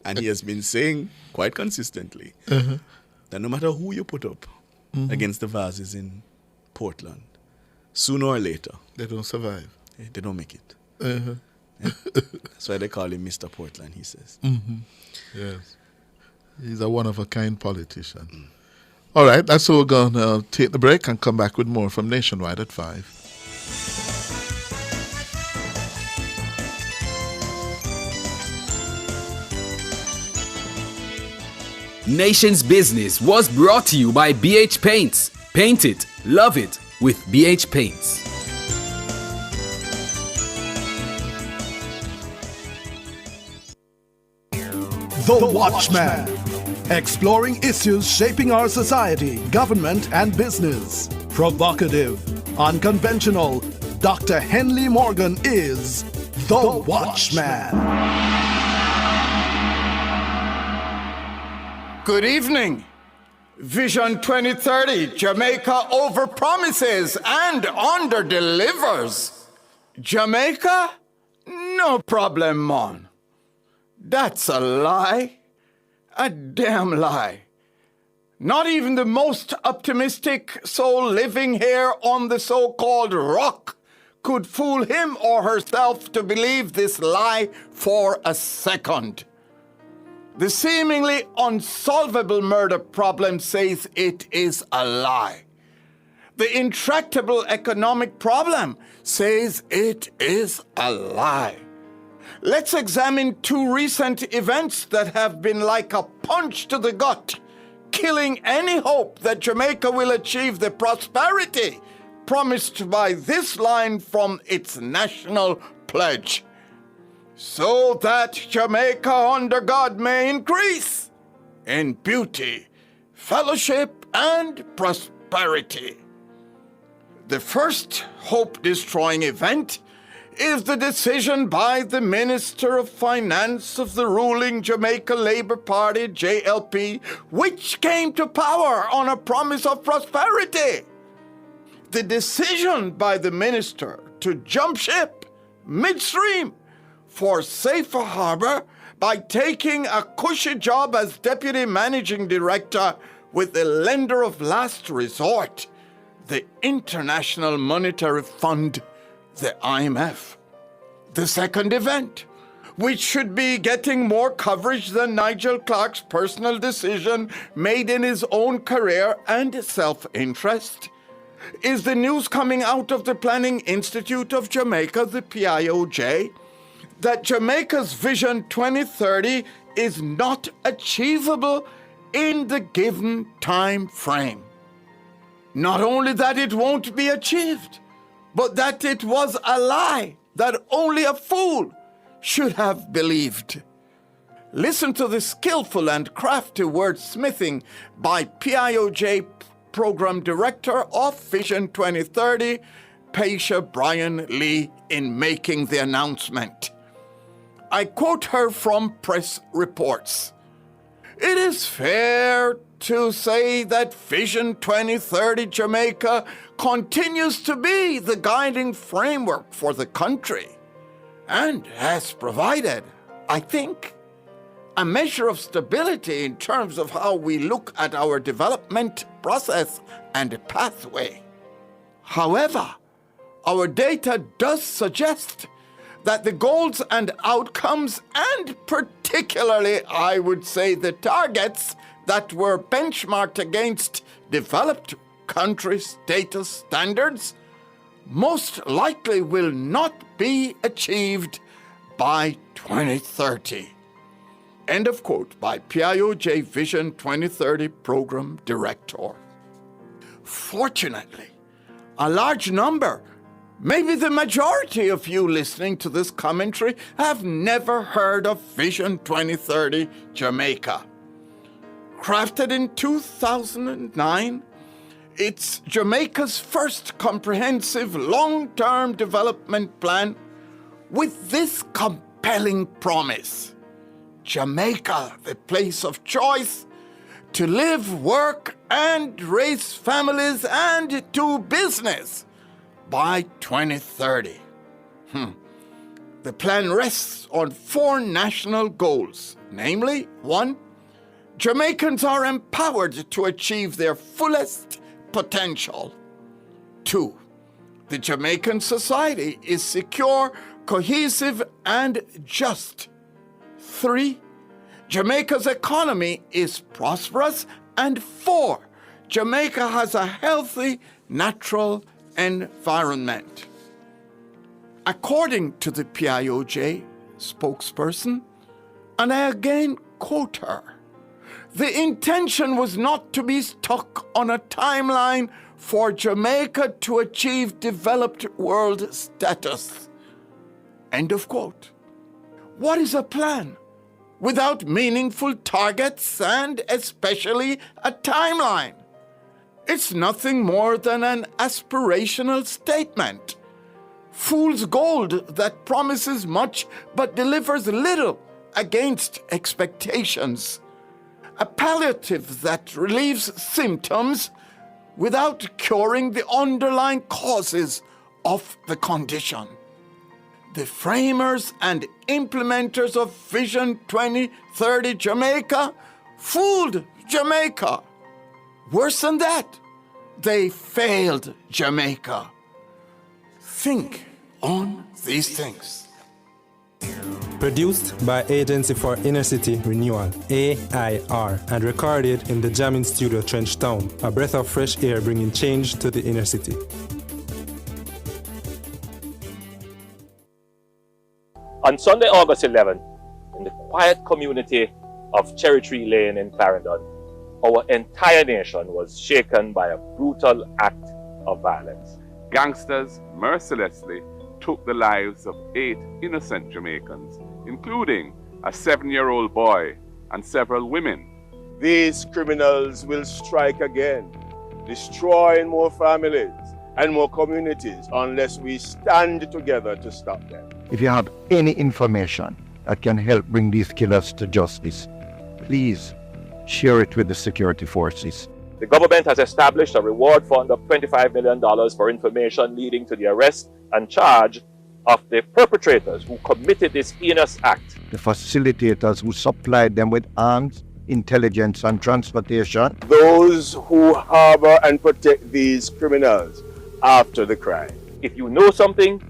And he has been saying quite consistently that no matter who you put up against the Vazes in Portland, sooner or later, they don't survive. They don't make it. Uh-huh. Yeah. That's why they call him Mr. Portland, he says. Yes. He's a one-of-a-kind politician. All right, that's all. We're going to take the break and come back with more from Nationwide at 5. Nation's Business was brought to you by BH Paints. Paint it, love it with BH Paints. The Watchman. Exploring issues shaping our society, government, and business. Provocative, unconventional. Dr. Henley Morgan is The Watchman. Good evening. Vision 2030, Jamaica overpromises and underdelivers. Jamaica? No problem, man. That's a lie. A damn lie. Not even the most optimistic soul living here on the so-called rock could fool him or herself to believe this lie for a second. The seemingly unsolvable murder problem says it is a lie. The intractable economic problem says it is a lie. Let's examine 2 recent events that have been like a punch to the gut, killing any hope that Jamaica will achieve the prosperity promised by this line from its national pledge. So that Jamaica under God may increase in beauty, fellowship, and prosperity. The first hope-destroying event is the decision by the Minister of Finance of the ruling Jamaica Labour Party, JLP, which came to power on a promise of prosperity. The decision by the minister to jump ship midstream for safer harbor by taking a cushy job as deputy managing director with the lender of last resort, the International Monetary Fund, the IMF. The second event, which should be getting more coverage than Nigel Clarke's personal decision made in his own career and self-interest, is the news coming out of the Planning Institute of Jamaica, the PIOJ, that Jamaica's Vision 2030 is not achievable in the given time frame. Not only that it won't be achieved, but that it was a lie that only a fool should have believed. Listen to the skillful and crafty wordsmithing by PIOJ Program Director of Vision 2030, Paisha Brian Lee, in making the announcement. I quote her from press reports. It is fair to say that Vision 2030 Jamaica continues to be the guiding framework for the country and has provided, I think, a measure of stability in terms of how we look at our development process and pathway. However, our data does suggest that the goals and outcomes, and particularly, I would say, the targets that were benchmarked against developed country status standards, most likely will not be achieved by 2030. End of quote by PIOJ Vision 2030 Program Director. Fortunately, a large number, maybe the majority of you listening to this commentary have never heard of Vision 2030 Jamaica. Crafted in 2009, it's Jamaica's first comprehensive long-term development plan with this compelling promise. Jamaica, the place of choice to live, work, and raise families and do business by 2030. The plan rests on 4 national goals, namely, 1, Jamaicans are empowered to achieve their fullest potential. 2, the Jamaican society is secure, cohesive, and just. 3, Jamaica's economy is prosperous. And 4, Jamaica has a healthy natural environment. According to the PIOJ spokesperson, and I again quote her, the intention was not to be stuck on a timeline for Jamaica to achieve developed world status. End of quote. What is a plan without meaningful targets and especially a timeline? It's nothing more than an aspirational statement. Fool's gold that promises much but delivers little against expectations. A palliative that relieves symptoms without curing the underlying causes of the condition. The framers and implementers of Vision 2030 Jamaica fooled Jamaica. Worse than that, they failed Jamaica. Think on these things. Produced by Agency for Inner City Renewal, AIR, and recorded in the Jamming Studio Trenchtown, a breath of fresh air bringing change to the inner city. On Sunday, August 11, in the quiet community of Cherry Tree Lane in Clarendon, our entire nation was shaken by a brutal act of violence. Gangsters mercilessly took the lives of 8 innocent Jamaicans, including a 7-year-old boy and several women. These criminals will strike again, destroying more families and more communities unless we stand together to stop them. If you have any information that can help bring these killers to justice, please share it with the security forces. The government has established a reward fund of $25 million for information leading to the arrest and charge of the perpetrators who committed this heinous act. The facilitators who supplied them with arms, intelligence, and transportation. Those who harbor and protect these criminals after the crime. If you know something,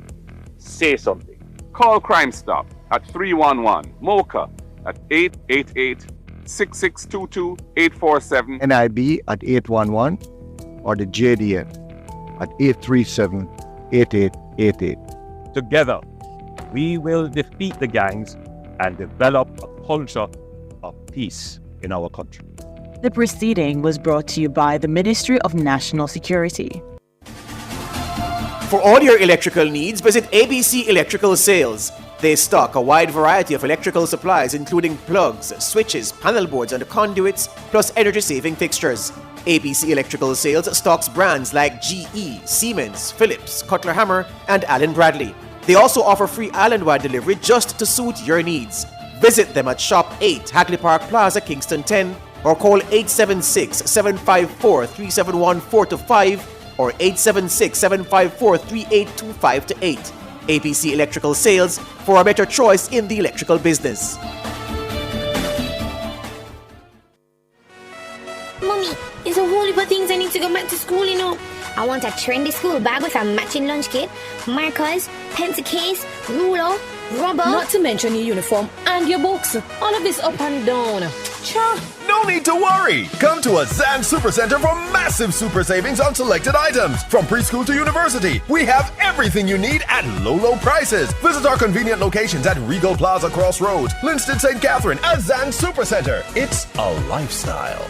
say something. Call Crime Stop at 311 MOCA at 888-6622-847. NIB at 811 or the JDF at 837-8888. Together, we will defeat the gangs and develop a culture of peace in our country. The proceeding was brought to you by the Ministry of National Security. For all your electrical needs, visit ABC Electrical Sales. They stock a wide variety of electrical supplies including plugs, switches, panel boards, and conduits, plus energy-saving fixtures. ABC Electrical Sales stocks brands like GE, Siemens, Philips, Cutler Hammer, and Allen Bradley. They also offer free island-wide delivery just to suit your needs. Visit them at Shop 8, Hagley Park Plaza, Kingston 10, or call 876-754-3714-5 or 876-754-3825-8. ABC Electrical Sales, for a better choice in the electrical business. Mommy, there's a whole heap of things I need to go back to school, you know. I want a trendy school bag with a matching lunch kit, markers, pencil case, ruler, rubber. Not to mention your uniform and your books. All of this up and down. Cha! No need to worry! Come to a Zan Supercenter for massive super savings on selected items. From preschool to university, we have everything you need at low prices. Visit our convenient locations at Regal Plaza Crossroads, Linston St. Catherine, and Zan Supercenter. It's a lifestyle.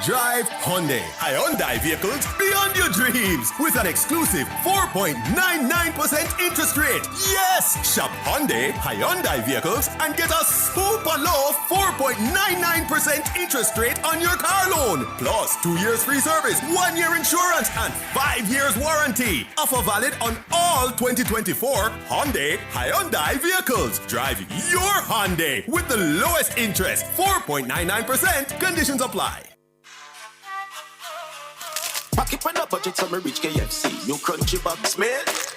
Drive Hyundai. Hyundai vehicles beyond beyond your dreams with an exclusive 4.99% interest rate. Yes! Shop Hyundai vehicles and get a super low 4.99% interest rate on your car loan. Plus 2 years free service, 1 year insurance, and 5 years warranty. Offer valid on all 2024 Hyundai vehicles. Drive your Hyundai with the lowest interest, 4.99%. Conditions apply. Pack it on a budget, so me reach KFC. New crunchy box meal.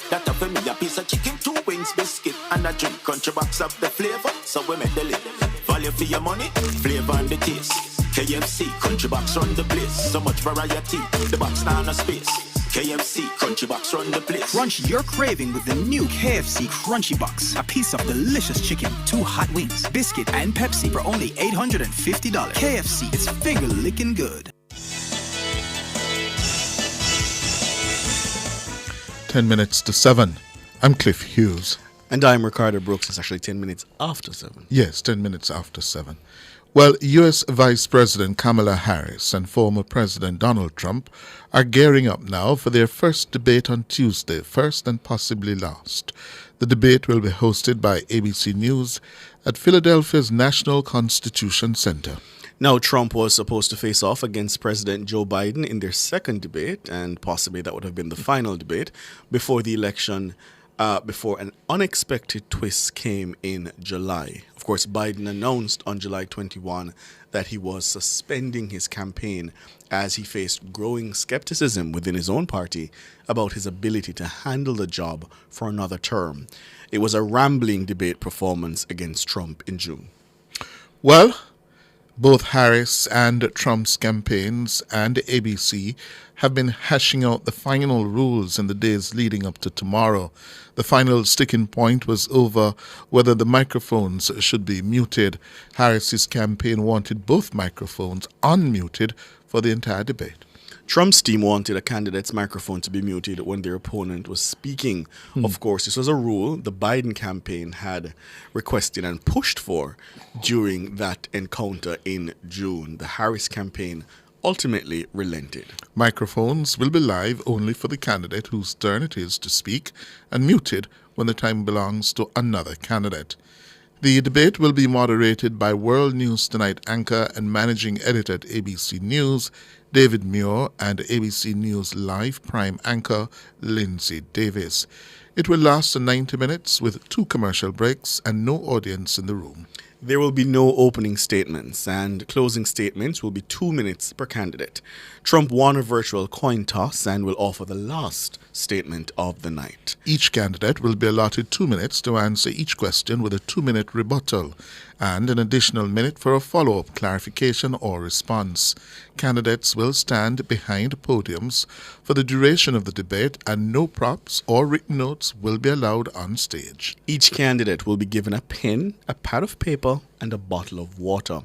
That a for me a piece of chicken, 2 wings, biscuit, and a drink. Crunchy box of the flavor, so we make the lid. Value for your money, flavor and the taste. KFC, crunchy box run the place. So much variety, the box now no space. KFC, crunchy box run the place. Crunch your craving with the new KFC Crunchy Box. A piece of delicious chicken, 2 hot wings, biscuit, and Pepsi for only $850. KFC, it's finger licking good. 10 minutes to 7. I'm Cliff Hughes. And I'm Ricardo Brooks. It's actually 10 minutes after 7. Yes, 10 minutes after 7. Well, U.S. Vice President Kamala Harris and former President Donald Trump are gearing up now for their first debate on Tuesday, first and possibly last. The debate will be hosted by ABC News at Philadelphia's National Constitution Center. Now, Trump was supposed to face off against President Joe Biden in their second debate, and possibly that would have been the final debate before the election, before an unexpected twist came in July. Of course, Biden announced on July 21 that he was suspending his campaign as he faced growing skepticism within his own party about his ability to handle the job for another term. It was a rambling debate performance against Trump in June. Well, both Harris and Trump's campaigns and ABC have been hashing out the final rules in the days leading up to tomorrow. The final sticking point was over whether the microphones should be muted. Harris's campaign wanted both microphones unmuted for the entire debate. Trump's team wanted a candidate's microphone to be muted when their opponent was speaking. Of course, this was a rule the Biden campaign had requested and pushed for during that encounter in June. The Harris campaign ultimately relented. Microphones will be live only for the candidate whose turn it is to speak and muted when the time belongs to another candidate. The debate will be moderated by World News Tonight anchor and managing editor at ABC News, David Muir, and ABC News Live Prime anchor, Lindsay Davis. It will last 90 minutes with 2 commercial breaks and no audience in the room. There will be no opening statements, and closing statements will be 2 minutes per candidate. Trump won a virtual coin toss and will offer the last statement of the night. Each candidate will be allotted 2 minutes to answer each question with a 2-minute rebuttal and an additional minute for a follow-up clarification or response. Candidates will stand behind podiums for the duration of the debate, and no props or written notes will be allowed on stage. Each candidate will be given a pen, a pad of paper, and a bottle of water.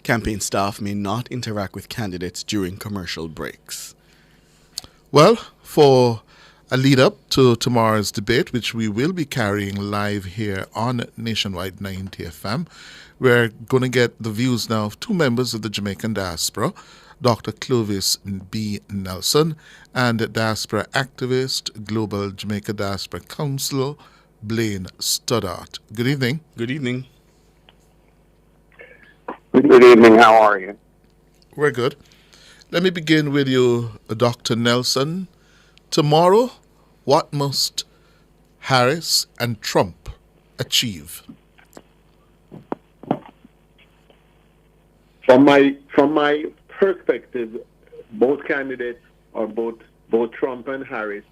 Campaign staff may not interact with candidates during commercial breaks. Well, for a lead-up to tomorrow's debate, which we will be carrying live here on Nationwide 90 FM, we're going to get the views now of 2 members of the Jamaican diaspora, Dr. Clovis B. Nelson and diaspora activist, Global Jamaica Diaspora Council, Blaine Stoddart. Good evening. Good evening. Good evening. How are you? We're good. Let me begin with you, Dr. Nelson. Tomorrow, what must Harris and Trump achieve? From my perspective, both candidates, or both Trump and Harris,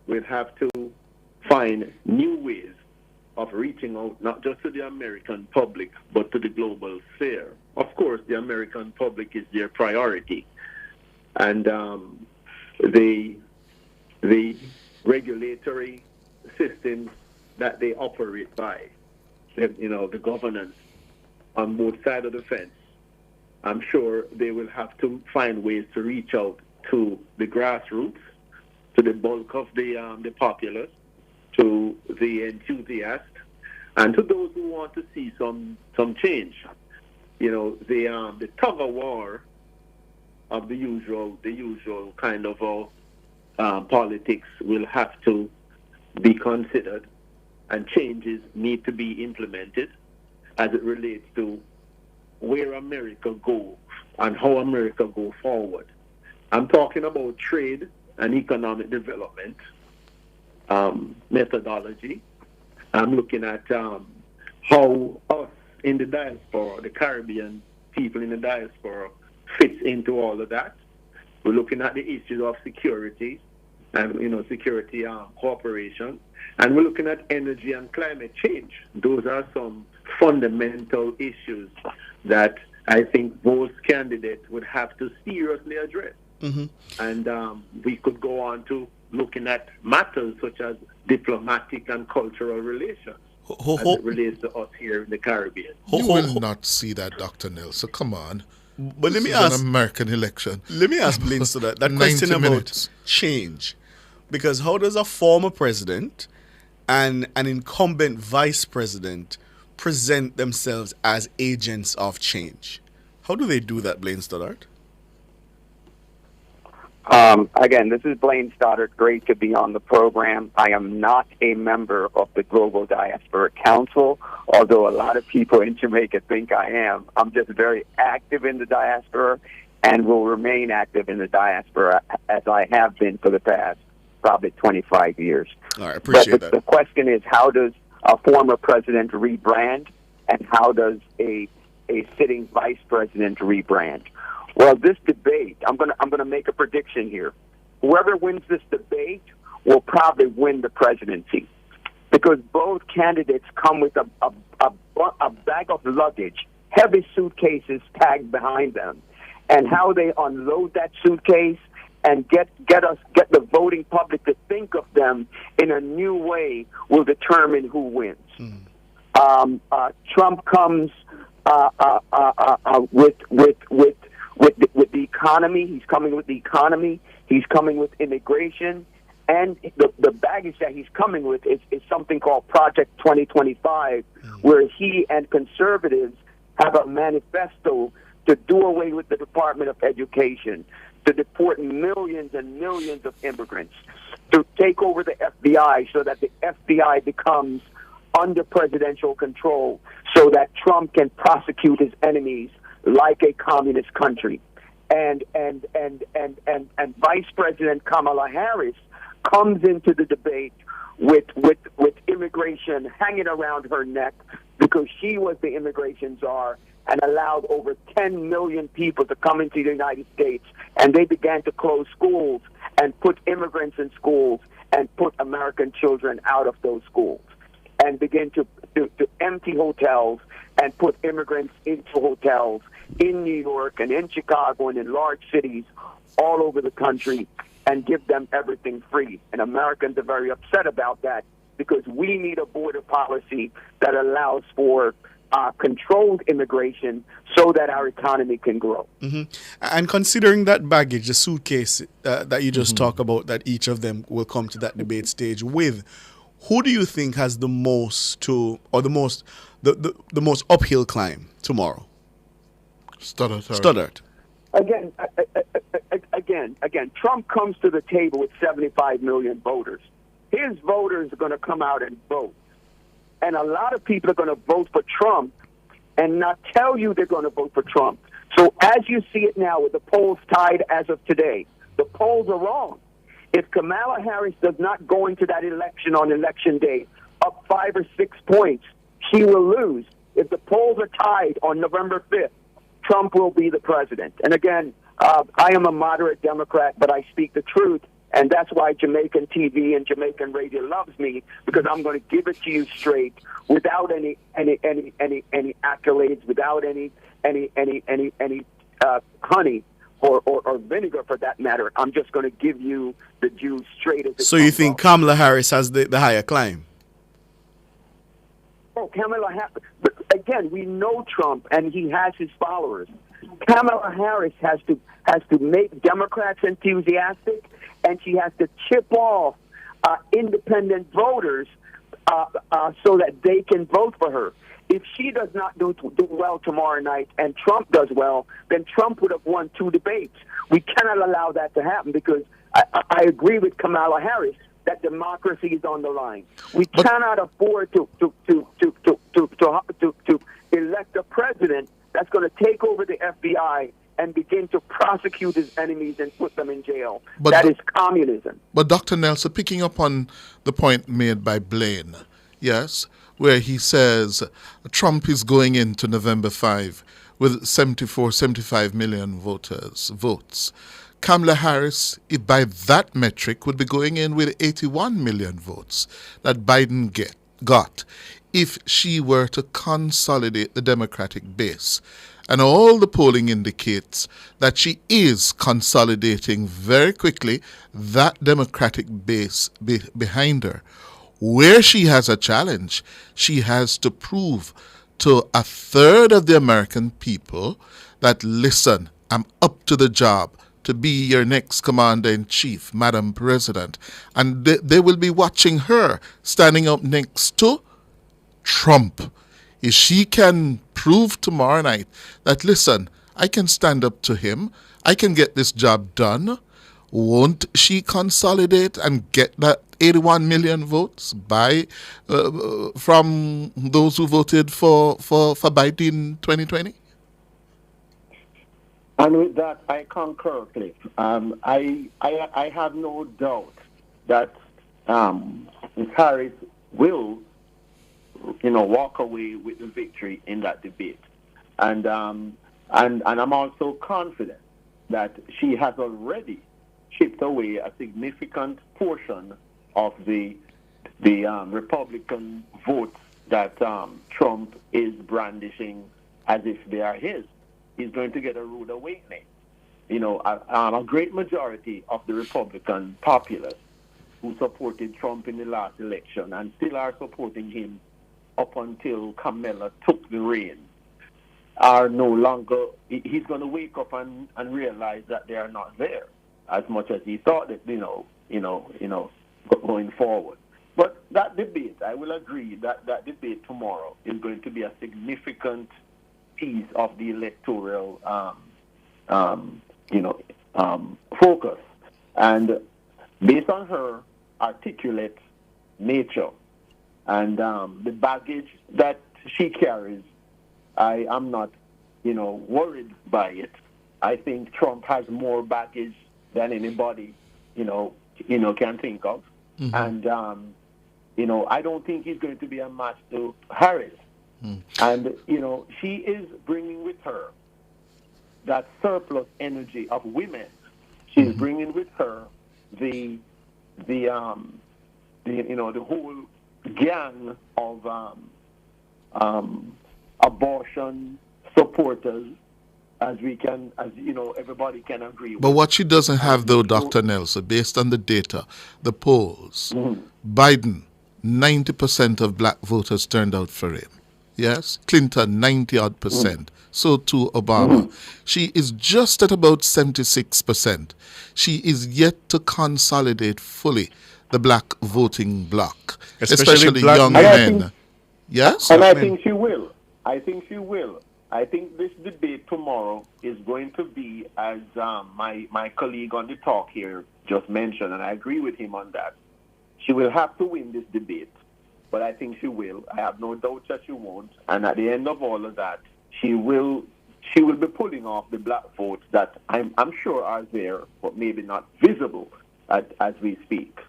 will have to find new ways of reaching out not just to the American public, but to the global sphere. Of course, the American public is their priority. And the regulatory systems that they operate by, the governance on both sides of the fence, I'm sure they will have to find ways to reach out to the grassroots, to the bulk of the populace, to the enthusiasts, and to those who want to see some change. The tug of war of the usual kind of politics will have to be considered, and changes need to be implemented as it relates to where America goes and how America goes forward. I'm talking about trade and economic development methodology. I'm looking at how us in the diaspora, the Caribbean people in the diaspora, fits into all of that. We're looking at the issues of security and security cooperation, and we're looking at energy and climate change. Those are some fundamental issues that I think both candidates would have to seriously address. Mm-hmm. And we could go on to looking at matters such as diplomatic and cultural relations as it relates to us here in the Caribbean. You will not see that, Dr. Nelson. Come on. But let me This is ask an American election. Let me ask Blaine so that question about minutes. change. Because how does a former president and an incumbent vice president present themselves as agents of change? How do they do that, Blaine Stoddart? Again, this is Blaine Stoddart. Great to be on the program. I am not a member of the Global Diaspora Council, although a lot of people in Jamaica think I am. I'm just very active in the diaspora and will remain active in the diaspora as I have been for the past probably 25 years. All right, appreciate that. The question is, how does a former president rebrand, and how does a sitting vice president rebrand? Well, this debate, I'm gonna make a prediction here. Whoever wins this debate will probably win the presidency, because both candidates come with a bag of luggage, heavy suitcases tagged behind them, and how they unload that suitcase and get the voting public to think of them in a new way will determine who wins. Trump comes with the economy. He's coming with the economy. He's coming with immigration. And the baggage that he's coming with is something called Project 2025, where he and conservatives have a manifesto to do away with the Department of Education, to deport millions and millions of immigrants, to take over the FBI so that the FBI becomes under presidential control, so that Trump can prosecute his enemies like a communist country. And Vice President Kamala Harris comes into the debate with immigration hanging around her neck, because she was the immigration czar and allowed over 10 million people to come into the United States, and they began to close schools and put immigrants in schools and put American children out of those schools, and begin to empty hotels and put immigrants into hotels in New York and in Chicago and in large cities all over the country, and give them everything free. And Americans are very upset about that, because we need a border policy that allows for controlled immigration so that our economy can grow. Mm-hmm. And considering that baggage, the suitcase that you just talked about, that each of them will come to that debate stage with, who do you think has the most the most uphill climb tomorrow? Stoddart. Again, Trump comes to the table with 75 million voters. His voters are going to come out and vote. And a lot of people are going to vote for Trump and not tell you they're going to vote for Trump. So as you see it now with the polls tied as of today, the polls are wrong. If Kamala Harris does not go into that election on election day up 5 or 6 points, she will lose. If the polls are tied on November 5th, Trump will be the president. And again, I am a moderate Democrat, but I speak the truth. And that's why Jamaican TV and Jamaican radio loves me, because I'm going to give it to you straight, without any accolades, without any honey or vinegar for that matter. I'm just going to give you the juice straight as it So you think Kamala Harris has the higher climb? Oh, Kamala Harris. But again, we know Trump, and he has his followers. Kamala Harris has to make Democrats enthusiastic, and she has to chip off independent voters so that they can vote for her. If she does not do well tomorrow night and Trump does well, then Trump would have won 2 debates. We cannot allow that to happen because I agree with Kamala Harris that democracy is on the line. We cannot afford to elect a president that's going to take over the FBI and begin to prosecute his enemies and put them in jail. That is communism. But Dr. Nelson, picking up on the point made by Blaine, yes, where he says Trump is going into November 5 with 75 million votes. Kamala Harris, by that metric, would be going in with 81 million votes that Biden got if she were to consolidate the Democratic base. And all the polling indicates that she is consolidating very quickly that Democratic base behind her. Where she has a challenge, she has to prove to a third of the American people that, listen, I'm up to the job to be your next commander-in-chief, Madam President. And they will be watching her standing up next to Trump. If she can prove tomorrow night that, listen, I can stand up to him, I can get this job done, won't she consolidate and get that 81 million votes from those who voted for Biden in 2020? And with that, I concur, Cliff. I have no doubt that Ms. Harris will, walk away with the victory in that debate. And I'm also confident that she has already chipped away a significant portion of the Republican votes that Trump is brandishing as if they are his. He's going to get a rude awakening. A great majority of the Republican populace who supported Trump in the last election and still are supporting him up until Kamala took the reins are no longer, he's going to wake up and realize that they are not there as much as he thought that, going forward. But that debate, I will agree that debate tomorrow is going to be a significant piece of the electoral, focus. And based on her articulate nature and the baggage that she carries, I am not, worried by it. I think Trump has more baggage than anybody, can think of. Mm-hmm. And, I don't think he's going to be a match to Harris. Mm. And, she is bringing with her that surplus energy of women. She's mm-hmm. bringing with her the whole gang of abortion supporters, everybody can agree with. But what she doesn't have, though, Dr. Nelson, based on the data, the polls, mm-hmm. Biden, 90% of black voters turned out for him. Yes? Clinton, 90-odd percent. Mm-hmm. So too Obama. Mm-hmm. She is just at about 76%. She is yet to consolidate fully the black voting bloc, especially young men. Yes? And I think she will. I think this debate tomorrow is going to be, as my colleague on the talk here just mentioned, and I agree with him on that. She will have to win this debate, but I think she will. I have no doubt that she won't. And at the end of all of that, she will be pulling off the black votes that I'm sure are there, but maybe not visible as we speak.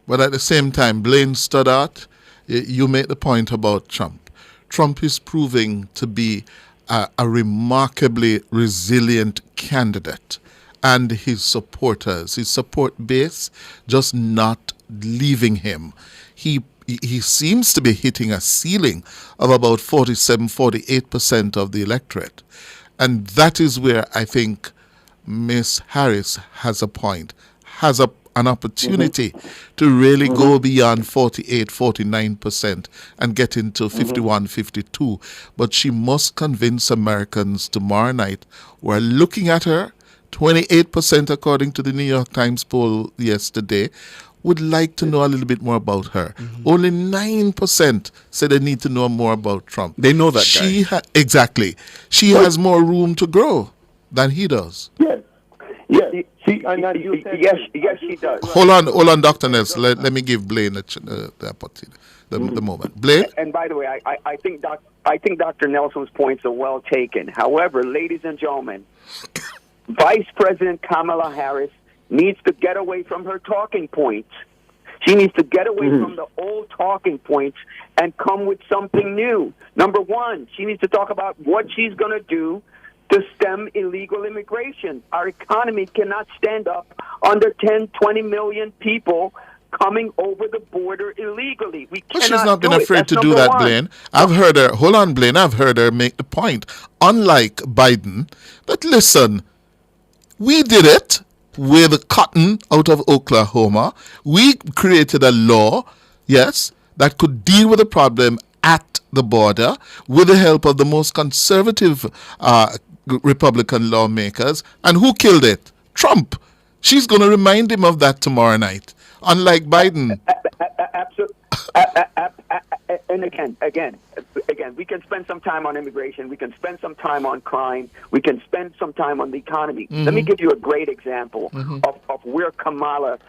But at the same time, Blaine Stoddart, you make the point about Trump. Trump is proving to be a remarkably resilient candidate, and his supporters, his support base, just not leaving him. He seems to be hitting a ceiling of about 47-48% of the electorate. And that is where I think Miss Harris has a point, has an opportunity mm-hmm. to really mm-hmm. go beyond 48-49% and get into 51-52. Mm-hmm. But she must convince Americans tomorrow night who are looking at her, 28% according to the New York Times poll yesterday, would like to know a little bit more about her. Only 9% say they need to know more about Trump. They know that guy. Exactly. She has more room to grow than he does. Yes. Yes. Yes, she does. Hold on, Dr. Nelson. Let me give Blaine the moment. Blaine? And by the way, I think Dr. Nelson's points are well taken. However, ladies and gentlemen, Vice President Kamala Harris needs to get away from her talking points. She needs to get away from the old talking points and come with something new. Number one, she needs to talk about what she's going to do to stem illegal immigration. Our economy cannot stand up under 10, 20 million people coming over the border illegally. We cannot. She's not been do it. afraid That's to do number that, one. Blaine. I've heard her. Hold on, Blaine. I've heard her make the point. Unlike Biden, but listen, we did it with cotton out of Oklahoma. We created a law, yes, that could deal with the problem at the border with the help of the most conservative Republican lawmakers. And who killed it? Trump. She's going to remind him of that tomorrow night. Unlike Biden. Absolutely. And again, we can spend some time on immigration. We can spend some time on crime. We can spend some time on the economy. Let me give you a great example of where Kamala,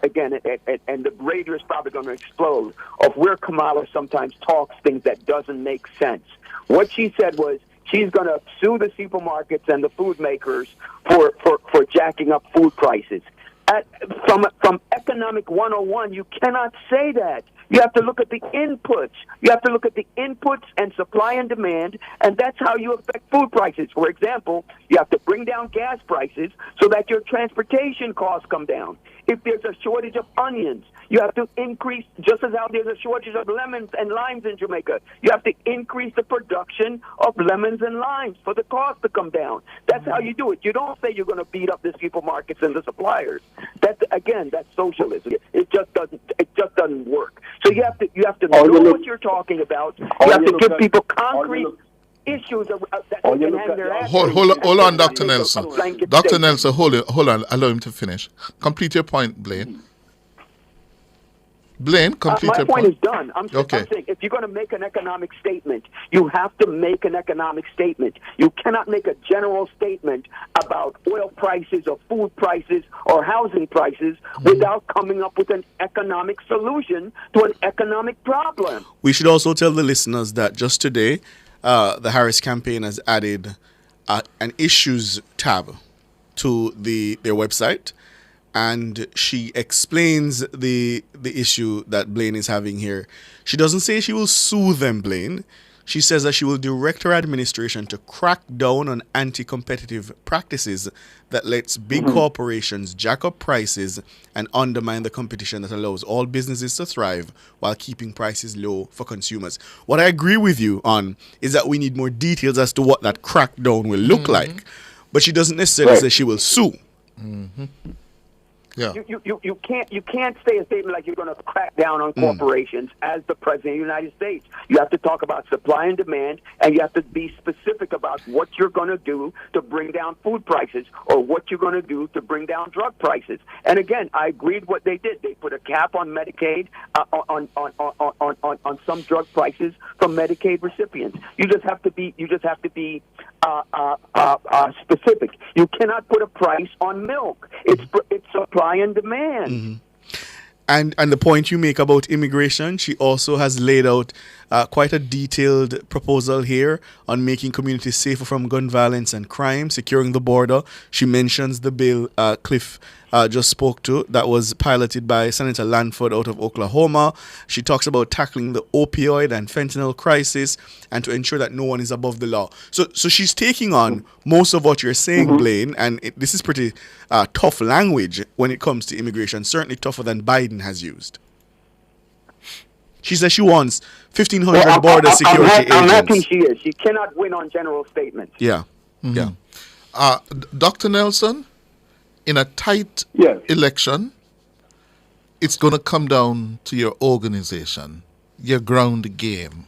again, and the radio is probably going to explode, of where Kamala sometimes talks things that doesn't make sense. What she said was she's going to sue the supermarkets and the food makers for jacking up food prices. From Economic 101, you cannot say that. You have to look at the inputs. You have to look at the inputs and supply and demand, and that's how you affect food prices. For example, you have to bring down gas prices so that your transportation costs come down. If there's a shortage of onions, you have to increase, just as how there's a shortage of lemons and limes in Jamaica, you have to increase the production of lemons and limes for the cost to come down. That's how you do it. You don't say you're going to beat up the supermarkets and the suppliers. That's socialism. It just doesn't work. So you have to know what you're talking about. You have to give people concrete issues that they can hang their ass. Hold on, Dr. Nelson. Dr. Nelson, hold on. Allow him to finish. Complete your point, Blaine. Complete your point. My point is done. I'm saying if you're going to make an economic statement, you have to make an economic statement. You cannot make a general statement about oil prices or food prices or housing prices without coming up with an economic solution to an economic problem. We should also tell the listeners that just today, the Harris campaign has added an issues tab to their website. And she explains the issue that Blaine is having here. She doesn't say she will sue them, Blaine. She says that she will direct her administration to crack down on anti-competitive practices that lets big corporations jack up prices and undermine the competition that allows all businesses to thrive while keeping prices low for consumers. What I agree with you on is that we need more details as to what that crackdown will look like. But she doesn't necessarily say she will sue. Yeah. You can't say a statement like you're going to crack down on corporations as the President of the United States. You have to talk about supply and demand, and you have to be specific about what you're going to do to bring down food prices or what you're going to do to bring down drug prices. And again, I agreed what they did. They put a cap on Medicaid, on some drug prices from Medicaid recipients. You just have to be specific. You cannot put a price on milk. It's supply and demand. And the point you make about immigration, she also has laid out quite a detailed proposal here on making communities safer from gun violence and crime, securing the border. She mentions the bill Cliff just spoke to that was piloted by Senator Lanford out of Oklahoma. She talks about tackling the opioid and fentanyl crisis and to ensure that no one is above the law. So she's taking on most of what you're saying, Blaine, and this is pretty tough language when it comes to immigration, certainly tougher than Biden has used. She says she wants 1,500 border security agents. I'm happy she is. She cannot win on general statements. Yeah. Dr. Nelson, in a tight election, it's going to come down to your organization, your ground game.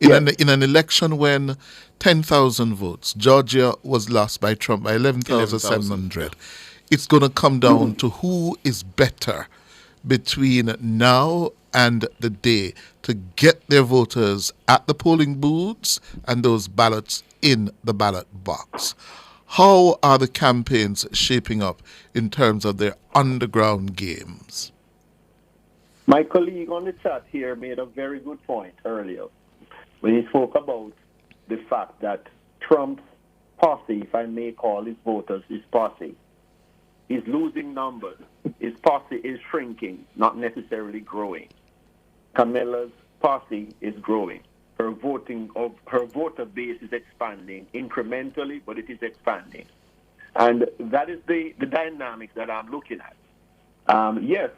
In an election when 10,000 votes, Georgia was lost by Trump by 11,700. it's going to come down to who is better between now and the day to get their voters at the polling booths and those ballots in the ballot box. How are the campaigns shaping up in terms of their underground games? My colleague on the chat here made a very good point earlier when he spoke about the fact that Trump's posse, if I may call his voters his posse, is losing numbers. His posse is shrinking, not necessarily growing. Camilla's posse is growing. Her voter base is expanding incrementally, but it is expanding. And that is the dynamics that I'm looking at. Yes,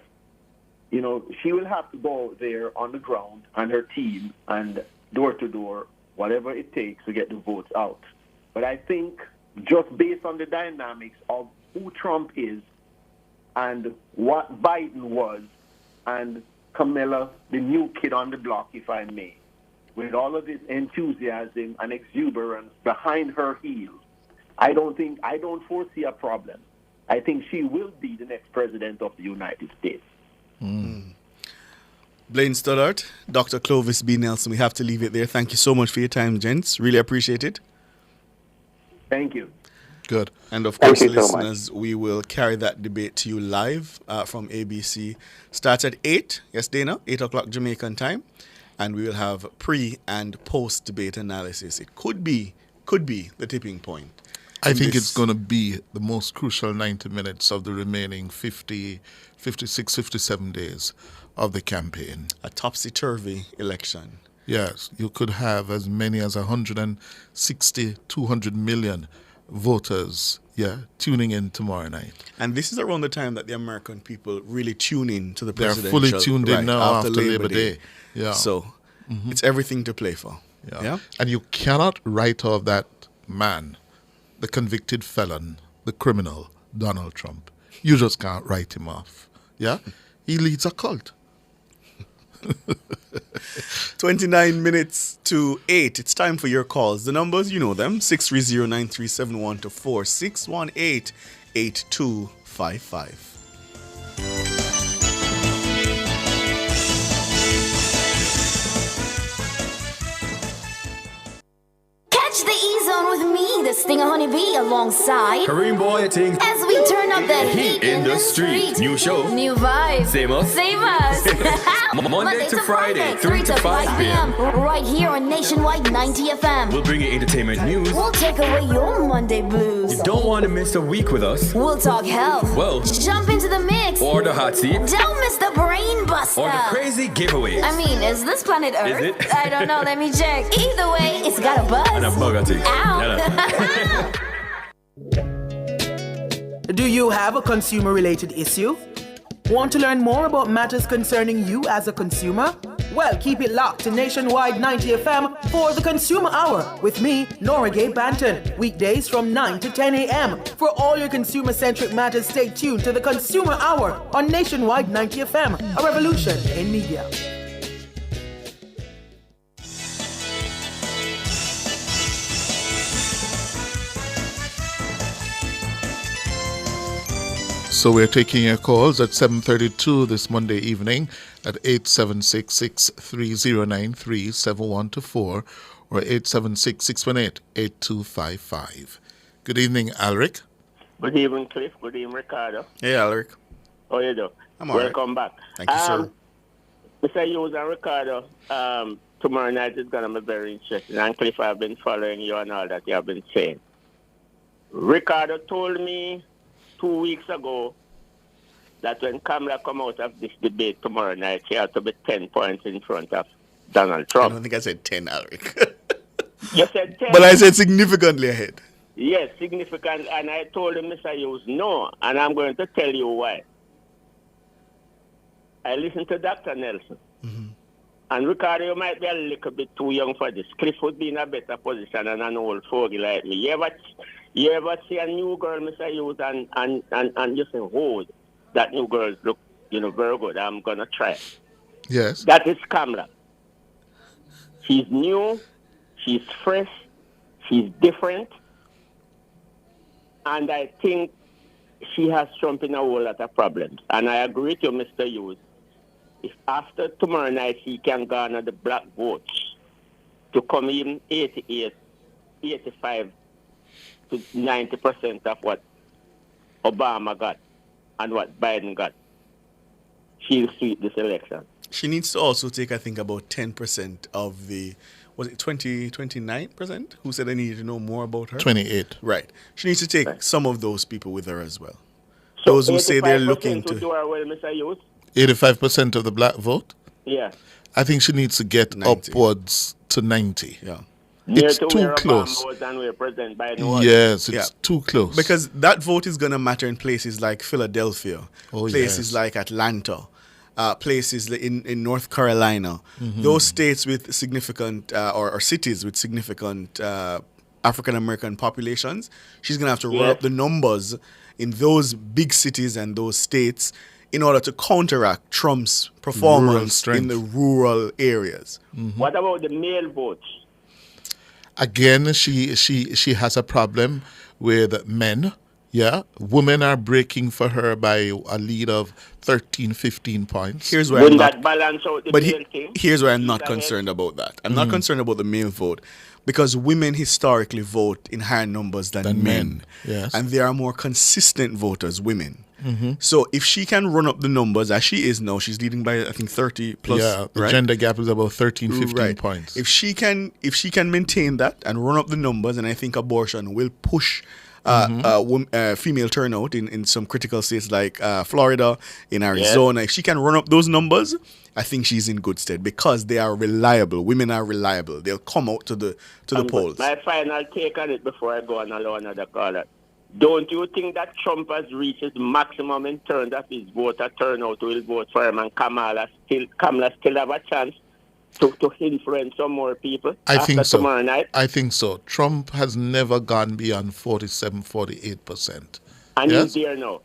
you know, she will have to go there on the ground and her team and door to door, whatever it takes to get the votes out. But I think just based on the dynamics of who Trump is and what Biden was and Camilla, the new kid on the block, if I may, with all of this enthusiasm and exuberance behind her heels, I don't foresee a problem. I think she will be the next president of the United States. Blaine Stoddart, Dr. Clovis B. Nelson, we have to leave it there. Thank you so much for your time, gents. Really appreciate it. Thank you. Good. And of course, listeners, we will carry that debate to you live from ABC. Starts at 8, yes, Dana, 8 o'clock Jamaican time. And we will have pre and post debate analysis. It could be the tipping point. I think it's going to be the most crucial 90 minutes of the remaining 50, 56, 57 days of the campaign. A topsy-turvy election. Yes, you could have as many as 160, 200 million voters, tuning in tomorrow night. And this is around the time that the American people really tune in to the They're presidential. fully tuned in now after Labor Day. Yeah. So it's everything to play for. Yeah. And you cannot write off that man, the convicted felon, the criminal, Donald Trump. You just can't write him off. Yeah? He leads a cult. 29 minutes to 8. It's time for your calls. The numbers, you know them. 630-9371-4, 618-8255. Catch the E-Zone with me, the Stinger Honeybee, alongside Kareem Boyating. As we turn up the heat in the street. New show. New vibes. Same us. Same us. Monday to Friday, 3 to 5 p.m. Right here on Nationwide 90 FM. We'll bring you entertainment news. We'll take away your Monday blues. You don't want to miss a week with us. We'll talk health. Well, jump into the mix. Or the hot seat. Don't miss the brain buster. Or the crazy giveaways. I mean, is this planet Earth? Is it? I don't know. Let me check. Either way, it's got a buzz. And a bugatti. Ow. Do you have a consumer-related issue? Want to learn more about matters concerning you as a consumer? Well, keep it locked to Nationwide 90 FM for the Consumer Hour with me, Nora Gay Banton. Weekdays from 9 to 10 a.m. For all your consumer-centric matters, stay tuned to the Consumer Hour on Nationwide 90 FM, a revolution in media. So we're taking your calls at 7:32 this Monday evening at 876-6309-37124 or 876-618-8255. Good evening, Alric. Good evening, Cliff. Good evening, Ricardo. Hey, Alric. How you do? I'm all right. Welcome back. Thank you, sir. Mr. Hughes and Ricardo, tomorrow night is going to be very interesting. And Cliff, I've been following you and all that you have been saying. Ricardo told me 2 weeks ago that when Kamala come out of this debate tomorrow night, she had to be 10 points in front of Donald Trump. I don't think I said 10, Alric. You said 10. But I said significantly ahead. Yes, significant. And I told him, Mr. Hughes, no. And I'm going to tell you why. I listened to Dr. Nelson. Mm-hmm. And Ricardo, you might be a little bit too young for this. Cliff would be in a better position than an old fogey like me. You ever see a new girl, Mr. Hughes, and you say, oh, that new girl look, very good. I'm going to try it. Yes. That is Kamala. She's new. She's fresh. She's different. And I think she has Trump in a whole lot of problems. And I agree with you, Mr. Hughes. If after tomorrow night he can garner the black votes to come in 88, 85 to 90% of what Obama got and what Biden got, she'll sweep this election. She needs to also take, I think, about 10% of the, was it 29%? Who said I needed to know more about her? 28. Right. She needs to take some of those people with her as well. Those who say they're looking to... do her well, Mr. Hughes? 85% of the black vote? Yeah. I think she needs to get 90. Upwards to 90. Yeah. It's too close. Yes, it's too close. Because that vote is going to matter in places like Philadelphia, places like Atlanta, places in North Carolina. Mm-hmm. Those states with significant, or cities with significant African-American populations, she's going to have to run up the numbers in those big cities and those states in order to counteract Trump's performance in the rural areas. Mm-hmm. What about the male votes? Again, she has a problem with men. Yeah, women are breaking for her by a lead of 13, 15 points. Here's where balance out the male thing? Here's where I'm not concerned about that. I'm not concerned about the male vote because women historically vote in higher numbers than men. Yes. And they are more consistent voters, women. Mm-hmm. So if she can run up the numbers as she is now, she's leading by I think 30 plus. Yeah, the gender gap is about 13, 15 points. If she can maintain that and run up the numbers, and I think abortion will push female turnout in some critical states like Florida, in Arizona. If she can run up those numbers, I think she's in good stead because they are reliable. Women are reliable. They'll come out to the polls. My final take on it before I go and allow another caller. Don't you think that Trump has reached his maximum in terms of his voter turnout will vote for him, and Kamala still have a chance to influence some more people tomorrow night? I think so. Trump has never gone beyond 47, 48%. And he's there now.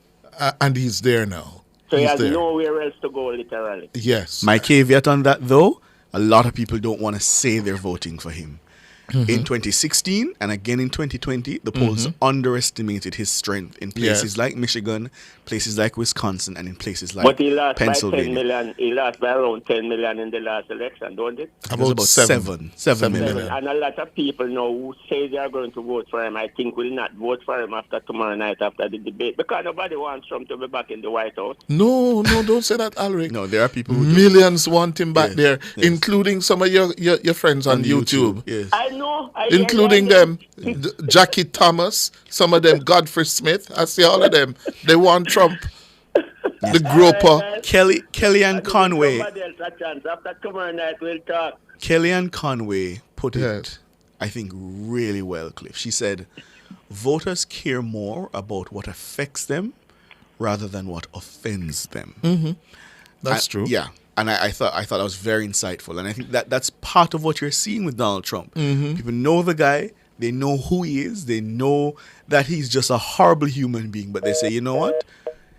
And he's there now. So he has nowhere else to go, literally. Yes. My caveat on that, though, a lot of people don't want to say they're voting for him. Mm-hmm. In 2016 and again in 2020, the polls underestimated his strength in places like Michigan, places like Wisconsin, and in places like Pennsylvania. By 10 million. He lost by around 10 million in the last election, don't it? About 7 million. And a lot of people now who say they are going to vote for him, I think will not vote for him after tomorrow night, after the debate, because nobody wants Trump to be back in the White House. No, don't say that, Alric. No, there are people who millions want him back there, including some of your friends on YouTube. Yes. I know. Including them, Jackie Thomas, some of them, Godfrey Smith. I see all of them. They want Trump. The groper. Kellyanne Conway. After tomorrow night, we'll talk. Kellyanne Conway put it, I think, really well, Cliff. She said, voters care more about what affects them rather than what offends them. Mm-hmm. That's true. Yeah. And I thought that was very insightful. And I think that's part of what you're seeing with Donald Trump. Mm-hmm. People know the guy. They know who he is. They know that he's just a horrible human being. But they say, you know what?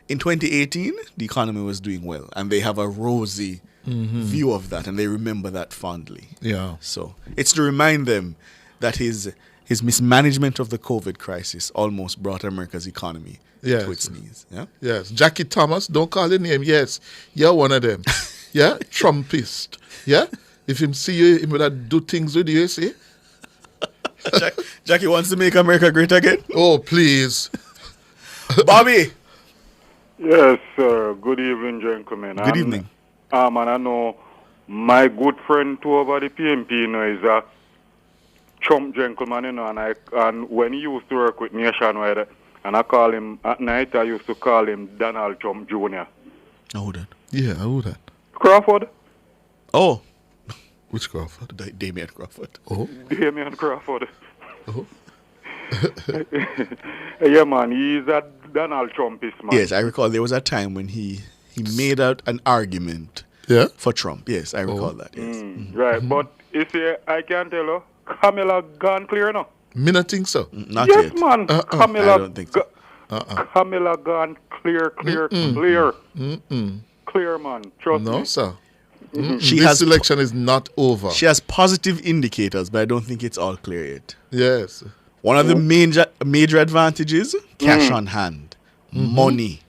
In 2018, the economy was doing well. And they have a rosy view of that. And they remember that fondly. Yeah. So it's to remind them that his mismanagement of the COVID crisis almost brought America's economy to its knees. Yeah? Yes. Jackie Thomas, don't call your name. Yes. You're one of them. Yeah, Trumpist. Yeah, if him see you, he would do things with you. See, Jackie wants to make America great again. Oh, please, Bobby. Yes, sir. Good evening, gentlemen. Good evening. And I know my good friend too over the PNP, you know, is a Trump gentleman, you know, and when he used to work with Nationwide, and I call him at night, I used to call him Donald Trump Jr. Who that? Yeah, who that? Crawford. Oh. Which Crawford? Damian Crawford. Oh. Damian Crawford. Oh. Yeah, man, he's a Donald Trumpist, man. Yes, I recall there was a time when he made out an argument for Trump. Yes, I recall that. Yes. Right, but you see, I can tell you, Kamala gone clear now. Me not think so. Not yes, yet. Man, Kamala, I don't think so. Kamala gone clear. Clear, man. Trust me. No, sir. This election is not over. She has positive indicators, but I don't think it's all clear yet. Yes. One of the major advantages, cash on hand. money.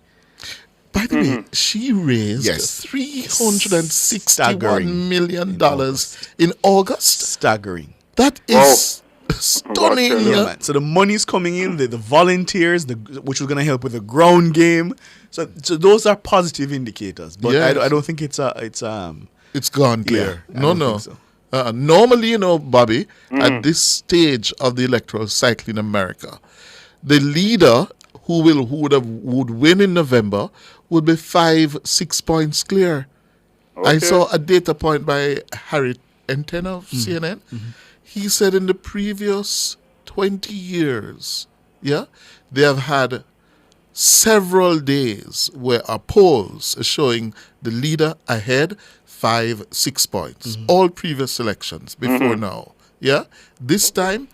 By the way, she raised $361 million in August. Staggering. That is stunning. Yeah, man. So the money's coming in, the volunteers, which is going to help with the ground game. So those are positive indicators. But I don't think it's gone clear. Yeah, no. So. Normally, Bobby, at this stage of the electoral cycle in America, the leader who would win in November would be 5-6 points clear. Okay. I saw a data point by Harry Enten of CNN. He said in the previous 20 years, they have had several days where our polls are showing the leader ahead 5-6 points. All previous elections before now. Yeah? This time,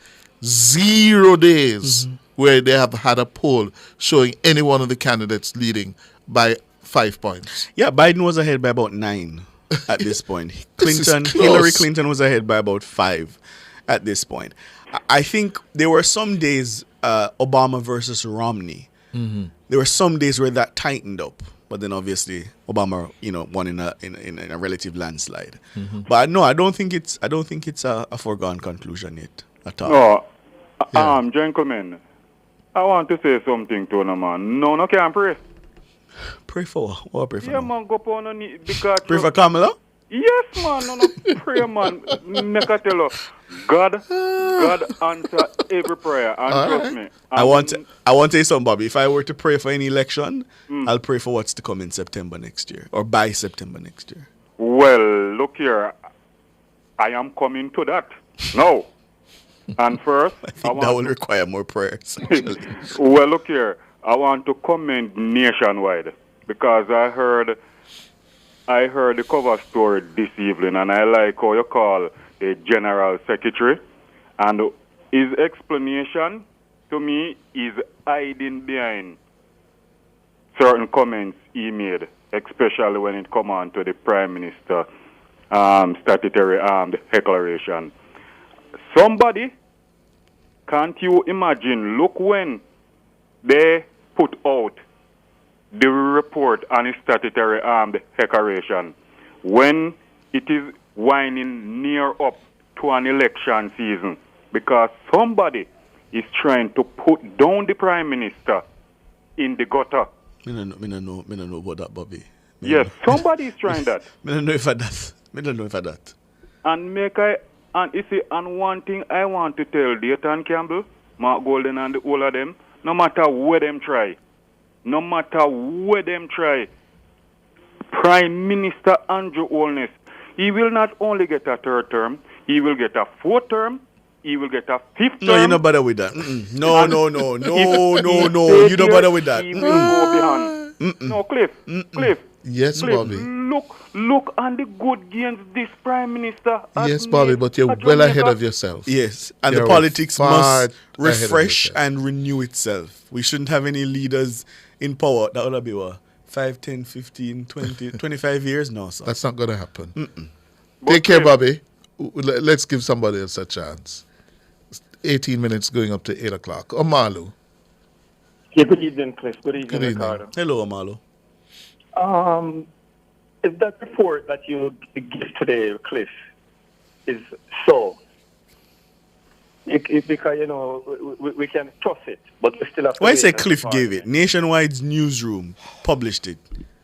0 days where they have had a poll showing any one of the candidates leading by 5 points. Yeah, Biden was ahead by about 9 at this point. Close. Hillary Clinton was ahead by about 5 at this point. I think there were some days, Obama versus Romney, there were some days where that tightened up. But then obviously Obama, won in a relative landslide. But no, I don't think it's a foregone conclusion yet at all. Gentlemen, I want to say something to no man. No can pray. Pray for what? Pray for? Yeah, man, go on on it because pray for Kamala? Yes, man. No, pray, man. Make I tell you, God answer every prayer, and trust me. I want to tell you something, Bobby. If I were to pray for any election, I'll pray for what's to come in September next year, or by September next year. Well, look here. I am coming to that. No. And first, I think that will require more prayers. Well, look here. I want to comment nationwide because I heard the cover story this evening, and I like how you call the General Secretary. And his explanation to me is hiding behind certain comments he made, especially when it comes on to the Prime Minister statutory declaration. Somebody, can't you imagine, look when they put out the report on his statutory declaration, when it is winding near up to an election season, because somebody is trying to put down the Prime Minister in the gutter. Me don't know about that, Bobby. Yes, somebody is trying that. Me don't know if I that. And one thing I want to tell Dayton Campbell, Mark Golden and all of them, no matter where them try, Prime Minister Andrew Holness, he will not only get a third term, he will get a fourth term, he will get a fifth term. No, you're not bother with that. No. You don't bother with that. He will go behind. No, Cliff. Yes, Cliff, Bobby. Look on the good gains this Prime Minister has Yes, Bobby, but you're well ahead of yourself. Yes, and the politics must refresh and renew itself. We shouldn't have any leaders in power. That would be what? 5, 10, 15, 20, 25 years? No, sir. That's not going to happen. Take care, Bobby. Let's give somebody else a chance. 18 minutes going up to 8 o'clock. Omalu. Yeah, good evening, Cliff. Good evening, Ricardo. Hello, Omalu. If that report that you give today, Cliff, is so, because, we can trust it, but we still have to... Why say Cliff gave it? Nationwide's newsroom published it.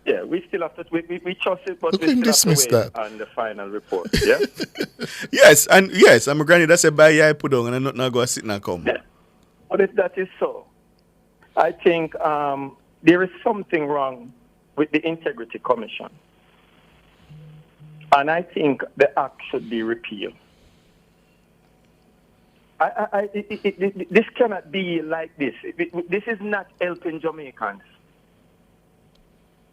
Yeah, we still have to... We trust it, but we still have to wait on the final report, yeah? Yes, I'm granted that's a buy I put on, and I'm not going to sit and come. Yeah. But if that is so, I think there is something wrong with the Integrity Commission. And I think the act should be repealed. This cannot be like this. This is not helping Jamaicans.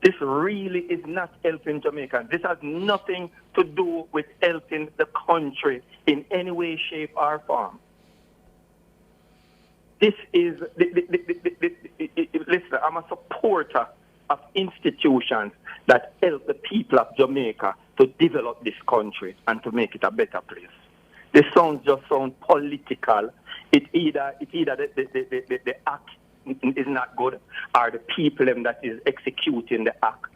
This really is not helping Jamaicans. This has nothing to do with helping the country in any way, shape, or form. This is, listen, I'm a supporter of institutions that help the people of Jamaica to develop this country and to make it a better place. This just sounds political. It either the act is not good, or the people them that is executing the act,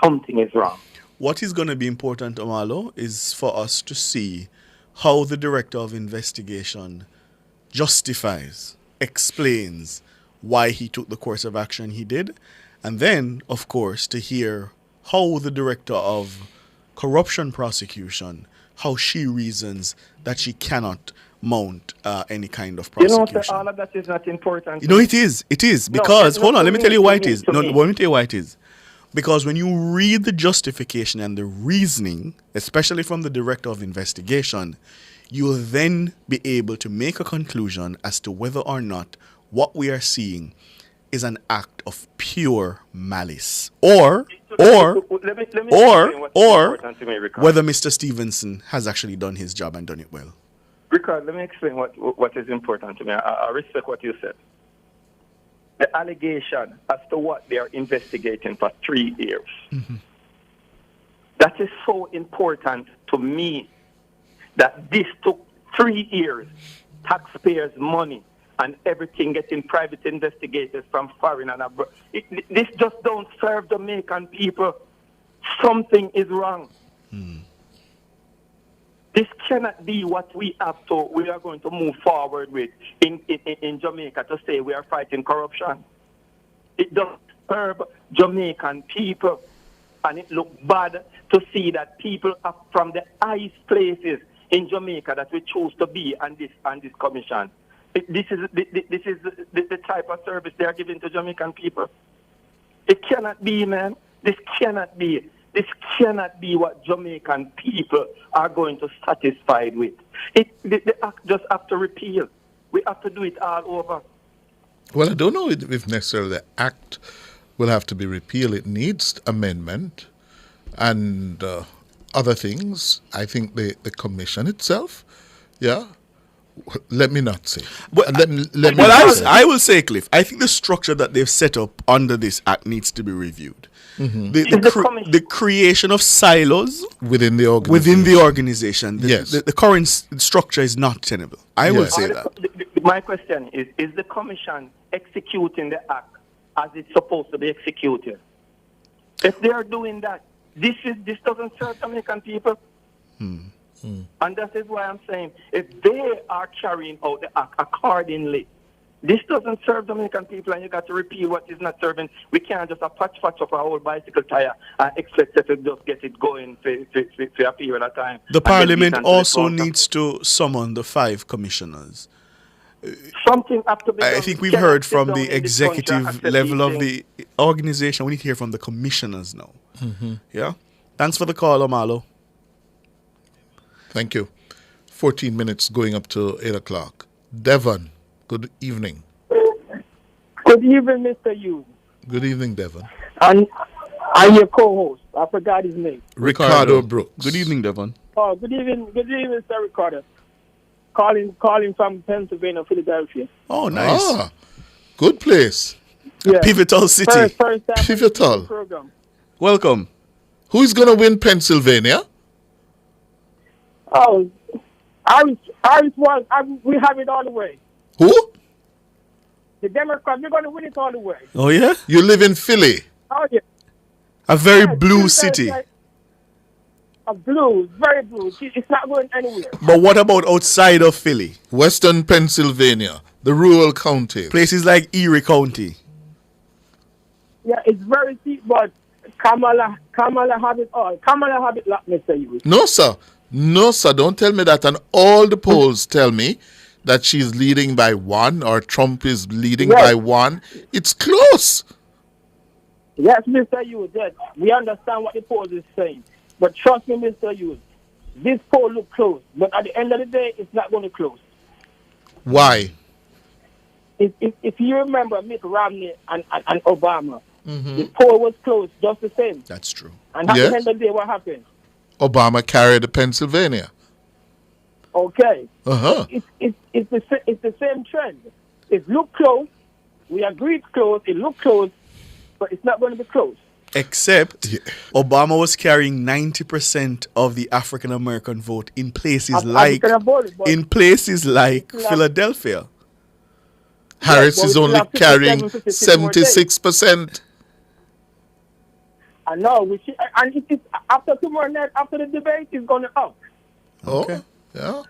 something is wrong. What is going to be important, Omalo, is for us to see how the Director of Investigation justifies, explains why he took the course of action he did, and then, of course, to hear how the Director of Corruption Prosecution, how she reasons that she cannot mount any kind of prosecution. You know, sir, all of that is not important. You know, it is. It is. Because, hold on, let me tell you why it is. No, let me tell you why it is. Because when you read the justification and the reasoning, especially from the Director of Investigation, you will then be able to make a conclusion as to whether or not what we are seeing is an act of pure malice, or whether Mr. Stevenson has actually done his job and done it well. Ricardo, let me explain what is important to me. I respect what you said. The allegation as to what they are investigating for 3 years. Mm-hmm. That is so important to me that this took 3 years, taxpayers' money, and everything getting private investigators from foreign and abroad. This just don't serve Jamaican people. Something is wrong. This cannot be what we are going to move forward with in Jamaica to say we are fighting corruption. It doesn't serve Jamaican people, and it looks bad to see that people are from the highest places in Jamaica that we choose to be on this commission. This is the type of service they are giving to Jamaican people. It cannot be, man. This cannot be. This cannot be what Jamaican people are going to satisfied with. The act just have to repeal. We have to do it all over. Well, I don't know if necessarily the act will have to be repealed. It needs amendment and other things. I think the commission itself, yeah. Let me not say. I will say, Cliff, I think the structure that they've set up under this act needs to be reviewed. Mm-hmm. The creation of silos within the organization. The current structure is not tenable. I will say that. My question is the commission executing the act as it's supposed to be executed? If they are doing that, this doesn't serve Jamaican people. And that is why I'm saying, if they are carrying out the act accordingly, this doesn't serve Dominican people, and you got to repeal what is not serving. We can't just patch up our whole bicycle tire and expect that to just get it going for a period of time. The Parliament also needs to summon the 5 commissioners. Something up to be I think we've heard from the executive level of the organization. We need to hear from the commissioners now. Mm-hmm. Yeah? Thanks for the call, Omalo. Thank you. 14 minutes going up to 8 o'clock. Devon, good evening. Good evening, Mr. Hughes. Good evening, Devon. And I'm your co-host. I forgot his name. Ricardo Brooks. Good evening, Devon. Oh, good evening, Sir Ricardo. Calling from Pennsylvania, Philadelphia. Oh, nice. Ah, good place. Yeah. Pivotal city. First time Pivotal. program. Welcome. Who is going to win Pennsylvania? Oh, we have it all the way. Who? The Democrats, we're going to win it all the way. Oh, yeah? You live in Philly. Oh, yeah. A very blue city. A blue, very blue. It's not going anywhere. But what about outside of Philly? Western Pennsylvania, the rural county. Places like Erie County. Yeah, it's very deep, but Kamala have it all. Kamala have it locked, Mr. Hughes. No, sir. No, sir. Don't tell me that. And all the polls tell me that she's leading by 1 or Trump is leading by 1. It's close. Yes, Mr. Hughes. Yes. We understand what the poll is saying. But trust me, Mr. Hughes, this poll looks close. But at the end of the day, it's not going to close. Why? If you remember Mitt Romney and Obama, the poll was close just the same. That's true. And at the end of the day, what happened? Obama carried Pennsylvania. Okay. Uh-huh. It's the same trend. It looked close. We agreed close. It looked close, but it's not going to be close. Except Obama was carrying 90% of the African American vote in places like Philadelphia. Harris is only carrying 76%. I know. And it is after tomorrow night, after the debate, it's going to up. Okay. Yeah.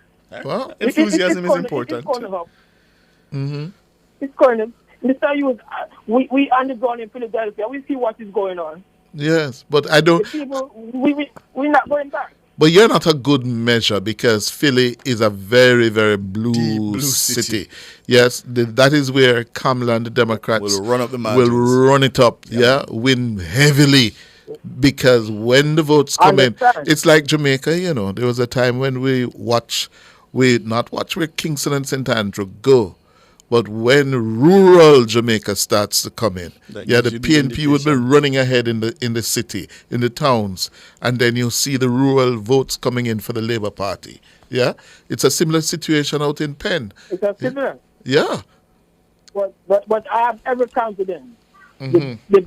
Well, enthusiasm is important. It's going to up. Mm-hmm. It's going to. Mr. Hughes, we on the ground in Philadelphia. We see what is going on. Yes, but I don't. The people, we're not going back. But you're not a good measure because Philly is a very, very blue city. Yes, that is where Kamala and the Democrats will run up the margins. Will run it up, win heavily. Because when the votes come in, it's like Jamaica, There was a time when we not watch where Kingston and St. Andrew go. But when rural Jamaica starts to come in, the PNP will be running ahead in the city, in the towns, and then you see the rural votes coming in for the Labour Party. Yeah, it's a similar situation out in Penn. It's a similar. Yeah. But I have every confidence. Mm-hmm.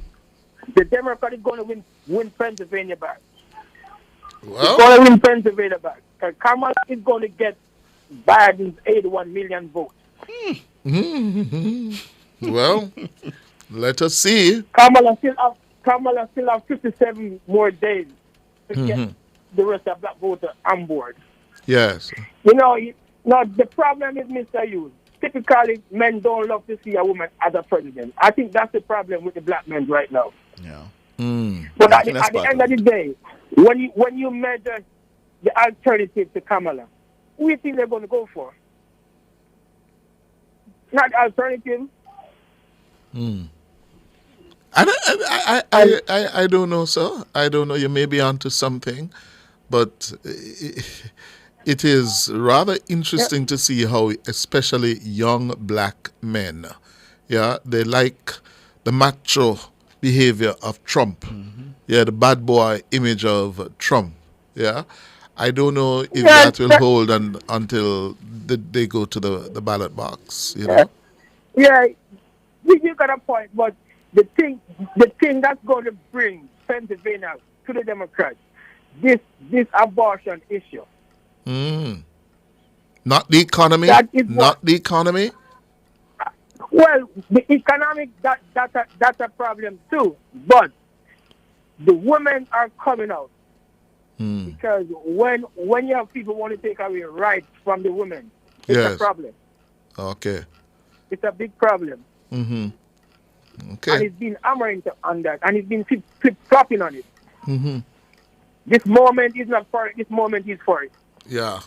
The Democrat is going to win Pennsylvania back. Well, it's going to win Pennsylvania back. Kamala is going to get Biden's 81 million votes. Well, let us see. Kamala still have 57 more days to get the rest of that voter on board. Yes. The problem is, Mr. Hughes, typically men don't love to see a woman as a president. I think that's the problem with the black men right now. Yeah. But at the end of the day, when you measure the alternative to Kamala, who do you think they're going to go for? Not alternative. I don't know, sir. I don't know. You may be onto something, but it is rather interesting to see how, especially young black men, they like the macho behavior of Trump. The bad boy image of Trump. I don't know if that will hold until they go to the ballot box. Yeah, you got a point, but the thing that's going to bring Pennsylvania to the Democrats, this abortion issue. Not the economy. Not the economy. Well, the economic that's a problem too, but the women are coming out. Because when you have people want to take away rights from the women, it's a problem. Okay. It's a big problem. Okay. And he's been hammering on that, and he's been flip-flopping on it. This moment is not for it. This moment is for it. Yeah.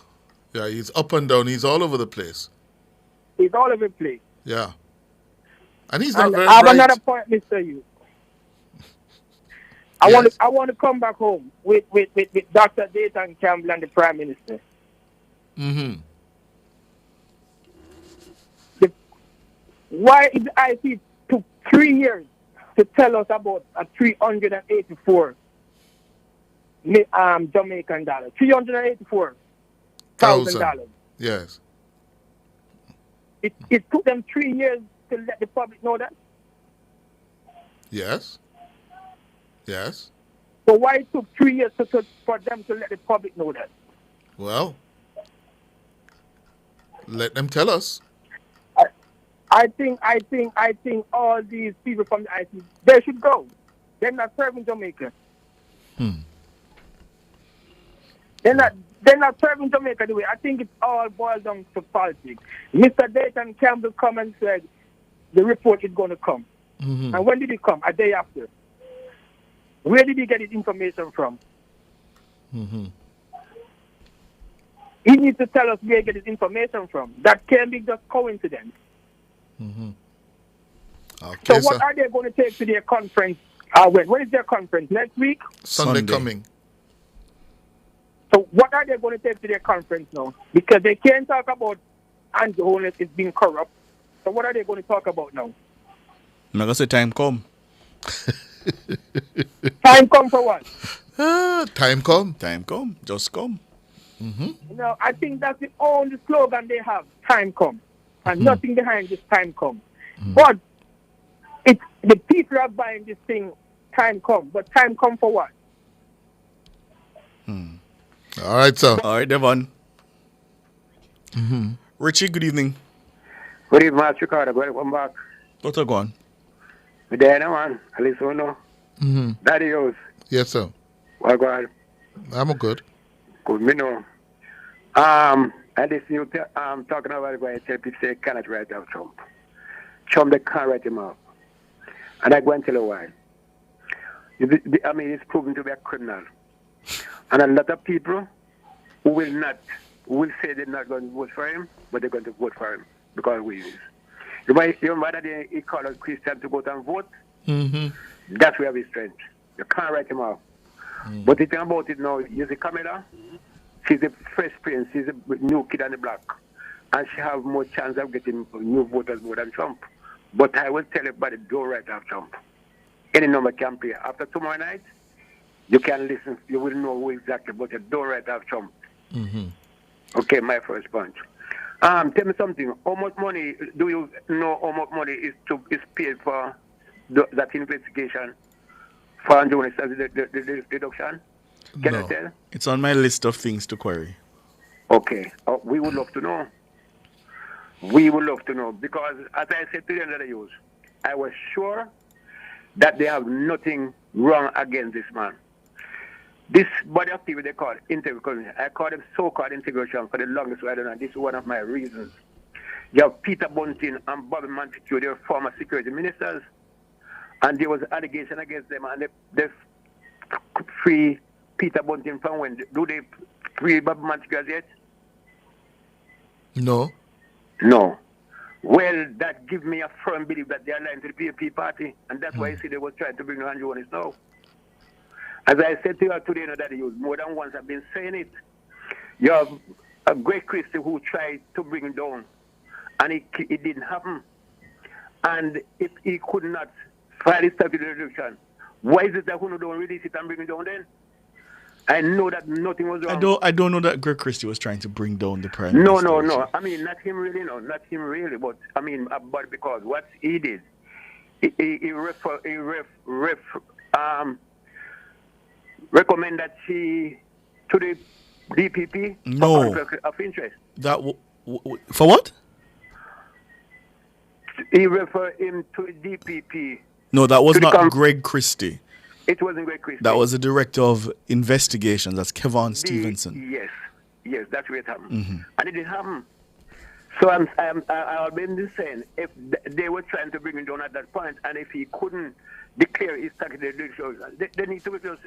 He's up and down. He's all over the place. He's all over the place. Yeah. And he's not very I have bright. another point, Mr. Hughes. I want to come back home with Dr. Dayton Campbell and the Prime Minister. Why is the IC took 3 years to tell us about a $384 Jamaican dollar? $384,000. Yes. It took them 3 years to let the public know that. Yes. So why it took 3 years for them to let the public know that? Well, let them tell us. I think all these people from the IC, they should go. They're not serving Jamaica. They're not serving Jamaica the way. I think it all boils down to politics. Mr. Dayton Campbell come and said the report is going to come. And when did it come? A day after. Where did he get his information from? He needs to tell us where he get his information from. That can't be just coincidence. Okay, so what are they going to take to their conference? When is their conference? Next week? Sunday coming. So what are they going to take to their conference now? Because they can't talk about Andrew Holness is being corrupt. So what are they going to talk about now? I'm going to say time come. Time come for what? Time come. Time come. Just come. I think that's the only slogan they have. Time come. And nothing behind this time come. But the people are buying this thing, time come. But time come for what? All right, sir. All right, Devon. Richie, good evening. Good evening, Master Ricardo. Welcome back. What's up, going? Good day, man. At least we know. Mm-hmm. Daddy yours. Yes, sir. Well, God. I'm good. Good, me know. And this new talking about it, I tell people say cannot write out Trump. Trump, they can't write him out. And I go and tell you why. I mean, it's proven to be a criminal. And a lot of people who will say they're not going to vote for him, but they're going to vote for him because we is. You remember that he called us Christians to go out and vote? Mm-hmm. That's where we strength. You can't write him out. But the thing about it now, you see Kamala, she's the fresh prince, she's a new kid on the block. And she have more chance of getting new voters more than Trump. But I will tell everybody, don't write off Trump. Any number can play. After tomorrow night, you can listen, you will know who exactly, but you don't write off Trump. Mm-hmm. Okay, my first punch. Tell me something. How much money, do you know how much money is paid for that investigation for journalists as the deduction? Can No. you tell? It's on my list of things to query. Okay. We would love to know. We would love to know because, as I said to the end of the use, I was sure that they have nothing wrong against this man. This body of people they call integration. I call them so-called integration for the longest while, and this is one of my reasons. You have Peter Bunting and Bobby Montague, they were former security ministers, and there was allegation against them, and they free Peter Bunting from when? Do they free Bobby Montague as yet? No. No. Well, that gives me a firm belief that they are lying to the PAP party, and that's why you see they were trying to bring on Jonas now. As I said to you today, that you more than once I've been saying it. You have a great Christian who tried to bring him down, and it didn't happen. And if he could not file his statutory reduction, why is it that who don't release it and bring him down then? I know that nothing was wrong. I don't know that Greg Christie was trying to bring down the prime No, minister. no. I mean, not him really, no. Not him really, but I mean, but because what he did, he recommend that she to the DPP No. for conflict of interest. That for what? He referred him to DPP. No, that was not Greg Christie. It wasn't Greg Christie. That was the director of investigations. That's Kevon Stevenson. Yes, that's where it happened. Mm-hmm. And it didn't happen. So I've been just saying, if they were trying to bring him down at that point, and if he couldn't declare his statutory reduction, they need to just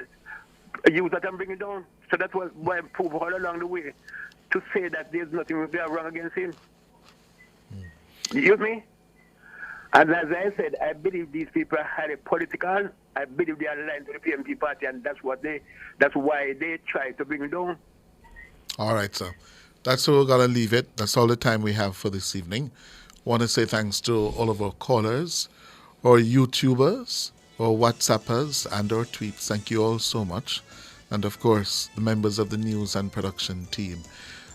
use that and bring it down. So that was why I proved all along the way to say that there's nothing wrong against him. You hear me? And as I said, I believe these people are highly political. I believe they are aligned to the PMP party, and that's why they try to bring it down. All right, sir. That's where we're going to leave it. That's all the time we have for this evening. Want to say thanks to all of our callers, our YouTubers, our WhatsAppers, and our tweets. Thank you all so much. And, of course, the members of the news and production team.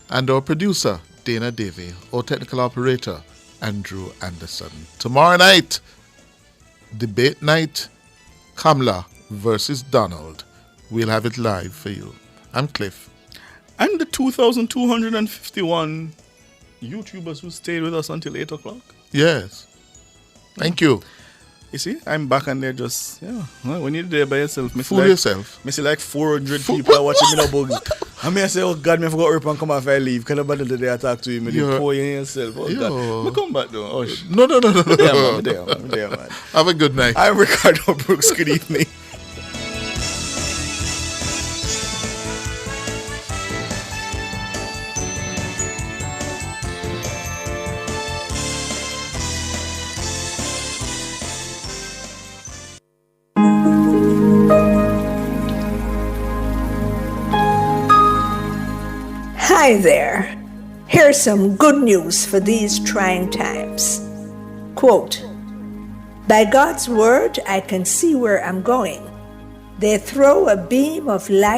And our producer, Dana Davey. Our technical operator, Andrew Anderson. Tomorrow night, debate night, Kamala versus Donald. We'll have it live for you. I'm Cliff. And the 2,251 YouTubers who stayed with us until 8 o'clock. Yes. Thank you. You see, I'm back and they're just, well, when you're there by yourself, fool yourself. I see like 400 people are watching me now bugs. I mean, I say, oh God, I forgot to come off I leave. Can nobody today I talk to you? You pour in yourself. Oh God. Come back though. Oh, No. There, man. Have a good night. I'm Ricardo Brooks. Good evening. Hi there. Here's some good news for these trying times. Quote, "By God's word, I can see where I'm going. They throw a beam of light